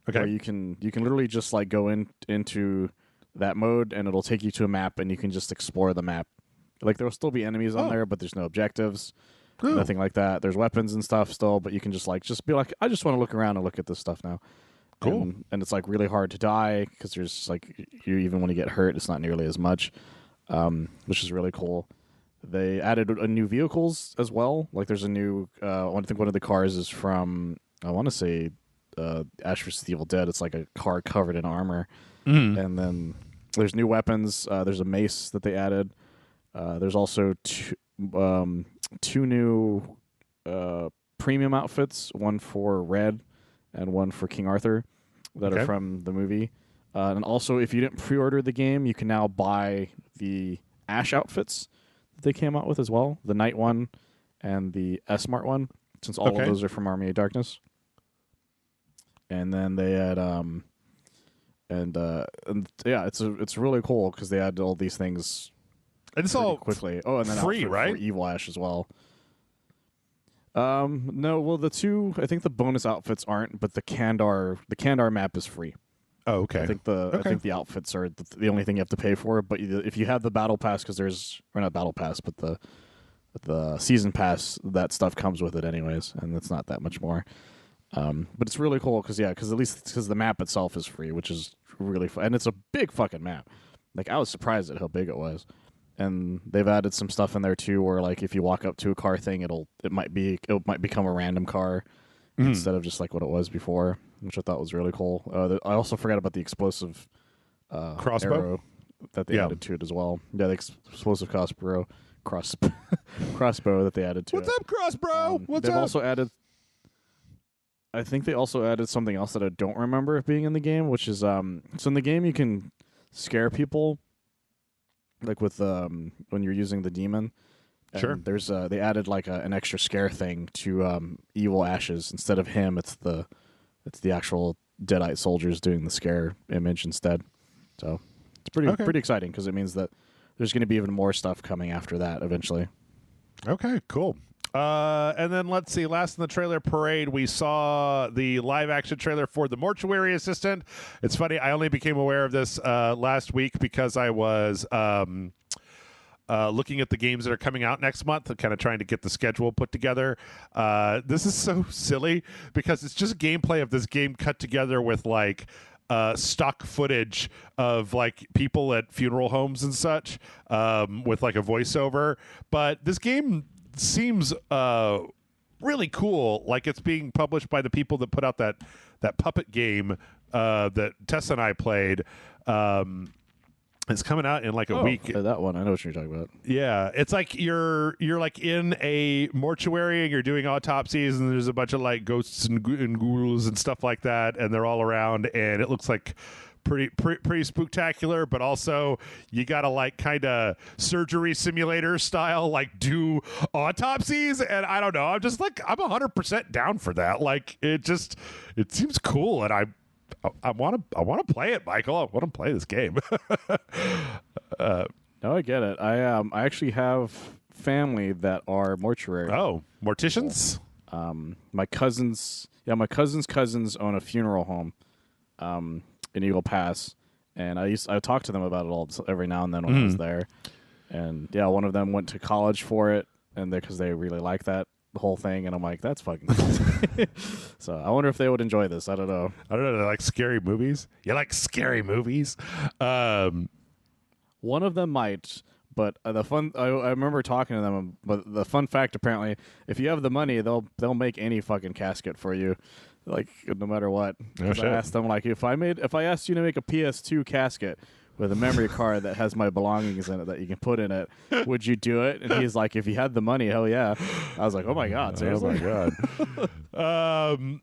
Okay. Where you can literally just like go into that mode and it'll take you to a map and you can just explore the map. Like there'll still be enemies on there, but there's no objectives, nothing like that. There's weapons and stuff still, but you can just be like, I just want to look around and look at this stuff now. Cool. And it's like really hard to die because there's like even when you get hurt, it's not nearly as much, which is really cool. They added a new vehicles as well. Like there's a new, I think one of the cars is from, I want to say, Ash vs. the Evil Dead. It's like a car covered in armor. And then there's new weapons. There's a mace that they added. There's also two new premium outfits, one for Red and one for King Arthur, that are from the movie. And also, if you didn't pre-order the game, you can now buy the Ash outfits that they came out with as well, the Night one and the S-Mart one, since all of those are from Army of Darkness. And then they had and yeah, it's really cool because they add all these things. And it's all quickly. Oh, and then free, right? For Evil Ash as well. No, well the two, I think the bonus outfits aren't, but the Kandar map is free. Oh, okay. I think the outfits are the only thing you have to pay for. But if you have the battle pass, because there's, or not battle pass, but the season pass, that stuff comes with it anyways, and it's not that much more. But it's really cool because at least because the map itself is free, which is really fun, and it's a big fucking map. Like I was surprised at how big it was. And they've added some stuff in there too, where like if you walk up to a car thing, it might become a random car instead of just like what it was before, which I thought was really cool. I also forgot about the explosive crossbow arrow that they added to it as well. Yeah, the explosive crossbow that they added to it. What's up, crossbow? What's they've up? Also added. I think they also added something else that I don't remember it being in the game, which is so in the game you can scare people. Like with when you're using the demon, sure. There's they added like an extra scare thing to Evil Ash's. Instead of him, it's the actual Deadite soldiers doing the scare image instead. So it's pretty exciting because it means that there's going to be even more stuff coming after that eventually. Okay, cool. And then let's see, last in the trailer parade, we saw the live action trailer for The Mortuary Assistant. It's funny, I only became aware of this last week because I was looking at the games that are coming out next month and kind of trying to get the schedule put together. This is so silly because it's just gameplay of this game cut together with like stock footage of like people at funeral homes and such, with like a voiceover. But this game seems really cool, like it's being published by the people that put out that puppet game that Tessa and I played. It's coming out in like a week. That one, I know what you're talking about. Yeah, it's like you're like in a mortuary and you're doing autopsies, and there's a bunch of like ghosts and ghouls and stuff like that, and they're all around, and it looks like pretty spooktacular, but also you gotta like kind of surgery simulator style like do autopsies, and I don't know, I'm just like I'm 100% down for that. Like it seems cool, and I want to play it, Michael. I want to play this game. No, I get it. I actually have family that are mortuary. Oh, morticians. My cousins cousins own a funeral home in Eagle Pass, and I talk to them about it all every now and then when I was there. And yeah, one of them went to college for it, and because they really like that whole thing, and I'm like, that's fucking cool. So I wonder if they would enjoy this. I don't know. They like scary movies. You like scary movies? One of them might, but I remember talking to them. But the fun fact, apparently, if you have the money, they'll make any fucking casket for you, like no matter what. Oh, shit. I asked them, like, if I asked you to make a PS2 casket with a memory card that has my belongings in it that you can put in it, would you do it? And he's like, if you had the money, hell yeah. I was like, oh my god, seriously? Oh my god.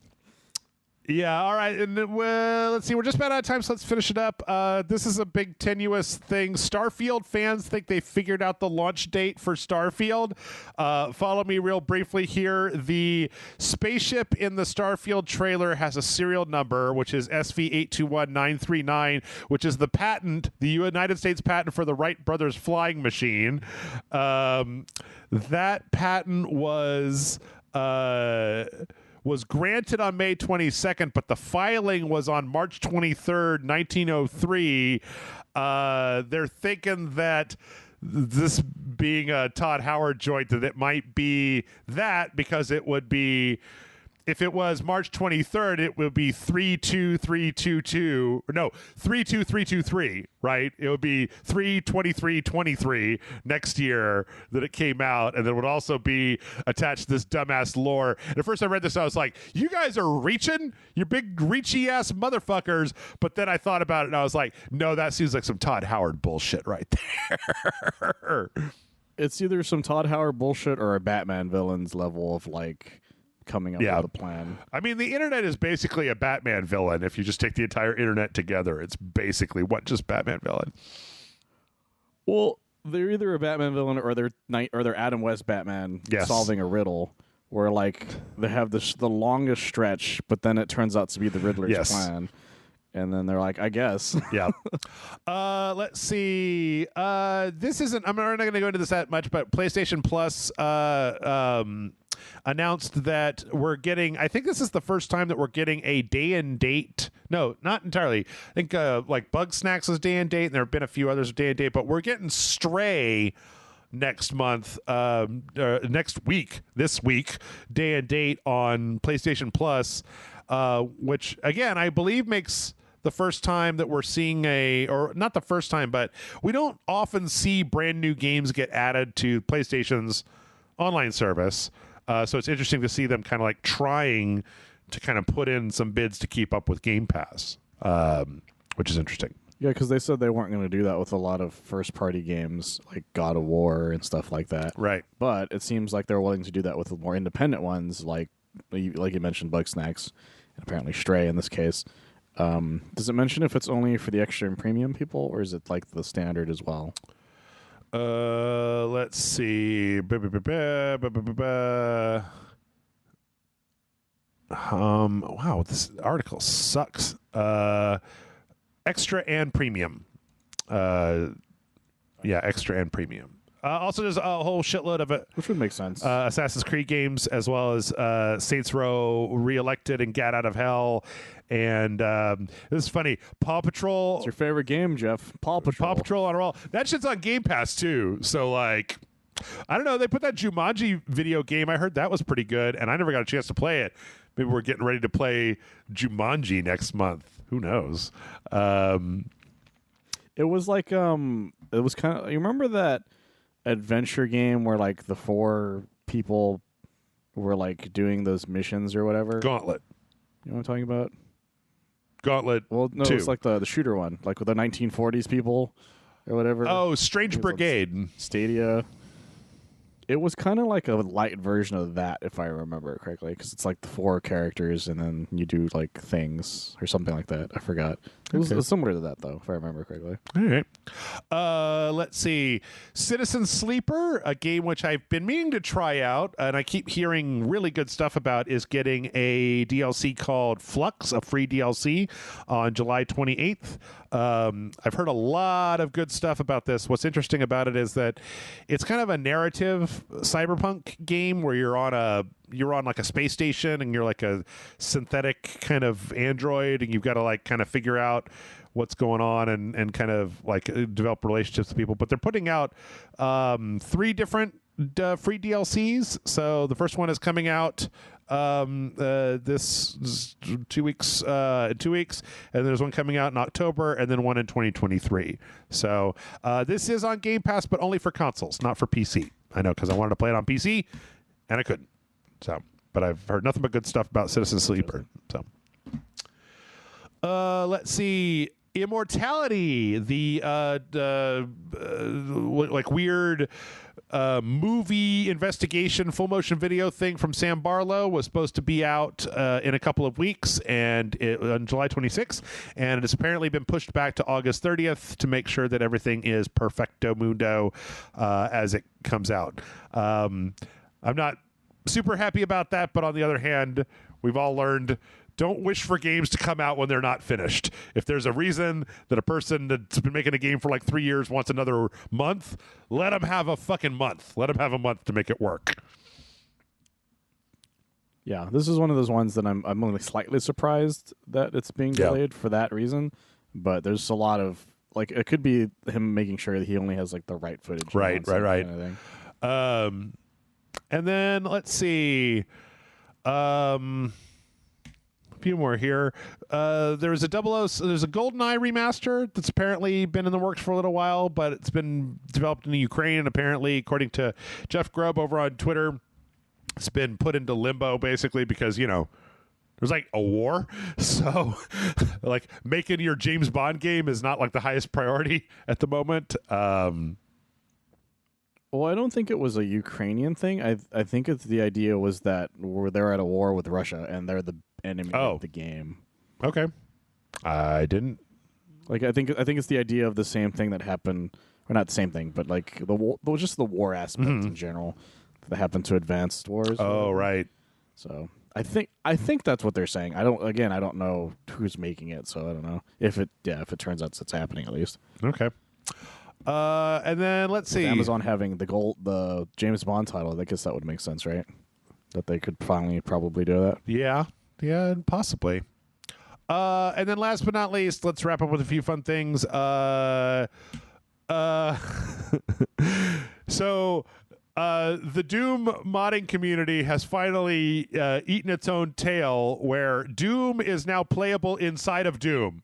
Yeah, all right. And well, let's see. We're just about out of time, so let's finish it up. This is a big tenuous thing. Starfield fans think they figured out the launch date for Starfield. Follow me real briefly here. The spaceship in the Starfield trailer has a serial number, which is SV821939, which is the patent, the United States patent for the Wright brothers flying machine. That patent was granted on May 22nd, but the filing was on March 23rd, 1903. They're thinking that this being a Todd Howard joint, that it might be that, because it would be, if it was March 23rd, it would be 32322. No, 32323, right? It would be 3/23/23 next year that it came out, and then it would also be attached to this dumbass lore. And at first I read this, I was like, you guys are reaching? You big reachy ass motherfuckers. But then I thought about it, and I was like, no, that seems like some Todd Howard bullshit right there. It's either some Todd Howard bullshit or a Batman villain's level of like coming up with a plan. I mean, the internet is basically a Batman villain. If you just take the entire internet together, it's basically just Batman villain. Well, they're either a Batman villain or they're Adam West Batman solving a riddle, where like they have the longest stretch, but then it turns out to be the Riddler's plan. And then they're like, I guess. Yeah. Let's see. This isn't, I'm not going to go into this that much, but PlayStation Plus announced that we're getting, I think this is the first time that we're getting a day and date. No, not entirely. I think like Bug Snacks was day and date, and there have been a few others day and date, but we're getting Stray next month, next week, this week, day and date on PlayStation Plus, which again, I believe makes the first time that we're seeing or not the first time, but we don't often see brand new games get added to PlayStation's online service. So it's interesting to see them kind of like trying to kind of put in some bids to keep up with Game Pass, which is interesting. Yeah, because they said they weren't going to do that with a lot of first-party games like God of War and stuff like that. Right. But it seems like they're willing to do that with more independent ones, like you mentioned, Bug Snacks, and apparently Stray in this case. Does it mention if it's only for the extra and premium people, or is it like the standard as well? Let's see. Wow, this article sucks. Extra and premium. Extra and premium. Also, there's a whole shitload of it, which would make sense. Assassin's Creed games, as well as Saints Row Re-Elected and Gat Out of Hell. And this is funny. Paw Patrol. It's your favorite game, Jeff. Paw Patrol. Paw Patrol on a roll. That shit's on Game Pass too. So like, I don't know. They put that Jumanji video game. I heard that was pretty good, and I never got a chance to play it. Maybe we're getting ready to play Jumanji next month. Who knows? It was like it was kind of. You remember that adventure game where like the four people were like doing those missions or whatever? Gauntlet. You know what I'm talking about? Gauntlet. Well, no, 2. it's like the shooter one, like with the 1940s people or whatever. Oh, Strange Brigade. Stadia. It was kind of like a light version of that, if I remember correctly, because it's like the 4 characters and then you do like things or something like that. I forgot. It was similar to that, though, if I remember correctly. All right. Let's see. Citizen Sleeper, a game which I've been meaning to try out, and I keep hearing really good stuff about, is getting a DLC called Flux, a free DLC, on July 28th. I've heard a lot of good stuff about this. What's interesting about it is that it's kind of a narrative cyberpunk game where you're on like a space station and you're like a synthetic kind of android, and you've got to like kind of figure out what's going on and kind of like develop relationships with people. But they're putting out 3 different free DLCs. So the first one is coming out this 2 weeks, and there's one coming out in October, and then one in 2023. So this is on Game Pass, but only for consoles, not for PC. I know, because I wanted to play it on PC and I couldn't. So, but I've heard nothing but good stuff about Citizen Sleeper. So, let's see. Immortality, the like weird movie investigation full motion video thing from Sam Barlow was supposed to be out in a couple of weeks, and on July 26th, and it has apparently been pushed back to August 30th to make sure that everything is perfecto mundo as it comes out. I'm not super happy about that, but on the other hand, we've all learned, don't wish for games to come out when they're not finished. If there's a reason that a person that's been making a game for like 3 years wants another month, let them have a fucking month. Let them have a month to make it work. Yeah, this is one of those ones that I'm only slightly surprised that it's being delayed for that reason. But there's a lot of, like, it could be him making sure that he only has like the right footage. Right. Kind of thing. And then let's see. A few more here. There's a GoldenEye remaster that's apparently been in the works for a little while, but it's been developed in the Ukraine, and apparently, according to Jeff Grubb over on Twitter, it's been put into limbo basically because, there's like a war. So like making your James Bond game is not like the highest priority at the moment. Well, I don't think it was a Ukrainian thing. I think the idea was that they're at a war with Russia and they're the enemy of the game. Okay. I didn't. Like, I think it's the idea of the same thing that happened, or not the same thing, but like the war aspect in general that happened to advanced wars. Oh, right. So I think that's what they're saying. I don't know who's making it, so I don't know if it turns out it's happening at least. Okay. And then let's see. With Amazon having the James Bond title, I guess that would make sense, right? That they could finally probably do that. Yeah, possibly. And then last but not least, let's wrap up with a few fun things. So the Doom modding community has finally eaten its own tail, where Doom is now playable inside of Doom.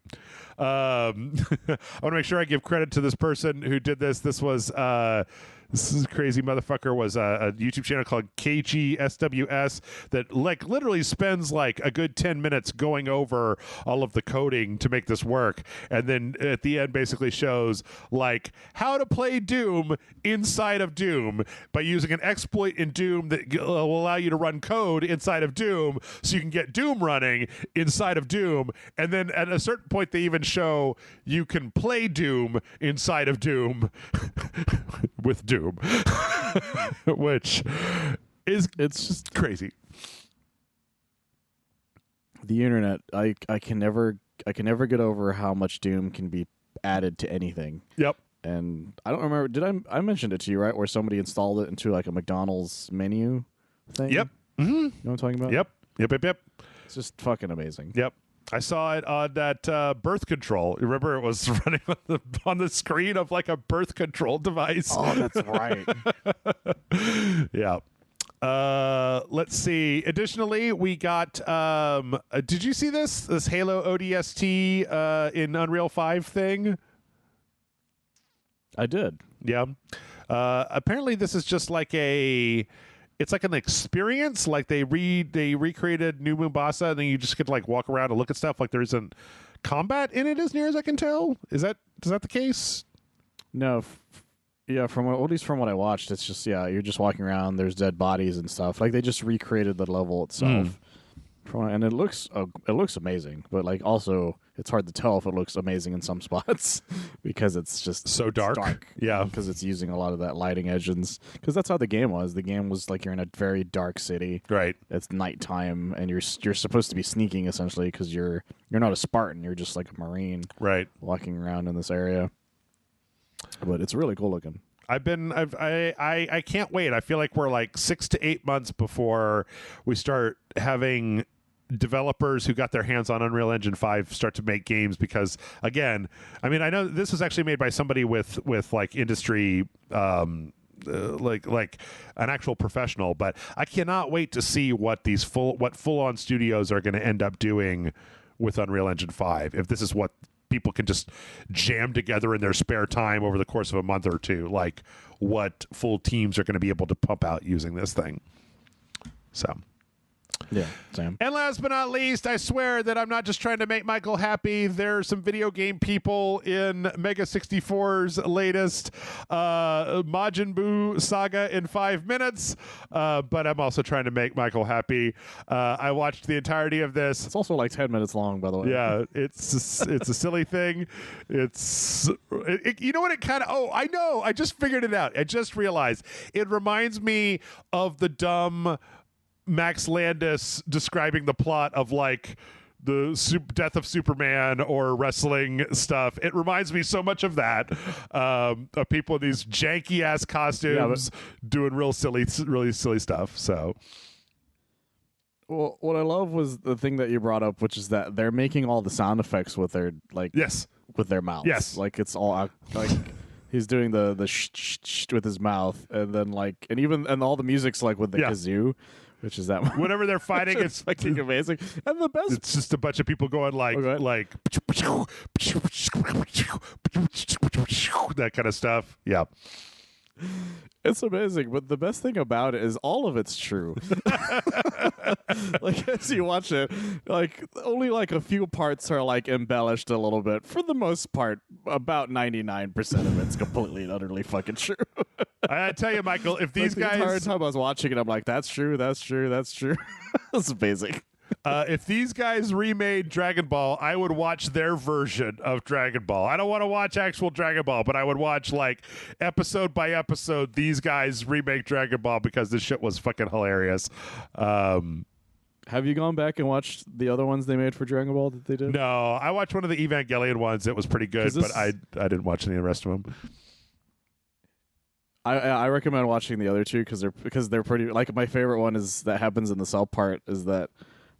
I want to make sure I give credit to this person who did this. This crazy motherfucker was a YouTube channel called KGSWS that like literally spends like a good 10 minutes going over all of the coding to make this work, and then at the end basically shows like how to play Doom inside of Doom by using an exploit in Doom that will allow you to run code inside of Doom so you can get Doom running inside of Doom. And then at a certain point they even show you can play Doom inside of Doom with Doom. Which it's just crazy. The internet, I can never get over how much Doom can be added to anything. Yep. And I don't remember, I mentioned it to you, right? Where somebody installed it into like a McDonald's menu thing? Yep. Mm-hmm. You know what I'm talking about? Yep. It's just fucking amazing. Yep. I saw it on that birth control. Remember, it was running on the screen of like a birth control device. Oh, that's right. Yeah. Let's see. Additionally, we got. Did you see this Halo ODST in Unreal 5 thing? I did. Yeah. Apparently, this is just like it's like an experience. Like they recreated New Mombasa, and then you just get to like walk around and look at stuff. Like there isn't combat in it, as near as I can tell. Is that the case? No. At least from what I watched, it's just you're just walking around. There's dead bodies and stuff. Like they just recreated the level itself. And it looks amazing, but like also it's hard to tell if it looks amazing in some spots because it's just so dark. Yeah, because it's using a lot of that lighting engines. Because that's how the game was. The game was like you're in a very dark city. Right. It's nighttime, and you're supposed to be sneaking essentially because you're not a Spartan. You're just like a Marine. Right. Walking around in this area. But it's really cool looking. I can't wait. I feel like we're like 6 to 8 months before we start having developers who got their hands on Unreal Engine 5 start to make games, because again, I mean, I know this was actually made by somebody with like industry like an actual professional, but I cannot wait to see what full on studios are going to end up doing with Unreal Engine 5 if this is what people can just jam together in their spare time over the course of a month or two, like what full teams are going to be able to pump out using this thing. So Yeah, same. And last but not least, I swear that I'm not just trying to make Michael happy. There are some video game people in Mega 64's latest Majin Buu saga in 5 minutes, but I'm also trying to make Michael happy. I watched the entirety of this. It's also like 10 minutes long, by the way. Yeah, it's a silly thing. You know what it kind of. Oh, I know. I just figured it out. I just realized it reminds me of the dumb Max Landis describing the plot of like the death of Superman or wrestling stuff. It reminds me so much of that, of people in these janky ass costumes doing really silly stuff. So. Well, what I love was the thing that you brought up, which is that they're making all the sound effects with their with their mouths. Yes, like it's all like he's doing the sh with his mouth, and then like and all the music's like with the kazoo, which is that whenever they're fighting, it's fucking amazing. And the best, it's just a bunch of people going like that kind of stuff. Yeah. It's amazing, but the best thing about it is all of it's true. Like as you watch it, like only like a few parts are like embellished a little bit. For the most part, about 99% of it's completely and utterly fucking true. I tell you, Michael, if these like guys, the entire time I was watching it, I'm like, that's true, that's true, that's true. That's amazing. If these guys remade Dragon Ball, I would watch their version of Dragon Ball. I don't want to watch actual Dragon Ball, but I would watch like episode by episode these guys remake Dragon Ball because this shit was fucking hilarious. Have you gone back and watched the other ones they made for Dragon Ball that they did? No, I watched one of the Evangelion ones. It was pretty good, but I didn't watch any of the rest of them. I recommend watching the other two because they're pretty. Like my favorite one is that happens in the Cell part is that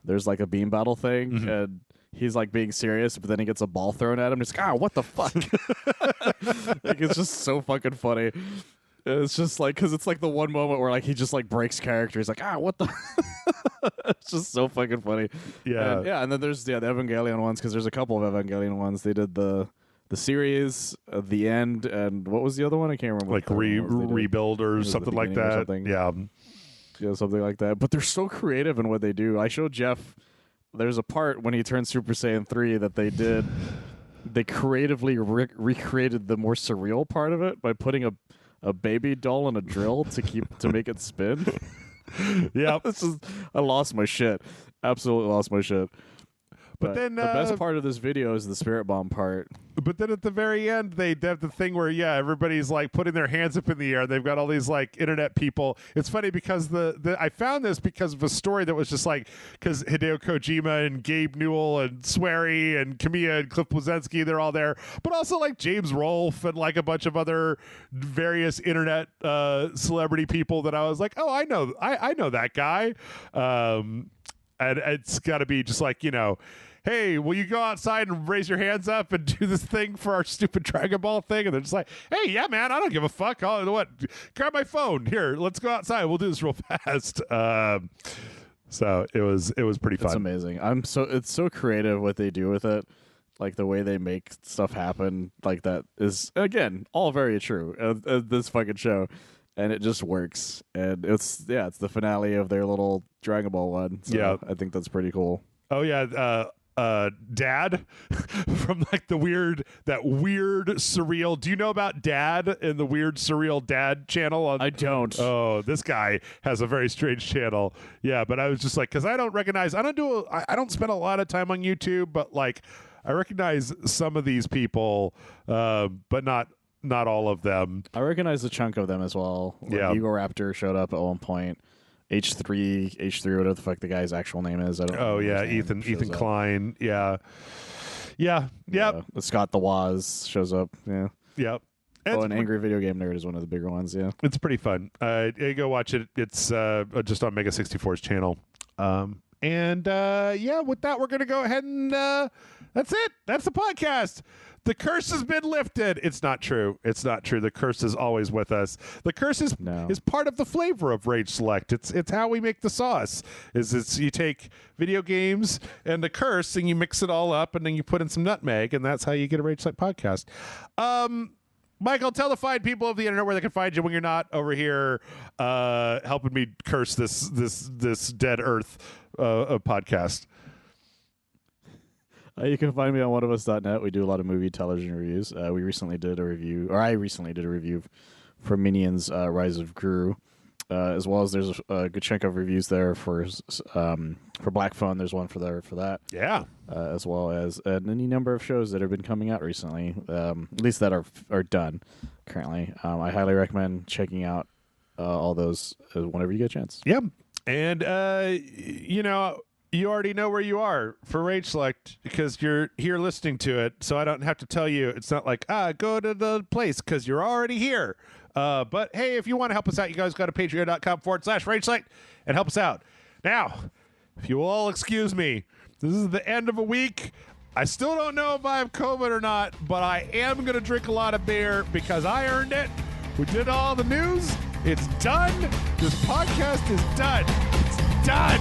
there's like a beam battle thing and he's like being serious, but then he gets a ball thrown at him. Just what the fuck? Like it's just so fucking funny. It's just like because it's like the one moment where like he just like breaks character. He's like what the? It's just so fucking funny. Yeah, and then there's the Evangelion ones because there's a couple of Evangelion ones. They did the series, the end, and what was the other one? I can't remember. Like rebuild or something like that. Something. Yeah, something like that. But they're so creative in what they do. I showed Jeff. There's a part when he turned Super Saiyan 3 that they did. They creatively recreated the more surreal part of it by putting a baby doll in a drill to make it spin. Yeah, I lost my shit. Absolutely lost my shit. But then the best part of this video is the Spirit Bomb part. But then at the very end, they have the thing where everybody's like putting their hands up in the air. They've got all these like internet people. It's funny because I found this because of a story that was just like because Hideo Kojima and Gabe Newell and Swery and Kamiya and Cliff Bleszinski, they're all there. But also like James Rolfe and like a bunch of other various internet celebrity people that I was like, oh, I know that guy. And it's got to be just like hey, will you go outside and raise your hands up and do this thing for our stupid Dragon Ball thing? And they're just like, hey, yeah, man, I don't give a fuck. Grab my phone. Here, let's go outside. We'll do this real fast. So it was pretty fun. It's amazing. It's so creative what they do with it. Like the way they make stuff happen like that is, again, all very true. This fucking show. And it just works. And it's the finale of their little Dragon Ball one. So yeah. I think that's pretty cool. Oh, yeah. Dad from like that weird surreal. Do you know about Dad and the weird surreal Dad channel? I don't. Oh, this guy has a very strange channel. Yeah, but I was just like, because I don't spend a lot of time on YouTube, but like I recognize some of these people, but not all of them. I recognize a chunk of them as well. Like Eagle Raptor showed up at one point. H3, whatever the fuck the guy's actual name is. I don't know. Oh, yeah, Ethan Klein. Yeah. Yeah. Yep. Scott the Waz shows up. Yeah. Yep. And Angry Video Game Nerd is one of the bigger ones, yeah. It's pretty fun. Go watch it. It's just on Mega 64's channel. With that, we're going to go ahead and that's it. That's the podcast. The curse has been lifted. It's not true. The curse is always with us. The curse is part of the flavor of RageSelect. It's how we make the sauce. It's you take video games and the curse and you mix it all up and then you put in some nutmeg and that's how you get a RageSelect podcast. Michael, tell the fine people of the internet where they can find you when you're not over here helping me curse this dead Earth podcast. You can find me on oneofus.net. We do a lot of movie television reviews. I recently did a review for Minions Rise of Gru, as well as there's a good chunk of reviews there for Black Phone. There's one for that. Yeah. As well as any number of shows that have been coming out recently, at least that are done currently. I highly recommend checking out all those whenever you get a chance. Yep. And, you already know where you are for RageSelect because you're here listening to it, so I don't have to tell you. It's not like, go to the place because you're already here. But, hey, if you want to help us out, you guys go to patreon.com/RageSelect and help us out. Now, if you will all excuse me, this is the end of a week. I still don't know if I have COVID or not, but I am going to drink a lot of beer because I earned it. We did all the news. It's done. This podcast is done. It's done.